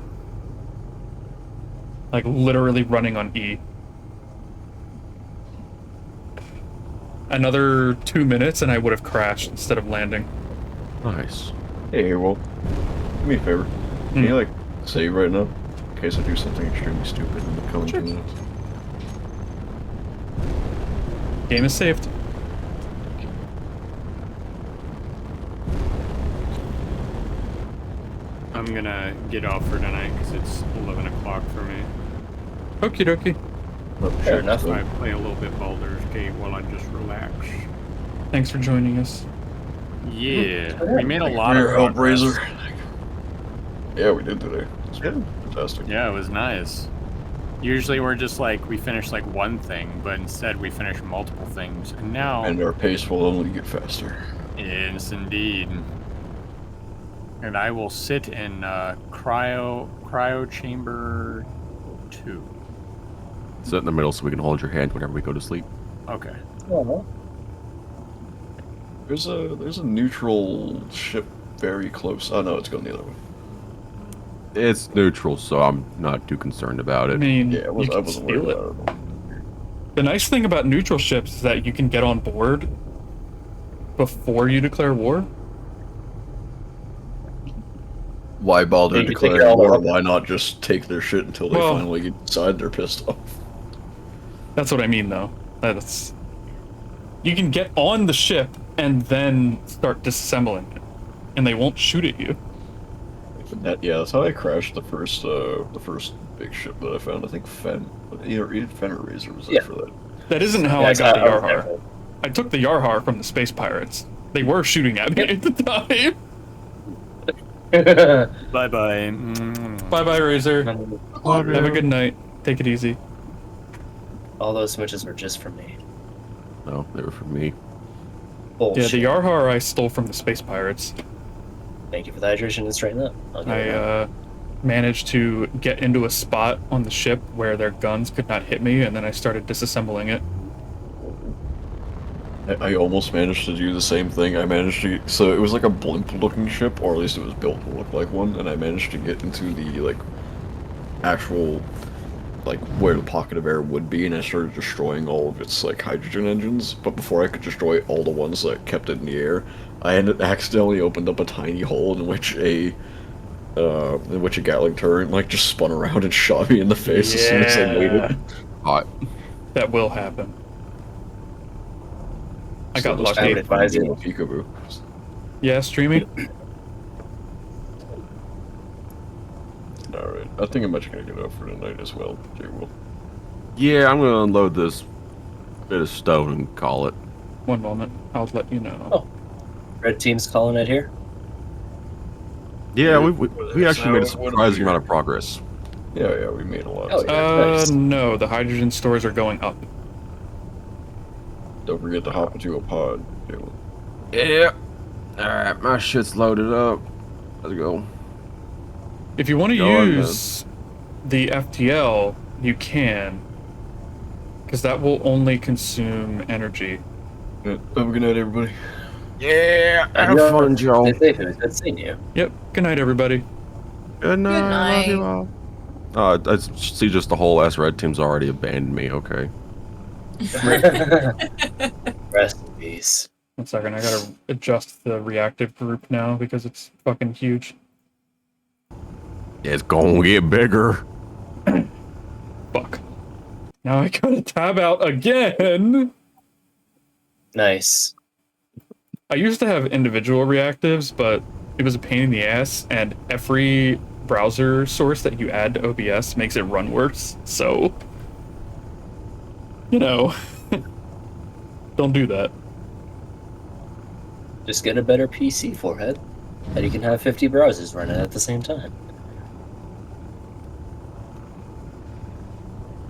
Like literally running on E. Another 2 minutes and I would have crashed instead of landing. Nice. Hey, well, do me a favor. Can you, like, save right now? In case I do something extremely stupid in the coming 2 minutes. Game is saved. I'm gonna get off for tonight because it's 11 o'clock for me. Okie dokie. fair enough. So I play a little bit Baldur's Gate while I just relax. Thanks for joining us. Yeah, we made a lot Rear of help progress. Razor. Yeah, we did today. It's fantastic. Yeah, it was nice. Usually we're just like, we finish like one thing, but instead we finish multiple things. And now... And our pace will only get faster. Yes, indeed. And I will sit in cryo chamber 2. Sit in the middle so we can hold your hand whenever we go to sleep. Okay. There's a neutral ship very close. Oh no, it's going the other way. It's neutral, so I'm not too concerned about I it. mean, Yeah, I you can wasn't steal worried it. about it. The nice thing about neutral ships is that you can get on board before you declare war. Why bother Yeah, you take declaring it all war? out. Why not just take their shit until they Well- finally decide they're pissed off? That's what I mean, though. That's you can get on the ship and then start disassembling it, and they won't shoot at you. Yeah, that's how I crashed the first big ship that I found. I think either Fen or Razor was there Yeah. for that. That isn't how Yeah, I got the I was Yarhar. there. I took the Yarhar from the space pirates. They were shooting at me at the time. Bye-bye. Bye bye, Razor. Have a good night. Take it easy. All those switches were just for me. No, they were for me. Yeah, Bullshit. the Yarhar I stole from the space pirates. Thank you for the hydration and straighten up. I'll give it that. I managed to get into a spot on the ship where their guns could not hit me, and then I started disassembling it. I almost managed to do the same thing. I managed to, so it was like a blimp-looking ship, or at least it was built to look like one, and I managed to get into the like actual like where the pocket of air would be, and I started destroying all of its like hydrogen engines. But before I could destroy all the ones that kept it in the air, I accidentally opened up a tiny hole in which a Gatling turret like just spun around and shot me in the face as soon as I made it. Hot. That will happen. I got So those I would lucky. advise you. Peekaboo. Yeah, streaming. Alright, I think I'm actually gonna get up for tonight as well, Jwil. Yeah, I'm gonna unload this bit of stone and call it. One moment. I'll let you know. Oh. Red team's calling it here. Yeah, we actually made a So, what do surprising we- amount of progress. Yeah, we made a lot. Oh, yeah. Nice. No, the hydrogen stores are going up. Don't forget to hop into a pod, Jwil. Yeah. Alright, my shit's loaded up. Let's go. If you want to Go on, use the FTL, you can. because that will only consume energy. Have a good night, everybody. Yeah, have fun, Joe. Stay safe. It was good seeing you. Yep. Good night, everybody. Good night. Love you night. all. I see just the whole ass red team's already abandoned me. Okay. Rest in peace. 1 second, I gotta adjust the reactive group now because it's fucking huge. It's gonna get bigger. Fuck. Now I gotta tab out again. Nice. I used to have individual reactives, but it was a pain in the ass, and every browser source that you add to OBS makes it run worse, so... You know... Don't do that. Just get a better PC, forehead. And you can have 50 browsers running at the same time.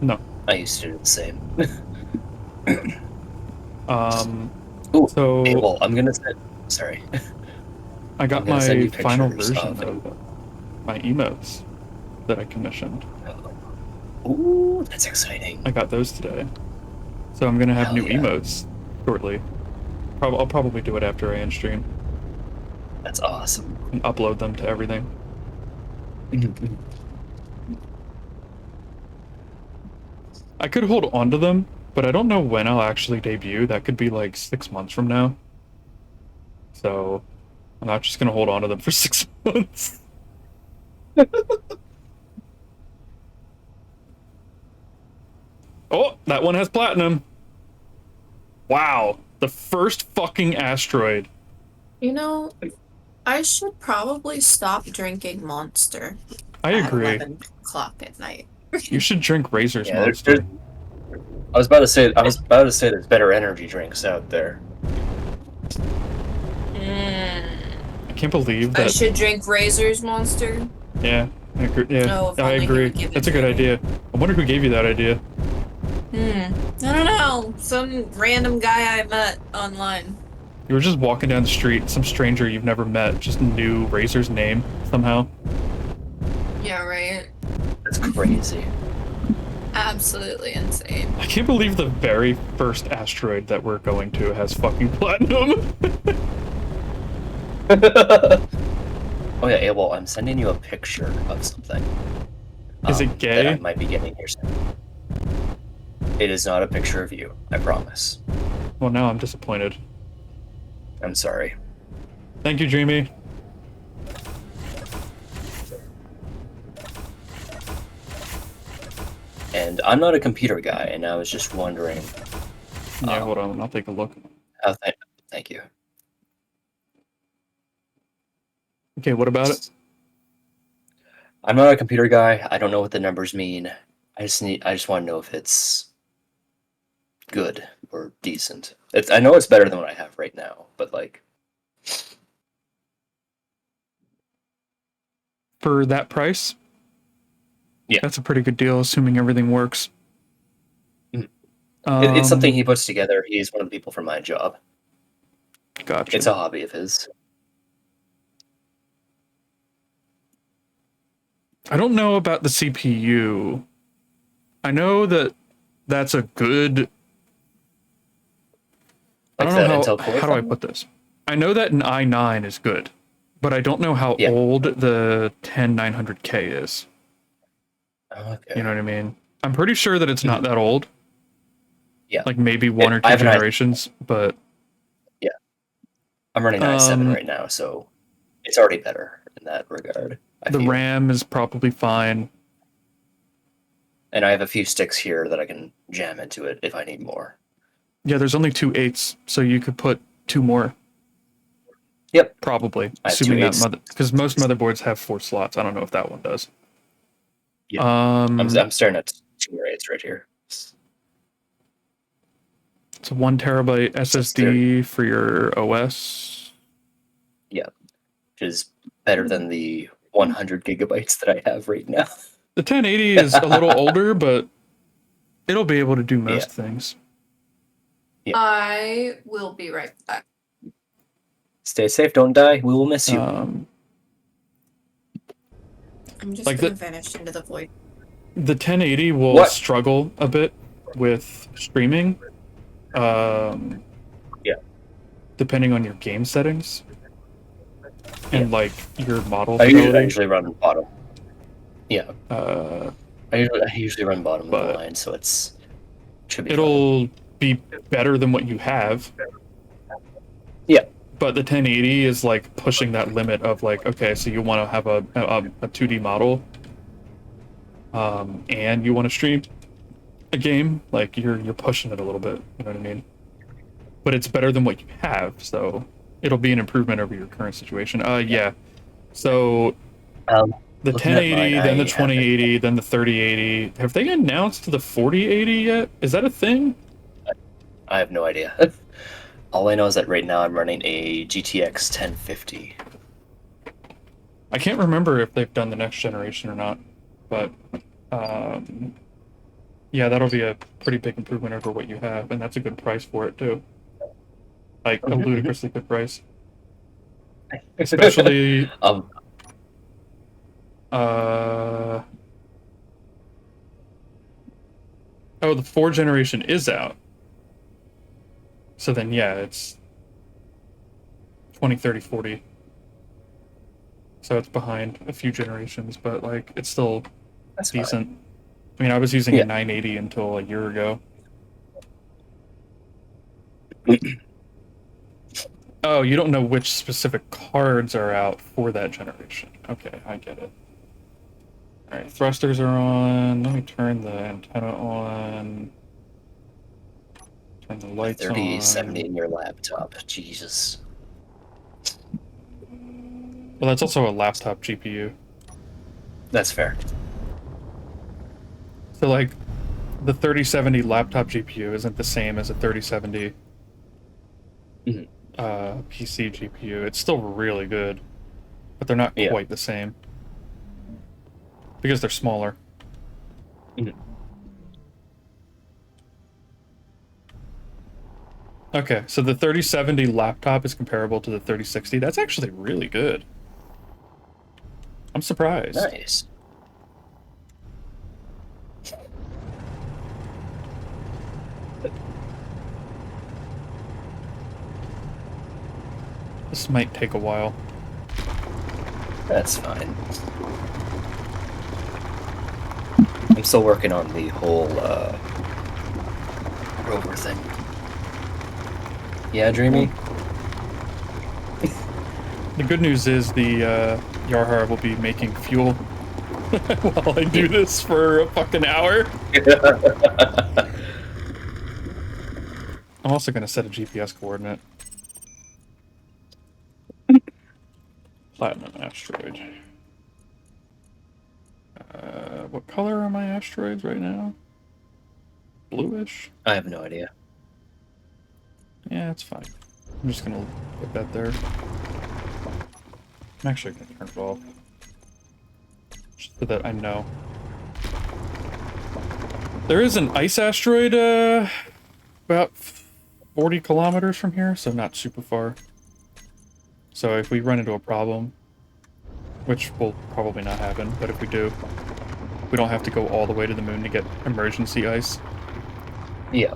No. I used to do the same. Ooh, So... hey, well, I'm gonna send... Sorry. I got I'm gonna send my you final pictures version of- of my emotes that I commissioned. Ooh, that's exciting. I got those today. So I'm gonna have Hell new yeah. emotes shortly. I'll probably do it after I end stream That's awesome. and upload them to everything. I could hold on to them, but I don't know when I'll actually debut. That could be like 6 months from now. So I'm not just gonna hold on to them for 6 months. Oh, that one has platinum. Wow, the first fucking asteroid. You know, I should probably stop drinking Monster. I at agree. 11 o'clock at night. You should drink Razor's Yeah, Monster. I was about to say there's better energy drinks out there. I can't believe I that. should drink Razor's Monster. Yeah, I agree. Yeah, Oh, if I only he agree. would give it That's a to good me. idea. I wonder who gave you that idea. I don't know. Some random guy I met online. You were just walking down the street, some stranger you've never met just knew Razor's name somehow. Yeah, right. That's crazy. Absolutely insane. I can't believe the very first asteroid that we're going to has fucking platinum. Oh yeah, well, I'm sending you a picture of something. Is it That gay? I might be getting here soon. It is not a picture of you, I promise. Well, now I'm disappointed. I'm sorry. Thank you, Dreamy. And I'm not a computer guy, and I was just wondering Yeah, hold on, I'll take a look. how. Thank you. Okay, what about it? I'm not a computer guy. I don't know what the numbers mean. I just want to know if it's good or decent. I know it's better than what I have right now, but like, For that price? Yeah. That's a pretty good deal, assuming everything works. it's something he puts together. He's one of the people from my job. Gotcha. It's a hobby of his. I don't know about the CPU. I know that that's a good... I Like don't the know Intel how Core do I thing? put this? I know that an i9 is good, but I don't know how Yeah. old the 10900K is. Okay. You know what I mean? I'm pretty sure that it's not that old. Yeah. Like maybe one or I two have an generations, but I'm running i7 Um, right now, so it's already better in that regard. I the feel. RAM is probably fine. And I have a few sticks here that I can jam into it if I need more. Yeah, there's only 2 8s, so you could put 2 more. Yep. Probably, I have assuming 2 that 8s. because most motherboards have 4 slots. I don't know if that one does. Yeah. I'm staring at 2 8s right here. It's a 1 terabyte SSD for your OS. Yeah. Which is better than the 100 gigabytes that I have right now. The 1080 is a little older, but it'll be able to do most things. Yeah. I will be right back. Stay safe, don't die. We will miss you. I'm just Like gonna the- vanish into the void. The 1080 will What? struggle a bit with streaming. Yeah. Depending on your game settings and like your model I fidelity. usually run bottom. Yeah. Uh, I usually run bottom of the but line, so should be fine. it'll be better than what you have. Yeah. But the 1080 is like pushing that limit of like, okay, so you want to have a 2D model, and you want to stream a game, like you're pushing it a little bit. You know what I mean? But it's better than what you have, so it'll be an improvement over your current situation. Yeah. So the looking at 1080, mine, then the I 2080, then the 3080. Have they announced the 4080 yet? Is that a thing? I have no idea. All I know is that right now I'm running a GTX 1050. I can't remember if they've done the next generation or not, but yeah, that'll be a pretty big improvement over what you have, and that's a good price for it too. Like a ludicrously good price, especially. Oh, the 4 generation is out. So then, yeah, it's 20, 30, 40. So it's behind a few generations, but like it's still That's decent. fine. I mean, I was using Yeah. a 980 until a year ago. Oh, you don't know which specific cards are out for that generation. Okay, I get it. Alright, thrusters are on. Let me turn the antenna on. Turn the lights 3070 on. in your laptop. Jesus. Well, that's also a laptop GPU. That's fair. So, like, the 3070 laptop GPU isn't the same as a 3070 Mhm. PC GPU. It's still really good, but they're not Yeah. quite the same because they're smaller. Mhm. Okay, so the 3070 laptop is comparable to the 3060. That's actually really good. I'm surprised. Nice. This might take a while. That's fine. I'm still working on the whole rover thing. Yeah, Dreamy? The good news is the Yarhar will be making fuel while I do this for a fucking hour. I'm also going to set a GPS coordinate. Platinum asteroid. What color are my asteroids right now? Bluish? I have no idea. Yeah, it's fine. I'm just going to put that there. I'm actually going to turn it off. Just so that I know. There is an ice asteroid about 40 kilometers from here, so not super far. So if we run into a problem, which will probably not happen, but if we do, we don't have to go all the way to the moon to get emergency ice. Yeah.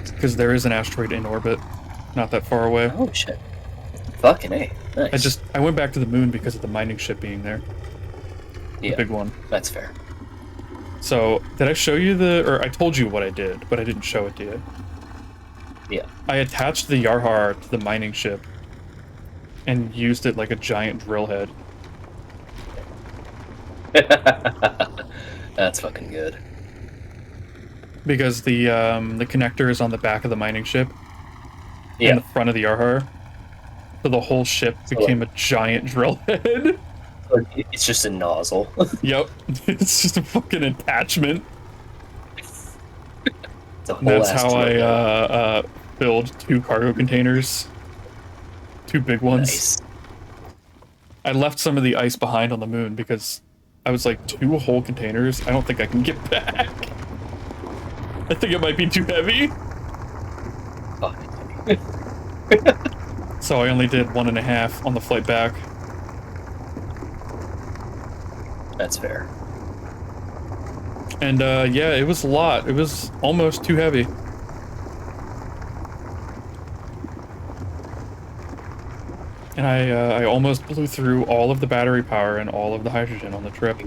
Because there is an asteroid in orbit, not that far away. Oh shit. Fucking A. Nice. I went back to the moon because of the mining ship being there. Yeah, The big one. that's fair. So, did I show you or I told you what I did, but I didn't show it to you. Yeah. I attached the Yarhar to the mining ship and used it like a giant drill head. That's fucking good. Because the connector is on the back of the mining ship Yeah. and the front of the Yarhar. So the whole ship became a giant drill head. It's just a nozzle. Yep. It's just a fucking attachment. It's a whole And that's ass how drill. I filled 2 cargo containers. 2 big ones. Nice. I left some of the ice behind on the moon because I was like, 2 whole containers? I don't think I can get back. I think it might be too heavy. Fuck. So I only did 1.5 on the flight back. That's fair. And yeah, it was a lot. It was almost too heavy. And I almost blew through all of the battery power and all of the hydrogen on the trip.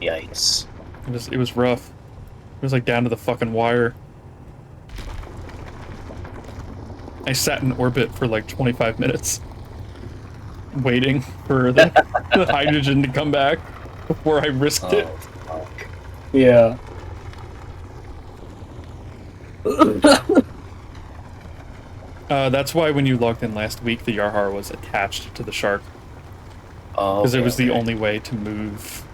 Yikes. It was rough. It was like down to the fucking wire. I sat in orbit for like 25 minutes, waiting for the, the hydrogen to come back before I risked it. Fuck. Yeah. That's why when you logged in last week, the Yarhar was attached to the shark. Oh, Because it was the only way to move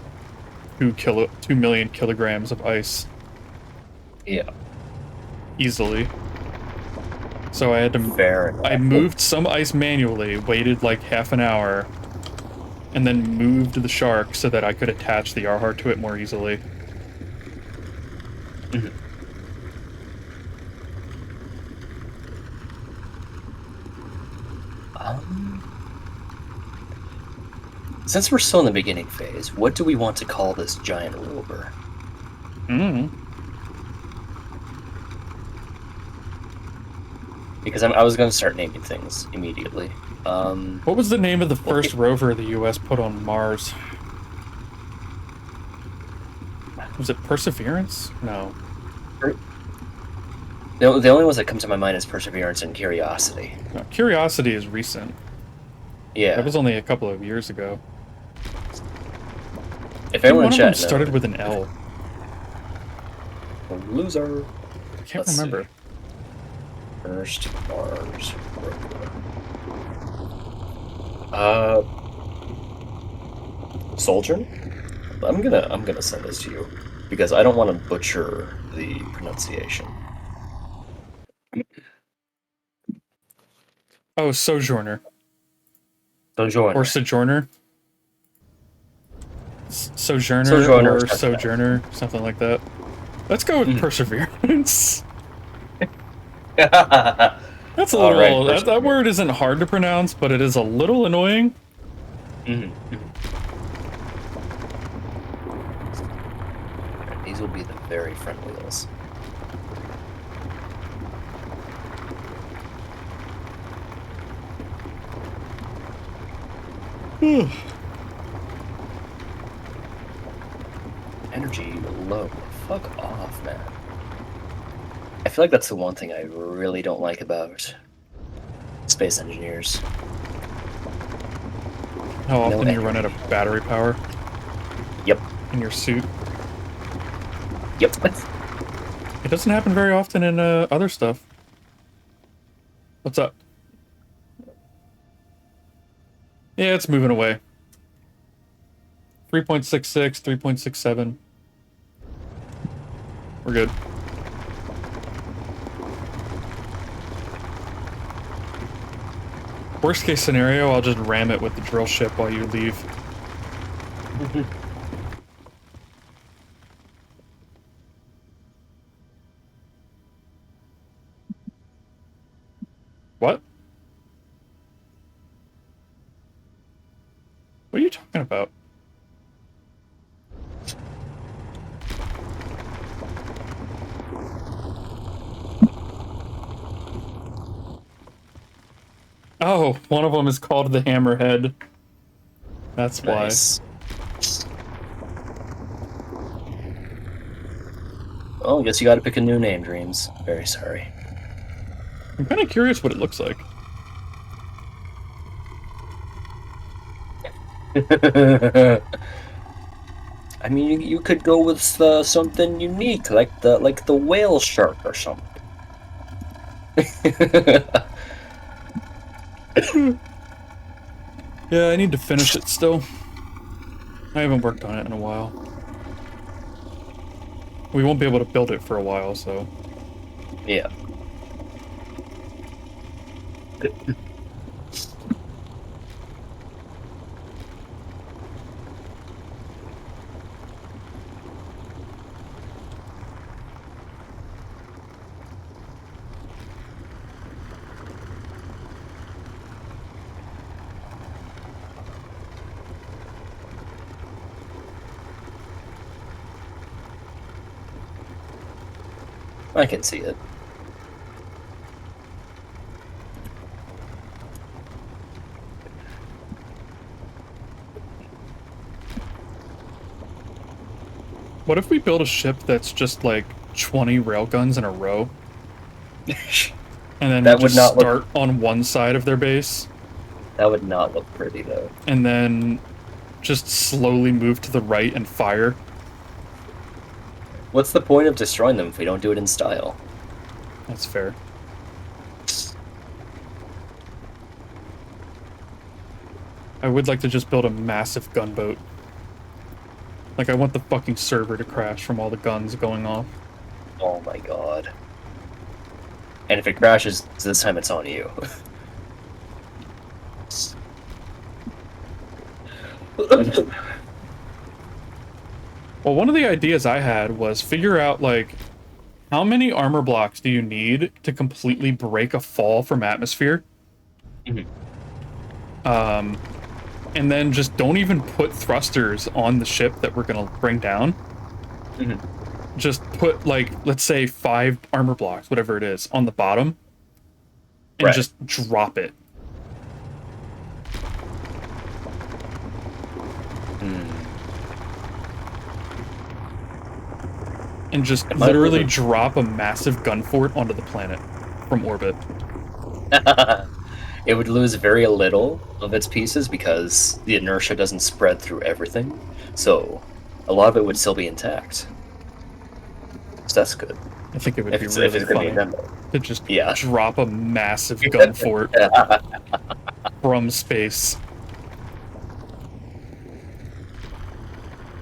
2 million kilograms of ice Yeah. easily. So I had to... Fair enough. I moved some ice manually, waited like half an hour, and then moved the shark so that I could attach the Yarhar to it more easily. Since we're still in the beginning phase, what do we want to call this giant rover? Because I was going to start naming things immediately. What was the name of the first rover the U.S. put on Mars? Was it Perseverance? No. The only ones that come to my mind is Perseverance and Curiosity. No, Curiosity is recent. Yeah. That was only a couple of years ago. If I think anyone one in of them chat started knows. with an L. Loser. I can't Let's remember. see. First Mars rover. Sojourn? I'm gonna send this to you because I don't want to butcher the pronunciation. Oh, Sojourner. Sojourner. Or Sojourner. Sojourner Sojourner or or something. Sojourner, something like that. Let's go with Perseverance. That's a All little... right, that word isn't hard to pronounce, but it is a little annoying. These will be the very front wheels. Energy low. Fuck off, man. I feel like that's the one thing I really don't like about space engineers. How No often you run out energy. of battery power Yep. in your suit. Yep. It doesn't happen very often in other stuff. What's up? Yeah, it's moving away. 3.66, 3.67. We're good. Worst case scenario, I'll just ram it with the drill ship while you leave. What? What are you talking about? Oh, one of them is called the Hammerhead. That's why. Nice. Oh, I guess you gotta pick a new name, Dreams. Very sorry. I'm kind of curious what it looks like. I mean, you could go with something unique, like the whale shark or something. Yeah, I need to finish it still. I haven't worked on it in a while. We won't be able to build it for a while, so... Yeah. I can see it. What if we build a ship that's just like 20 railguns in a row? And then That we would just not look- start on one side of their base, That would not look pretty, though. and then just slowly move to the right and fire. What's the point of destroying them if we don't do it in style? That's fair. I would like to just build a massive gunboat. Like, I want the fucking server to crash from all the guns going off. Oh my god. And if it crashes, this time it's on you. Well, one of the ideas I had was figure out, like, how many armor blocks do you need to completely break a fall from atmosphere? Mhm. And then just don't even put thrusters on the ship that we're gonna bring down. Mhm. Just put, like, let's say 5 armor blocks, whatever it is, on the bottom, and Right. just drop it. And just Am I literally moving? drop a massive gun fort onto the planet from orbit. It would lose very little of its pieces because the inertia doesn't spread through everything. So a lot of it would still be intact. So that's good. I think it would If be it's, really if it's gonna be funny a demo. to just Yeah. drop a massive gun fort from space.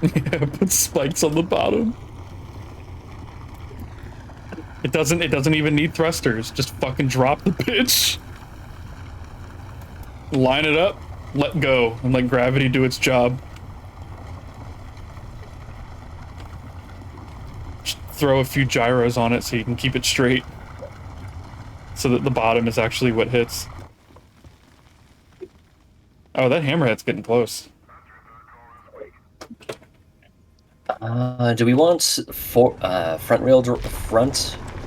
Yeah, put spikes on the bottom. It doesn't even need thrusters. Just fucking drop the bitch. Line it up, let go, and let gravity do its job. Just throw a few gyros on it so you can keep it straight. So that the bottom is actually what hits. Oh, that hammerhead's getting close. Do we want front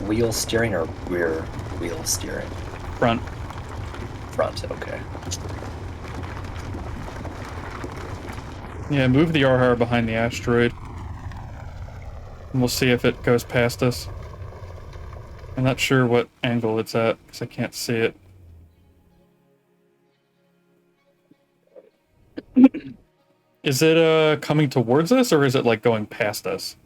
wheel steering or rear wheel steering? Front. Front, okay. Yeah, move the Arhar behind the asteroid. And we'll see if it goes past us. I'm not sure what angle it's at, because I can't see it. Is it coming towards us, or is it like going past us?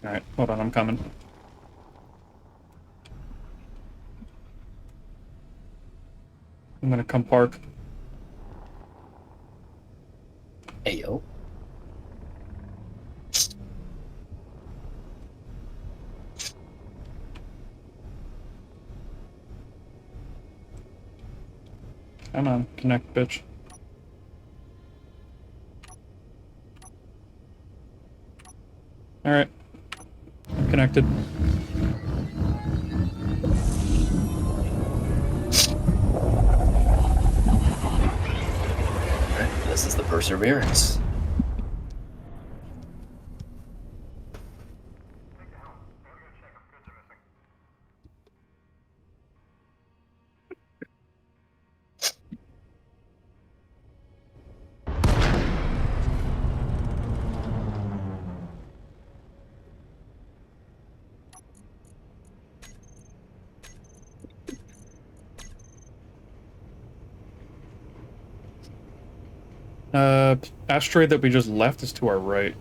Alright, hold on, I'm coming. I'm gonna come park. Ayo. Come on, connect, bitch. Alright. I'm connected. This is the Perseverance. Asteroid that we just left is to our right.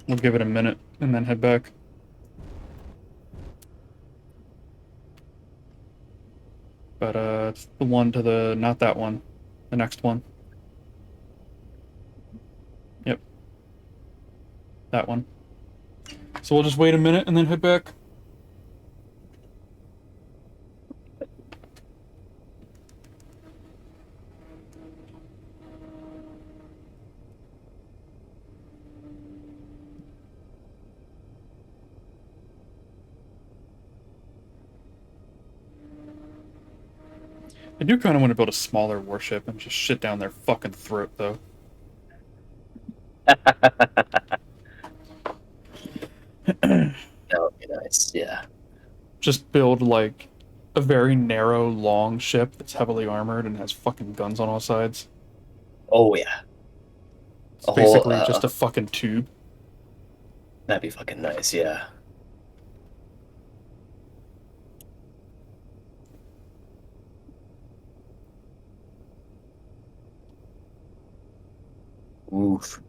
We'll give it a minute and then head back. But, it's the one to the... not that one. The next one. That one. So we'll just wait a minute and then head back. I do kind of want to build a smaller warship and just shit down their fucking throat, though. That would be nice, yeah. Just build, like, a very narrow, long ship that's heavily armored and has fucking guns on all sides. Oh, yeah. It's A whole, basically just a fucking tube. That'd be fucking nice, yeah. Oof.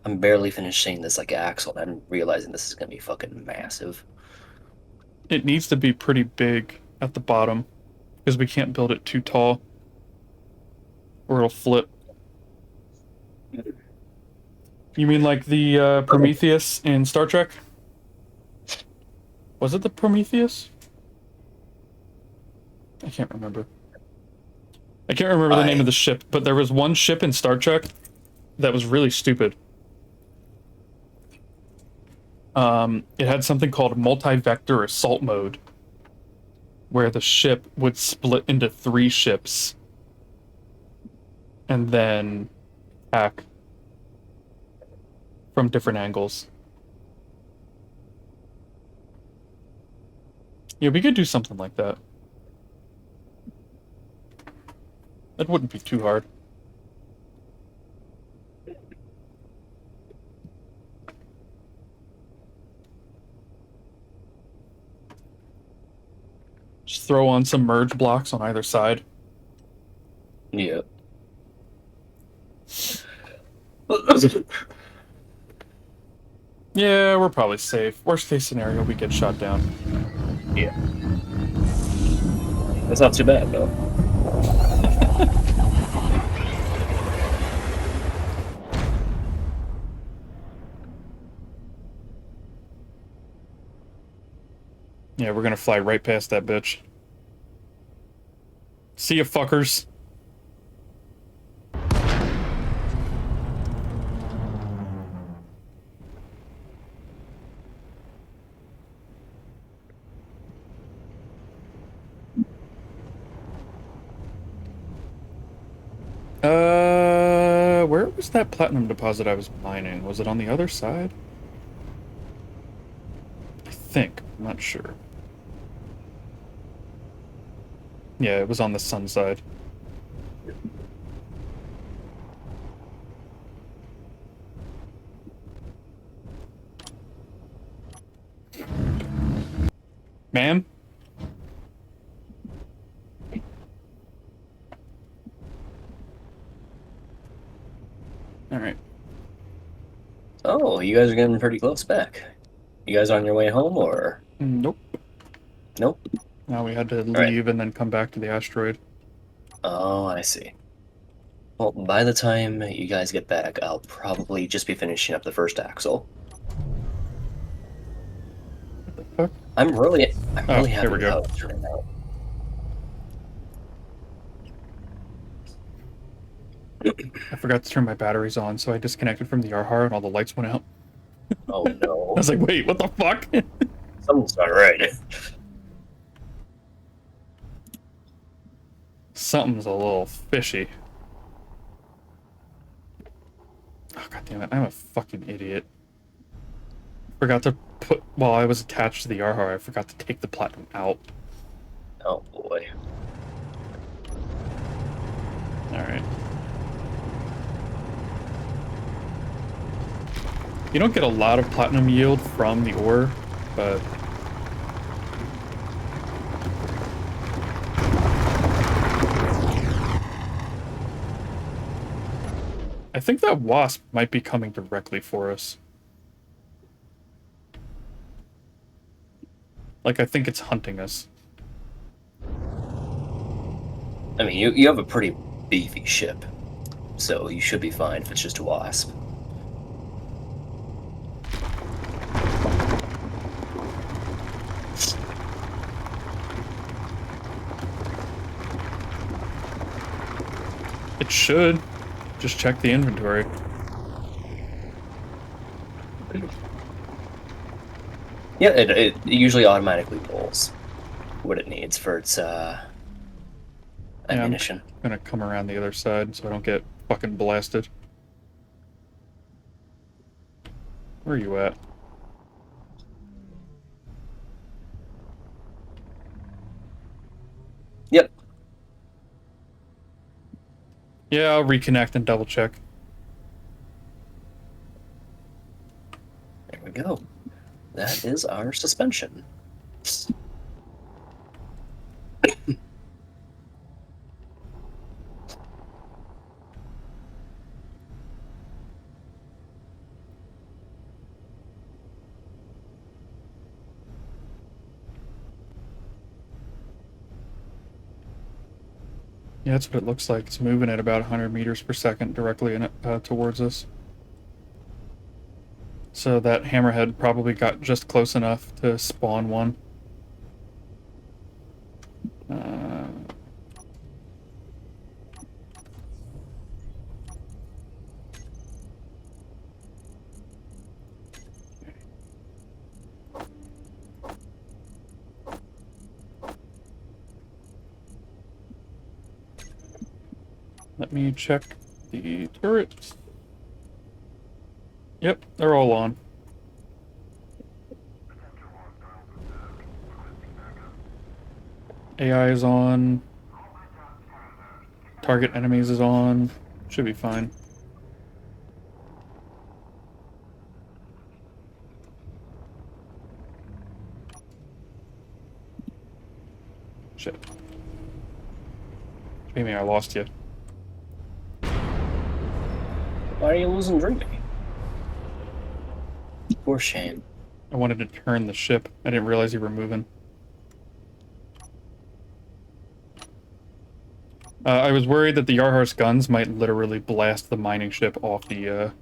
I'm barely finishing this like axle, and I'm realizing this is gonna be fucking massive. It needs to be pretty big at the bottom, because we can't build it too tall, or it'll flip. You mean like the Prometheus in Star Trek? Was it the Prometheus? I can't remember. I can't remember the name of the ship, but there was one ship in Star Trek that was really stupid. It had something called multi-vector assault mode, where the ship would split into 3 ships and then attack from different angles. Yeah, we could do something like that. That wouldn't be too hard. Just throw on some merge blocks on either side. Yeah. Yeah, we're probably safe. Worst case scenario, we get shot down. Yeah. That's not too bad, though. Yeah, we're gonna fly right past that bitch. See ya, fuckers. Where was that platinum deposit I was mining? Was it on the other side? I think. I'm not sure. Yeah, it was on the sun side. Ma'am? Alright. Oh, you guys are getting pretty close back. You guys on your way home, or? Nope. Nope. Now we had to right. leave and then come back to the asteroid. Oh, I see. Well, by the time you guys get back, I'll probably just be finishing up the first axle. What the fuck? I'm really happy here we with go. how it's turning out. I forgot to turn my batteries on, so I disconnected from the Yarhar and all the lights went out. Oh no. I was like, wait, what the fuck? Something's not right. Something's a little fishy. Oh, god damn it, I'm a fucking idiot. Forgot to put, while I was attached to the Yarhar, I forgot to take the platinum out. Oh boy. Alright. You don't get a lot of platinum yield from the ore, but... I think that wasp might be coming directly for us. Like, I think it's hunting us. I mean, you have a pretty beefy ship, so you should be fine if it's just a wasp. It should. Just check the inventory. Yeah, it usually automatically pulls what it needs for its ammunition. I'm gonna come around the other side so I don't get fucking blasted. Where are you at? Yep. Yeah, I'll reconnect and double check. There we go. That is our suspension. Yeah, that's what it looks like. It's moving at about 100 meters per second directly in towards us. So that hammerhead probably got just close enough to spawn one. Let me check the turrets. Yep, they're all on. AI is on. Target enemies is on. Should be fine. Shit. Jamie, I lost you. Why are you losing Dreamy? Poor shame. I wanted to turn the ship. I didn't realize you were moving. I was worried that the Yarhar's guns might literally blast the mining ship off the,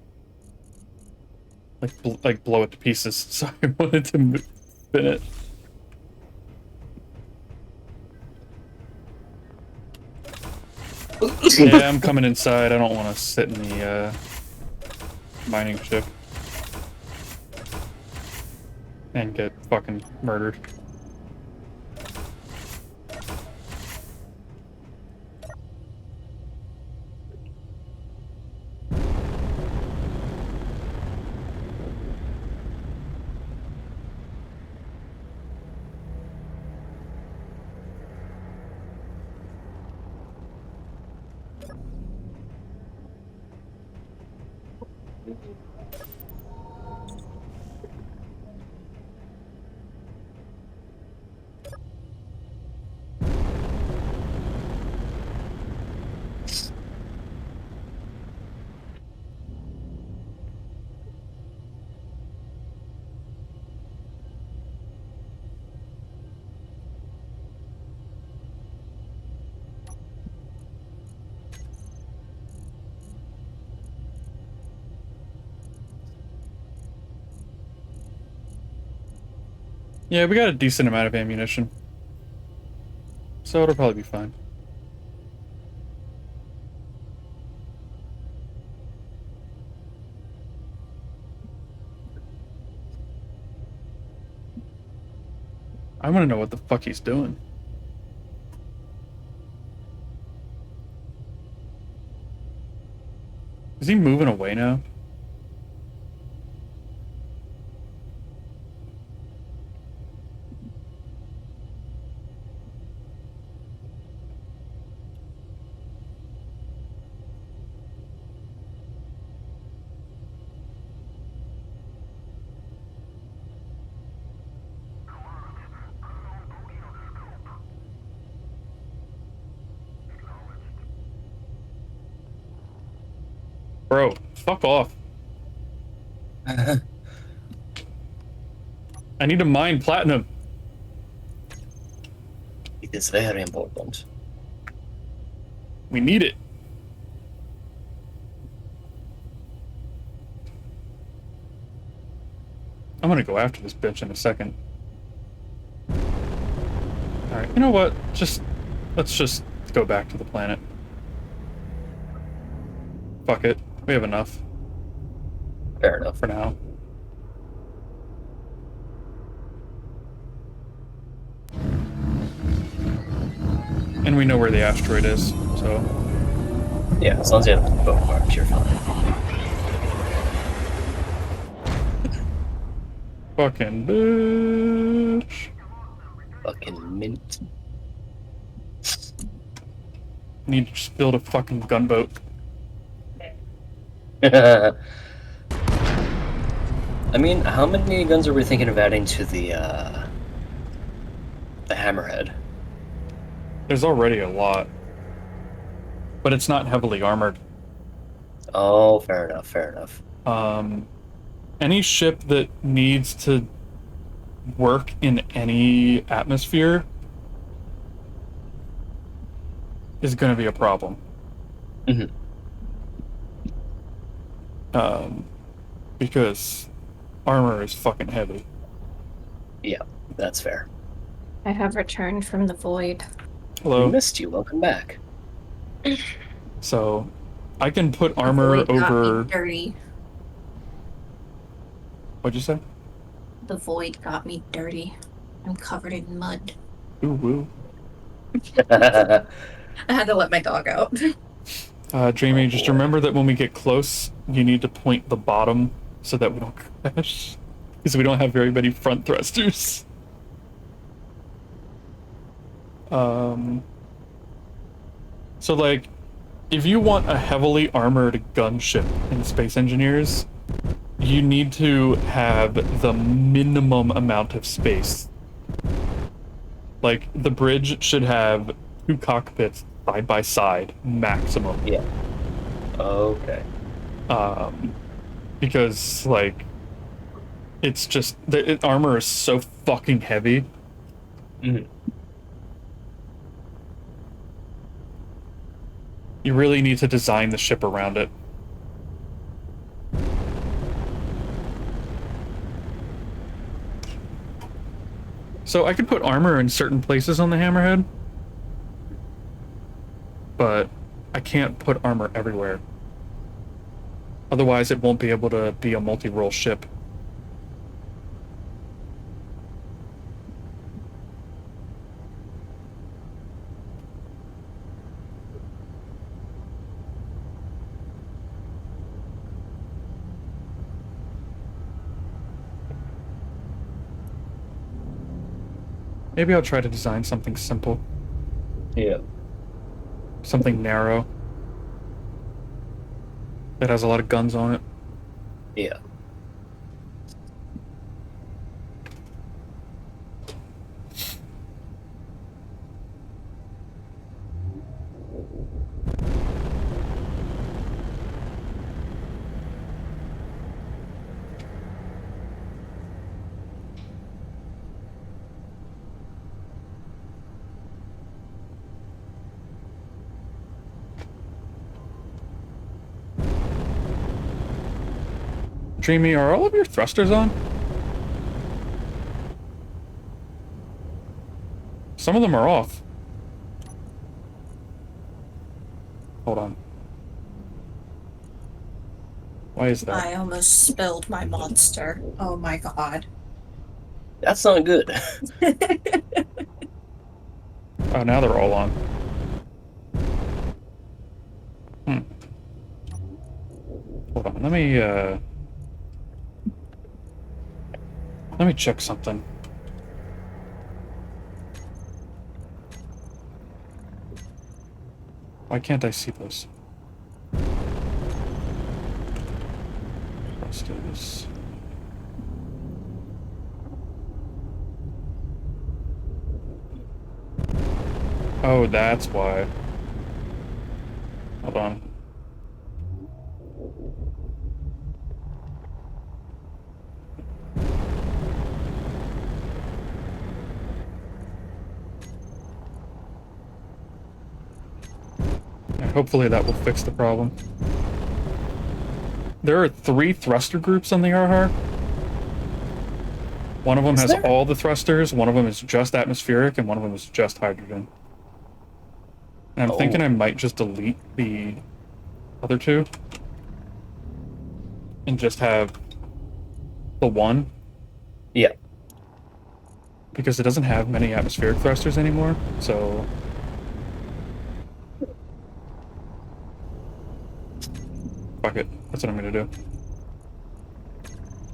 like blow it to pieces, so I wanted to spin it. Yeah, I'm coming inside. I don't want to sit in the, mining ship. And get fucking murdered. Yeah, we got a decent amount of ammunition. So it'll probably be fine. I want to know what the fuck he's doing. Is he moving away now? Bro, fuck off. I need to mine platinum. It is very important. We need it. I'm gonna go after this bitch in a second. Alright, you know what? Let's just go back to the planet. fuck it. We have enough Fair enough. for now. And we know where the asteroid is, so... Yeah, as long as you have bookmarks, you're fine. Fucking bitch. Fucking mint. Need to just build a fucking gunboat. I mean, how many guns are we thinking of adding to the hammerhead? There's already a lot. But it's not heavily armored. Oh, fair enough, fair enough. Any ship that needs to work in any atmosphere is going to be a problem. Mm-hmm. Because armor is fucking heavy. Yeah, that's fair. I have returned from the void. We Hello. missed you. Welcome back. So, I can put armor Void got me over... dirty. What'd you say? The void got me dirty. I'm covered in mud. Ooh, woo. I had to let my dog out. Dreamy, just remember that when we get close, you need to point the bottom so that we don't crash. Because we don't have very many front thrusters. So, like, if you want a heavily armored gunship in Space Engineers, you need to have the minimum amount of space. Like, the bridge should have 2 cockpits side by side, maximum. Yeah. Okay. Because, like, it's just, armor is so fucking heavy. Mm-hmm. You really need to design the ship around it. So I could put armor in certain places on the Hammerhead, but I can't put armor everywhere. Otherwise, it won't be able to be a multi-role ship. Maybe I'll try to design something simple. Yeah. Something narrow. That has a lot of guns on it. Yeah. Dreamy, are all of your thrusters on? Some of them are off. Hold on. Why is that? I almost spilled my monster. Oh my god. That's not good. Oh, now they're all on. Hold on, let me check something. Why can't I see this? Let's do this. Oh, that's why. Hold on. Hopefully that will fix the problem. There are 3 thruster groups on the Arhar. One of them has all the thrusters, one of them is just atmospheric, and one of them is just hydrogen. And I'm thinking I might just delete the other 2. and just have the one. Yeah. Because it doesn't have many atmospheric thrusters anymore, so... Fuck it. That's what I'm gonna do.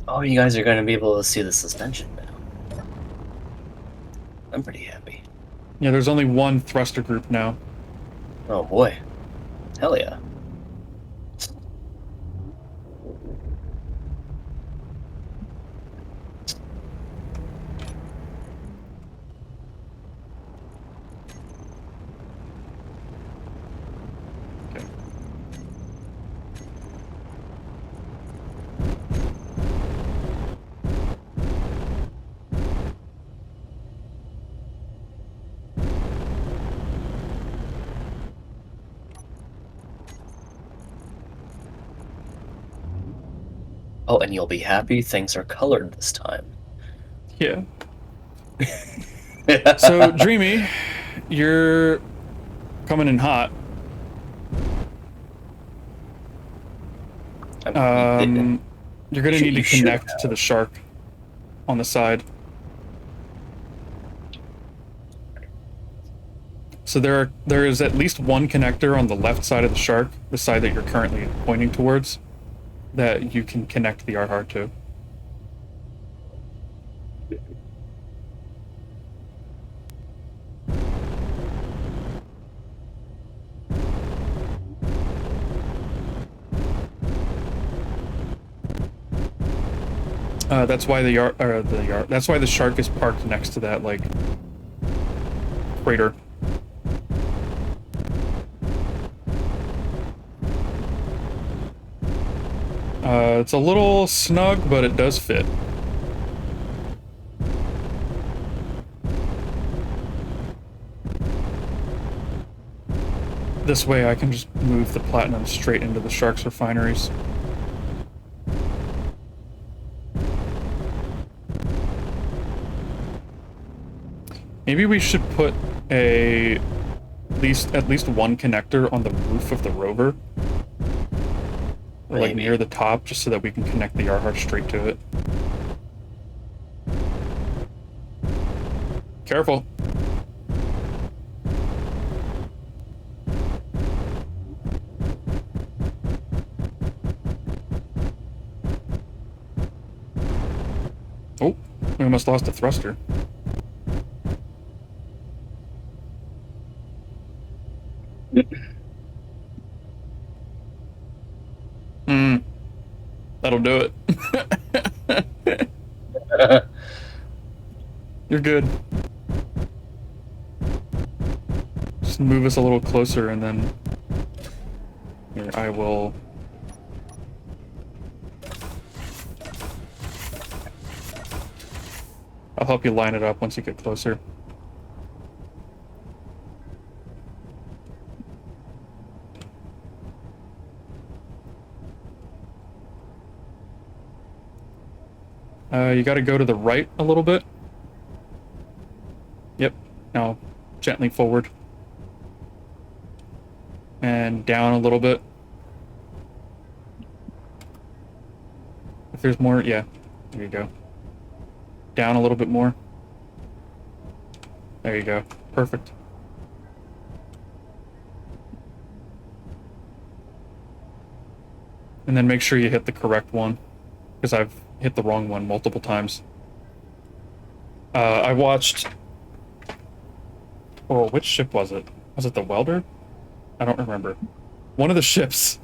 Oh, you guys are going to be able to see the suspension now. I'm pretty happy. Yeah, there's only one thruster group now. Oh boy. Hell yeah. Okay. Oh, and you'll be happy things are colored this time. Yeah. So, Dreamy, you're coming in hot. You're gonna need to connect to the shark on the side. So there is at least one connector on the left side of the shark, the side that you're currently pointing towards, that you can connect the Arhar to. That's why that's why the shark is parked next to that, like, crater. It's a little snug, but it does fit. This way I can just move the platinum straight into the shark's refineries. Maybe we should put at least one connector on the roof of the rover. Or like near the top, just so that we can connect the Arhar straight to it. Careful. Oh, we almost lost a thruster. That'll do it. You're good. Just move us a little closer and then... Here, I will... I'll help you line it up once you get closer. You gotta go to the right a little bit. Yep. Now, gently forward. And down a little bit. If there's more, yeah. There you go. Down a little bit more. There you go. Perfect. And then make sure you hit the correct one, because I've hit the wrong one multiple times. I watched... Oh, which ship was it? Was it the welder? I don't remember. One of the ships.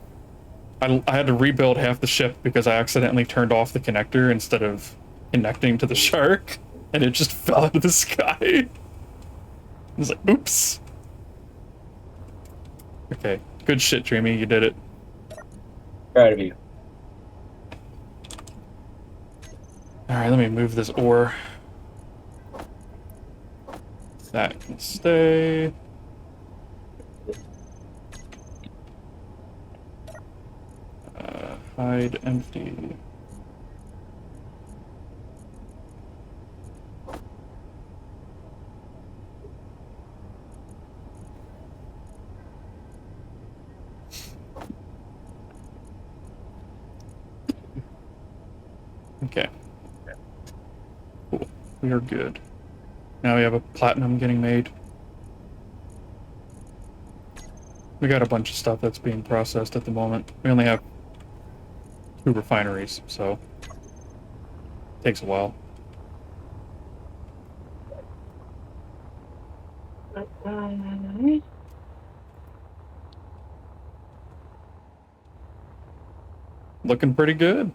I had to rebuild half the ship because I accidentally turned off the connector instead of connecting to the shark, and it just fell out of the sky. I was like, oops. Okay, good shit, Dreamy. You did it. Proud of you. Alright, let me move this ore. That can stay. Hide empty. Okay. Cool. We are good. Now we have a platinum getting made. We got a bunch of stuff that's being processed at the moment. We only have 2 refineries, so it takes a while. Looking pretty good.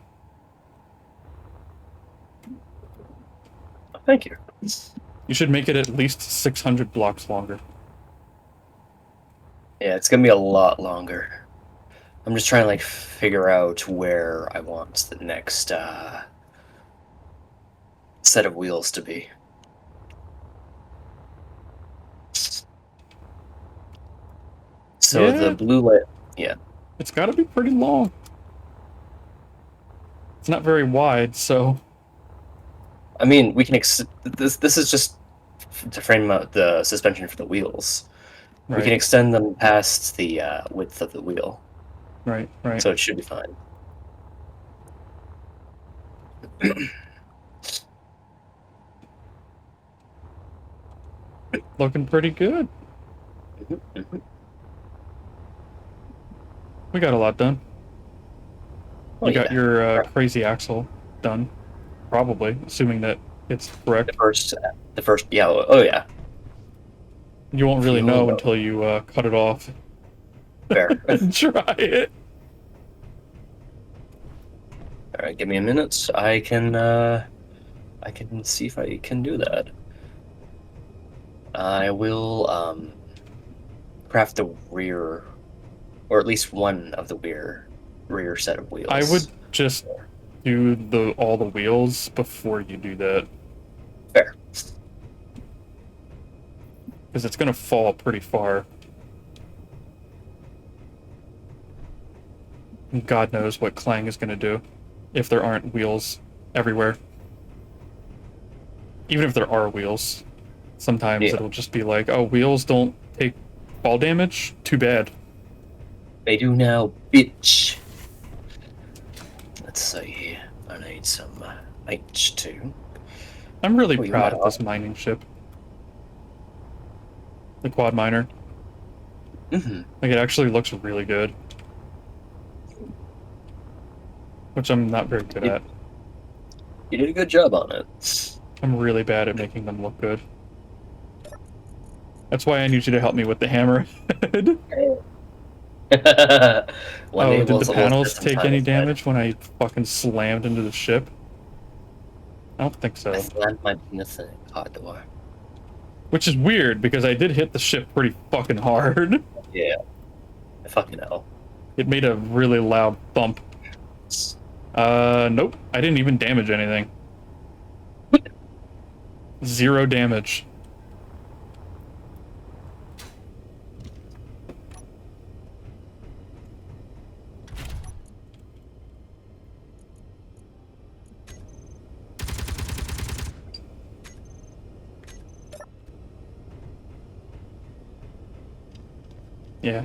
Thank you. You should make it at least 600 blocks longer. Yeah, it's gonna be a lot longer. I'm just trying to like figure out where I want the next set of wheels to be. So Yeah. the blue light, yeah. It's got to be pretty long. It's not very wide, so I mean, we can this is just to frame out the suspension for the wheels. We can right, extend them past the width of the wheel, right. so it should be fine. Looking pretty good. We got a lot done. Oh, You got yeah. your crazy axle done, probably, assuming that it's correct. The first, yeah. Oh, yeah. You won't really Fuel know load. until you cut it off Fair. and try it. All right, give me a minute. I can see if I can do that. I will craft the rear, or at least one of the rear set of wheels. I would just do all the wheels before you do that, Fair. because it's gonna fall pretty far. And God knows what Clang is gonna do if there aren't wheels everywhere. Even if there are wheels, sometimes Yeah. it'll just be like, oh, wheels don't take fall damage? Too bad. They do now, bitch. Let's see. I need some H2. I'm really Oh, you proud might of this mining ship. The quad miner. Mm-hmm. Like, it actually looks really good. Which I'm not very good at. You did a good job on it. I'm really bad at making them look good. That's why I need you to help me with the hammerhead. One Oh, day did we'll the spend panels some take time any with that. damage when I fucking slammed into the ship? I don't think so. I slammed my penis in a car door. Which is weird, because I did hit the ship pretty fucking hard. Yeah. Fucking hell. It made a really loud thump. Nope. I didn't even damage anything. 0 damage.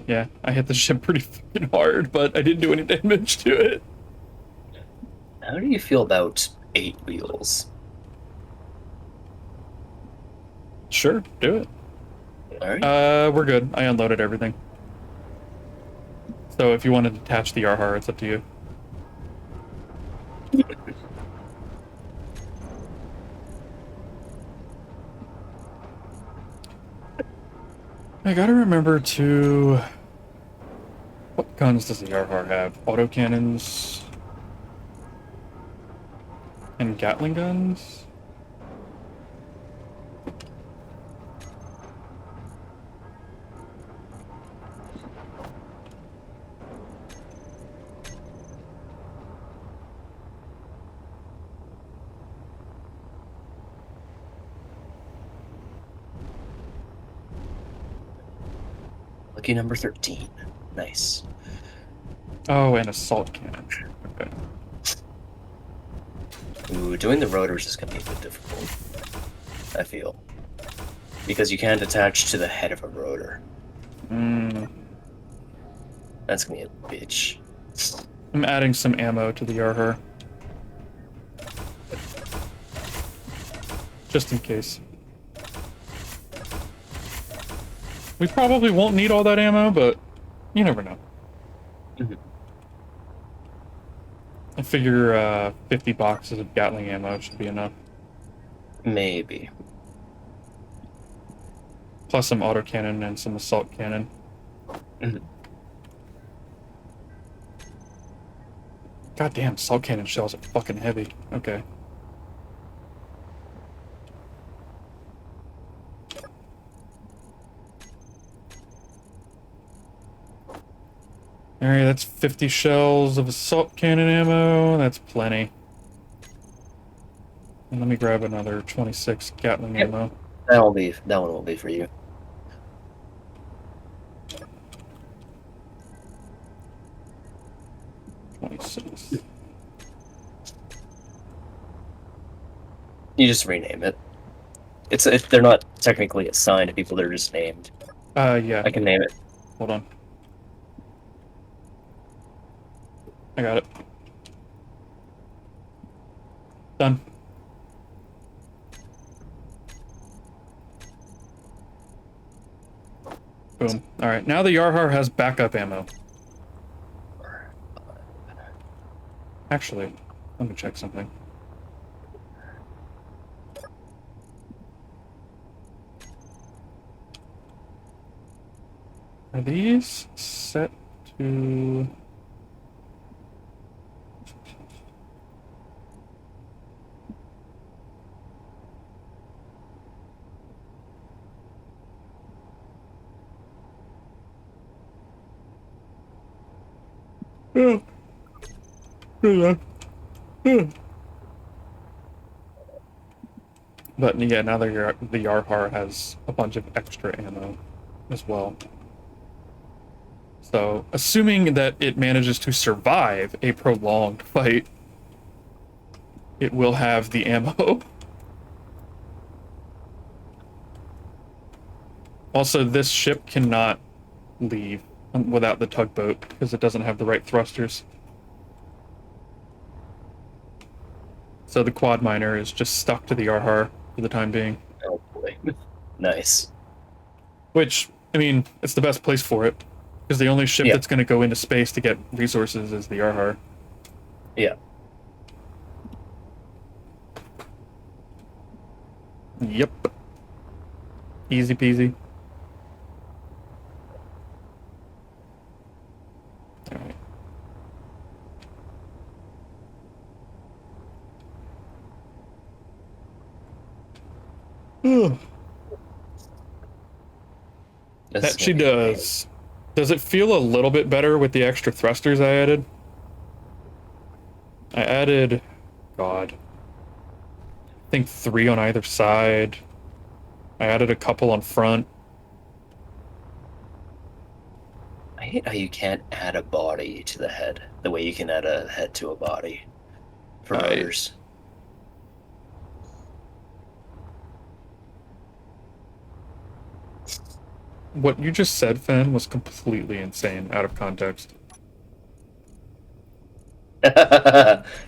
Yeah. I hit the ship pretty fucking hard, but I didn't do any damage to it. How do you feel about 8 wheels? Sure, do it. Alright. We're good. I unloaded everything. So if you want to detach the Yarhar, it's up to you. I gotta remember to... What guns does the Yarhar have? Autocannons? And Gatling guns? Lucky number 13. Nice. Oh, and assault cannon. Okay. Ooh, doing the rotors is gonna be a bit difficult, I feel. Because you can't attach to the head of a rotor. That's gonna be a bitch. I'm adding some ammo to the Yarhar. just in case. We probably won't need all that ammo, but you never know. Mhm. I figure 50 boxes of Gatling ammo should be enough. Maybe. Plus some autocannon and some assault cannon. Mhm. Goddamn, assault cannon shells are fucking heavy. Okay. Alright, that's 50 shells of assault cannon ammo. That's plenty. And let me grab another 26 Gatling Yep. ammo. That one will be for you. You just rename it. They're not technically assigned to people, they're just named. Yeah. I can name it. Hold on. I got it. Done. Boom. Alright, now the Yarhar has backup ammo. Actually, let me check something. Are these set to... But yeah, now the Yarhar has a bunch of extra ammo as well. So, assuming that it manages to survive a prolonged fight, it will have the ammo. Also, this ship cannot leave without the tugboat because it doesn't have the right thrusters. So the quad miner is just stuck to the Yarhar for the time being. Oh boy. Nice. Which, I mean, it's the best place for it. Because the only ship that's going to go into space to get resources is the Yarhar. Yeah. Yep. Easy peasy. Alright. That she does. Does it feel a little bit better with the extra thrusters I added? I added, God, I think 3 on either side. I added a couple on front. I hate how you can't add a body to the head the way you can add a head to a body for rotors. What you just said, Fen, was completely insane, out of context.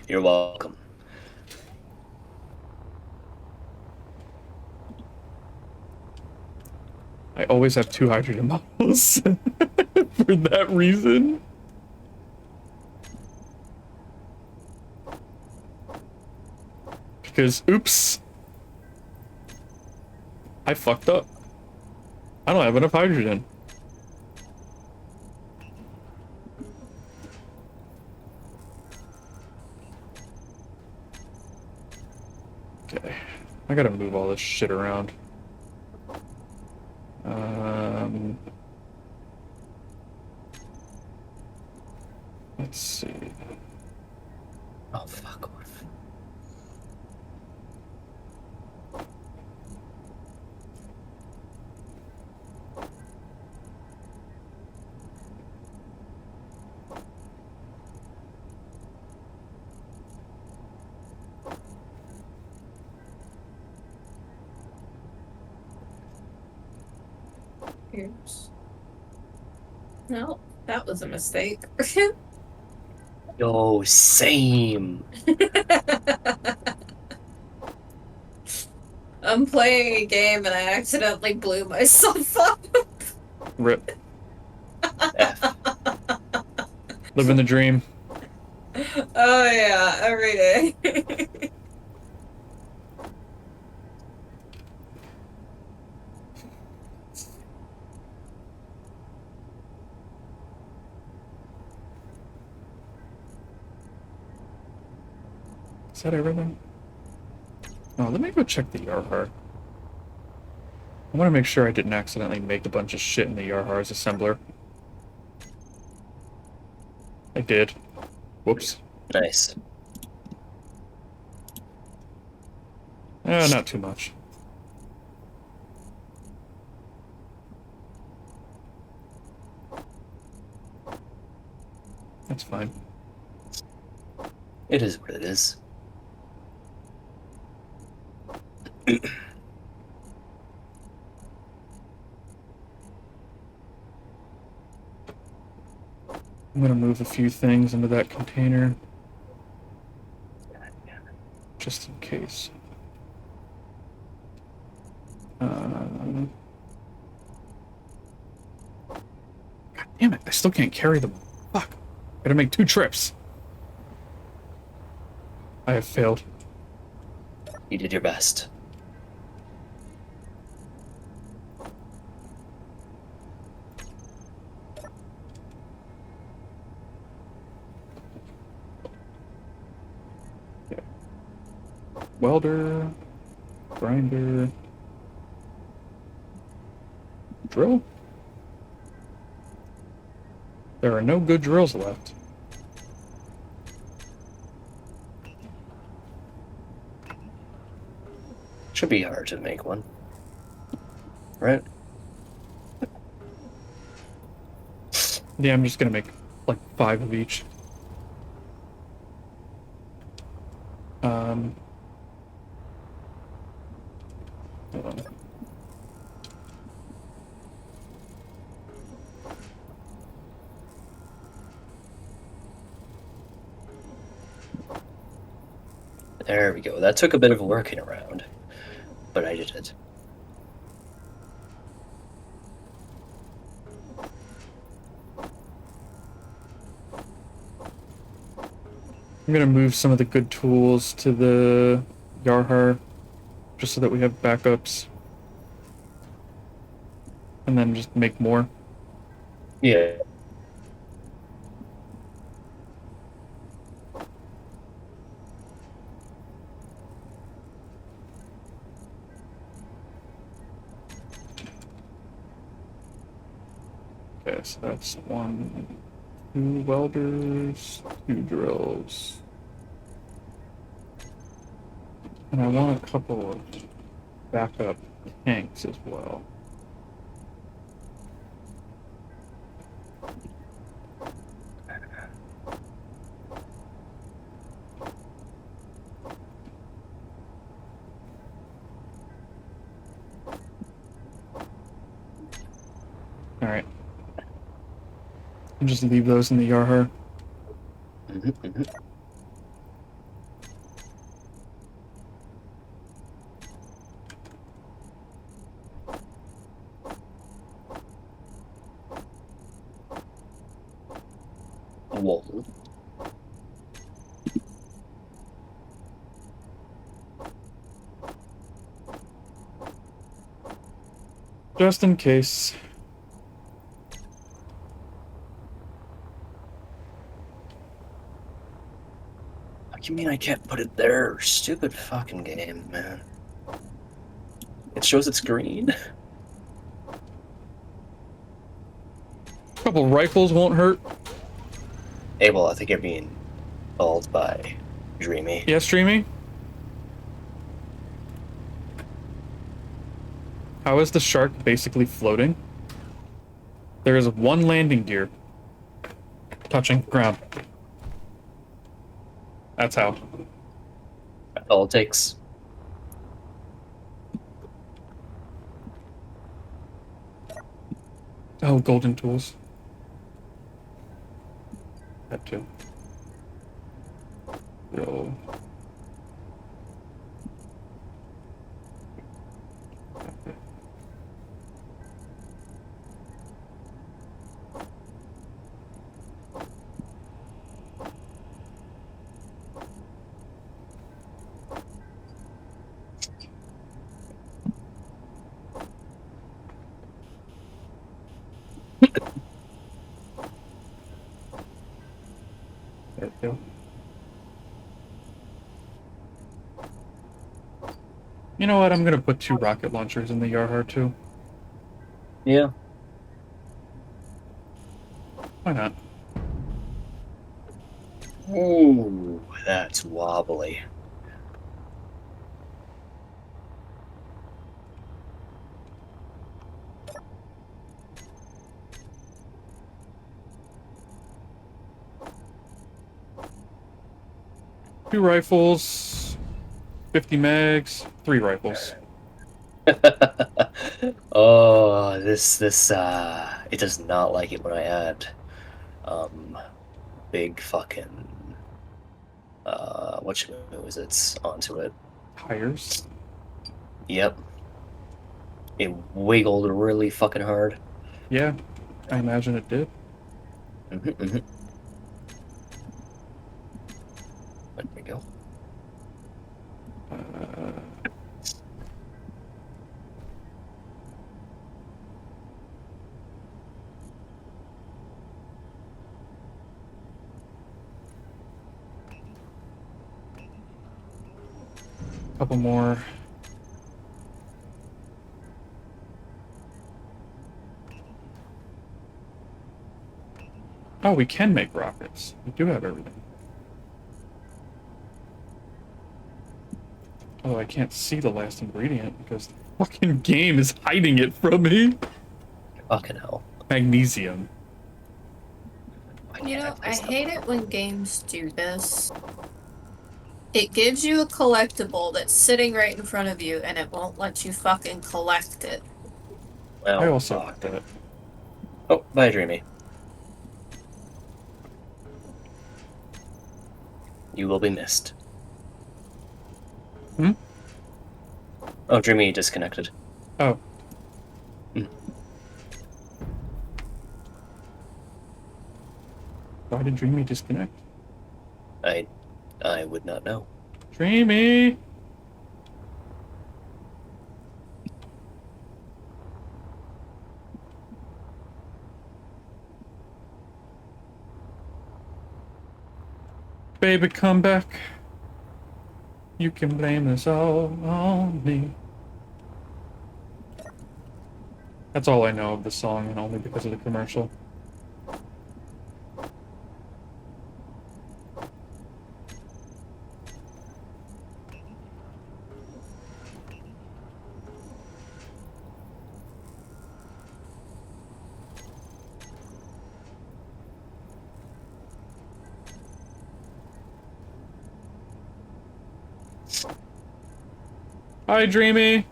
You're welcome. I always have 2 hydrogen bottles for that reason. Because, oops, I fucked up. I don't have enough hydrogen. Okay, I gotta move all this shit around. Let's see. Oh, fuck off. Oops. No, that was a mistake. Yo, same. I'm playing a game and I accidentally blew myself up. Rip. F. Living the dream. Oh yeah, every day. Is that everything? Oh, let me go check the Yarhar. I want to make sure I didn't accidentally make a bunch of shit in the Yarhar's assembler. I did. Whoops. Nice. Not too much. That's fine. It is what it is. I'm gonna move a few things into that container. Just in case. God damn it, I still can't carry them. Fuck. Gotta make 2 trips. I have failed. You did your best. Welder, grinder, drill. There are no good drills left. Should be hard to make one. Right? Yeah, I'm just gonna make like 5 of each. Hold on. There we go. That took a bit of working around, but I did it. I'm gonna move some of the good tools to the Yarhar, just so that we have backups. And then just make more. Yeah. Okay, so that's 1, 2 welders, 2 drills. And I want a couple of backup tanks as well. Alright. And just leave those in the Yarhar. Whoa. Just in case. What do you mean I can't put it there? Stupid fucking game, man. It shows it's green. A couple rifles won't hurt. Abel, I think you're being called by Dreamy. Yes, Dreamy? How is the shark basically floating? There is 1 landing gear touching ground. That's how. That's all it takes. Oh, golden tools. That too. Roll. There we go. You know what? I'm gonna put 2 rocket launchers in the Yarhar too. Yeah. Why not? Ooh, that's wobbly. Two rifles, 50 mags, 3 rifles. Oh, this it does not like it when I add big fucking what is it onto it. Tires. Yep. It wiggled really fucking hard. Yeah, I imagine it did. There we go. Couple more. Oh, we can make rockets. We do have everything. Oh, I can't see the last ingredient because the fucking game is hiding it from me. Fucking hell. Magnesium. You know, I hate it when games do this. It gives you a collectible that's sitting right in front of you, and it won't let you fucking collect it. Well, I also fuck. did it. Oh, bye, Dreamy. You will be missed. Hmm? Oh, Dreamy disconnected. Oh. Hmm. Why did Dreamy disconnect? I would not know. Dreamy! Baby, come back. You can blame this all on me. That's all I know of the song, and only because of the commercial. Hi, Dreamy.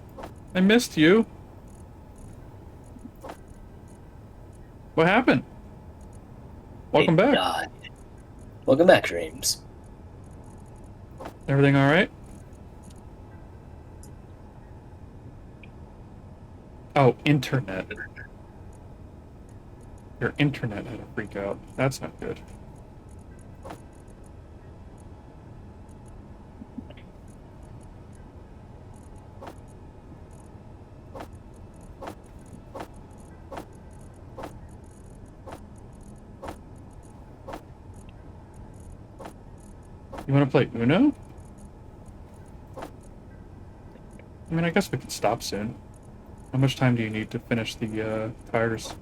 I missed you. What happened? Welcome It back. died. Welcome back, Dreams. Everything all right? Oh, internet. Your internet had a freak out. That's not good. You want to play Uno? I mean, I guess we could stop soon. How much time do you need to finish the tires?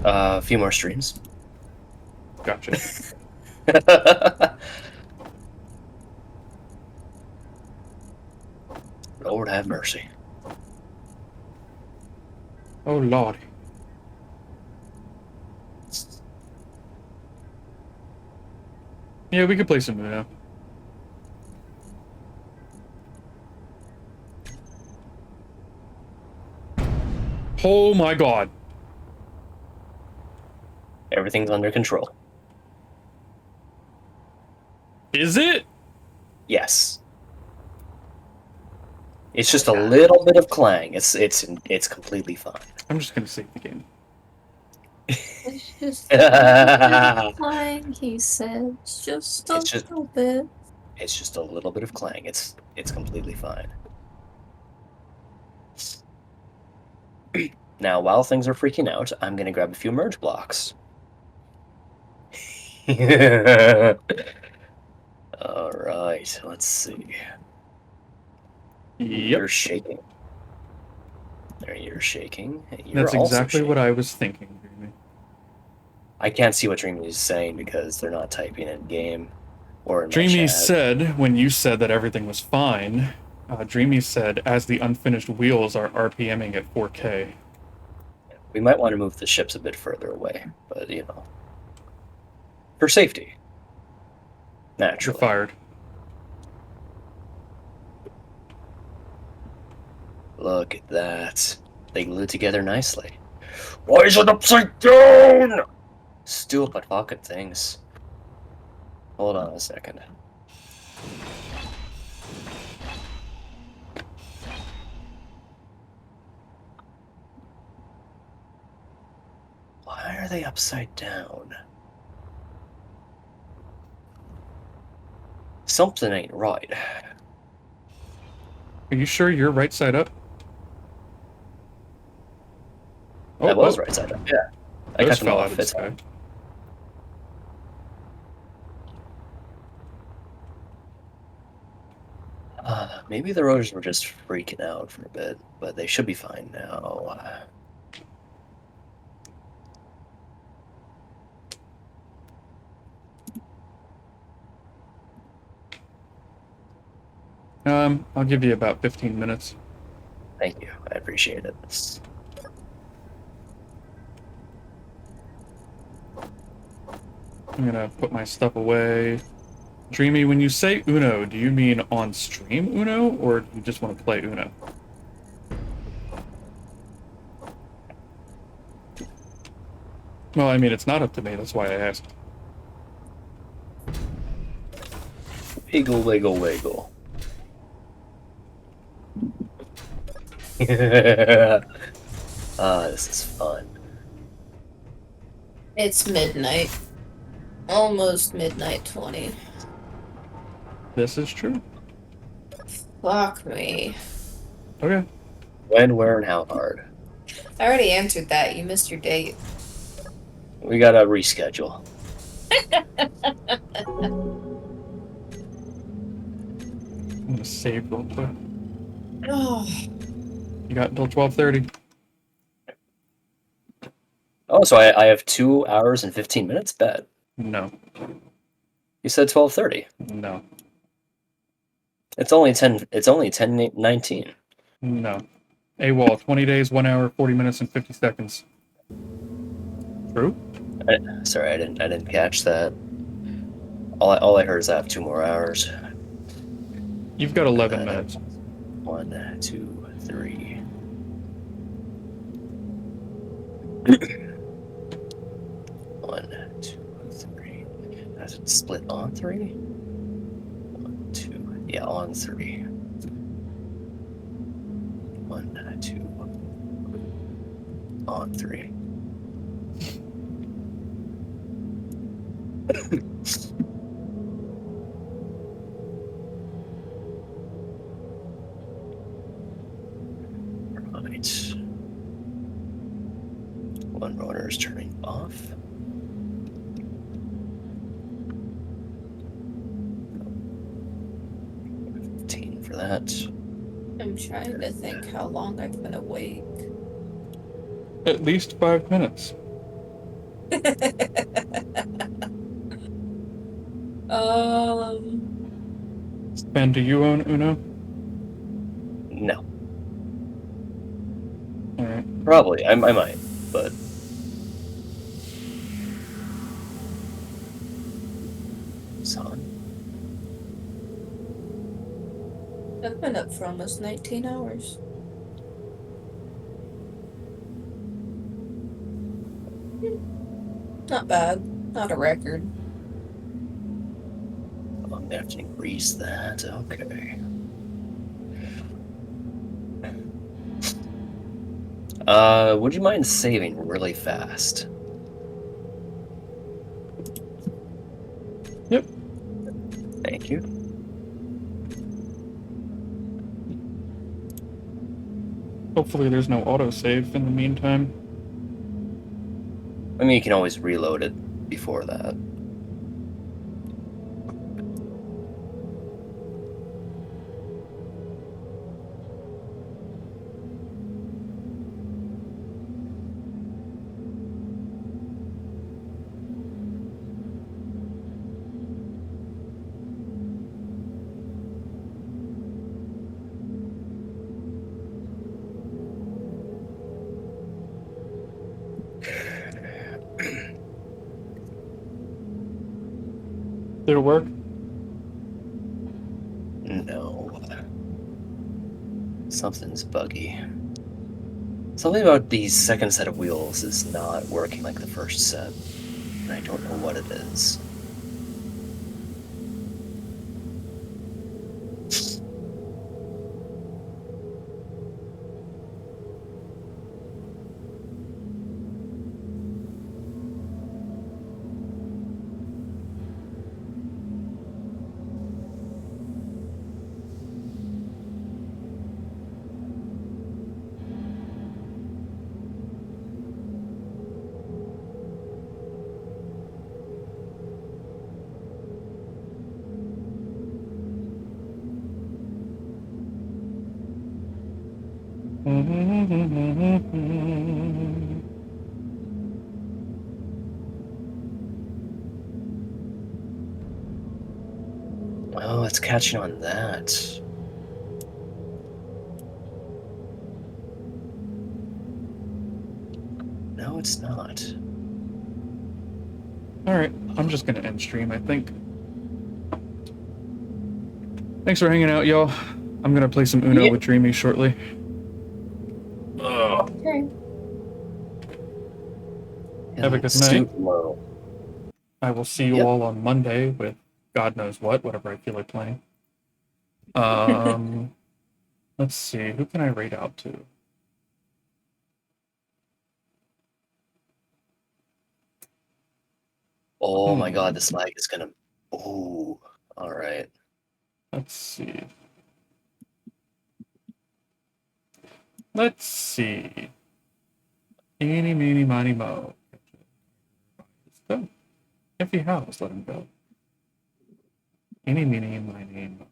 A few more streams. Gotcha. Lord have mercy. Oh, Lord. Yeah, we could play some Uno. Oh my god. Everything's under control. Is it? Yes. It's just a little bit of clang. It's completely fine. I'm just gonna save the game. It's just a little clang, he said. Just a little bit. It's just a little bit of clang. It's completely fine. Now, while things are freaking out, I'm gonna grab a few merge blocks. All right, let's see. You're Yep. shaking. There, you're shaking. You're That's also exactly what shaking. I was thinking, Dreamy. I can't see what Dreamy is saying because they're not typing in game or in my Dreamy chat. said, when you said that everything was fine, Dreamy said, as the unfinished wheels are RPMing at 4K. We might want to move the ships a bit further away, but you know, for safety. You're Naturally. fired. Look at that. They glued together nicely. Why is it upside down? Stupid fucking things. Hold on a second. Why are they upside down? Something ain't right. Are you sure you're right side up? I was right side up, yeah. I Those cut them fell off. out of the It's sky. maybe the rotors were just freaking out for a bit, but they should be fine now. I'll give you about 15 minutes. Thank you. I appreciate it. I'm gonna put my stuff away. Dreamy, when you say Uno, do you mean on stream Uno, or do you just want to play Uno? Well, I mean, it's not up to me, that's why I asked. Wiggle, wiggle, wiggle. This is fun. It's midnight. Almost midnight 20. This is true. Fuck me. Okay. When, where, and how hard? I already answered that. You missed your date. We gotta reschedule. I'm gonna save real quick. Oh. You got until 12:30. Oh, so I have 2 hours and 15 minutes? Bet. No. You said 12:30. No. It's only 10:19. No. AWOL, 20 days, 1 hour, 40 minutes, and 50 seconds. True? Sorry, I didn't catch that. All I heard is I have 2 more hours. You've got 11 minutes. 1, 2, 3. One, 2, 3. Does it split on 3? 1, 2. Yeah, on 3. 1, 2. On 3. Right. One rotor is turning off. 15 for that. I'm trying to think how long I've been awake. At least 5 minutes. Ben, do you own Uno? No. Alright. Probably. I might, but son. I've been up for almost 19 hours. Not bad. Not a record. I'm gonna have to increase that. Okay. Would you mind saving really fast? Yep. Thank you. Hopefully there's no autosave in the meantime. I mean, you can always reload it before that. Did it work? No. Something's buggy. Something about the second set of wheels is not working like the first set. And I don't know what it is. Oh, it's catching on that. No, it's not. Alright, I'm just gonna end stream, I think. Thanks for hanging out, y'all. I'm gonna play some Uno with Dreamy shortly. Okay. Have a good It's night. too low. I will see you all on Monday with God knows what, whatever I feel like playing. Let's see, who can I raid out to? Oh my god, this lag is gonna... Ooh, alright. Let's see. Let's see. Eeny, meeny, miny, mo. Let's go. If he has, let him go. Eeny, meeny, miny, mo.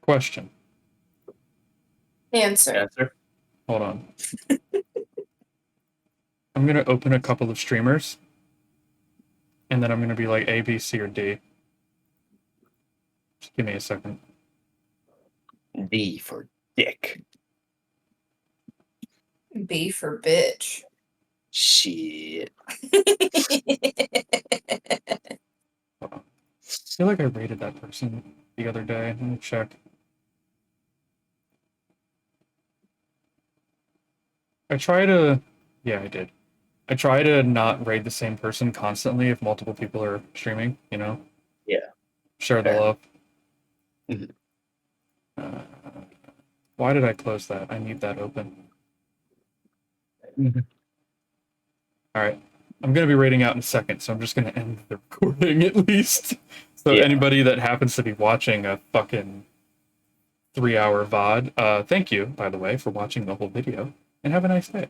Question. Answer. Answer? Hold on. I'm gonna open a couple of streamers, and then I'm gonna be like A, B, C, or D. Just give me a second. D for dick. B for bitch. Shit. Hold on. I feel like I rated that person the other day. Let me check. I try to... Yeah, I did. I try to not raid the same person constantly if multiple people are streaming, you know? Yeah. Share the Fair. love. Mhm. Why did I close that? I need that open. Alright. I'm going to be raiding out in a second, so I'm just going to end the recording at least. So Yeah. anybody that happens to be watching a fucking 3-hour VOD, thank you, by the way, for watching the whole video, and have a nice day.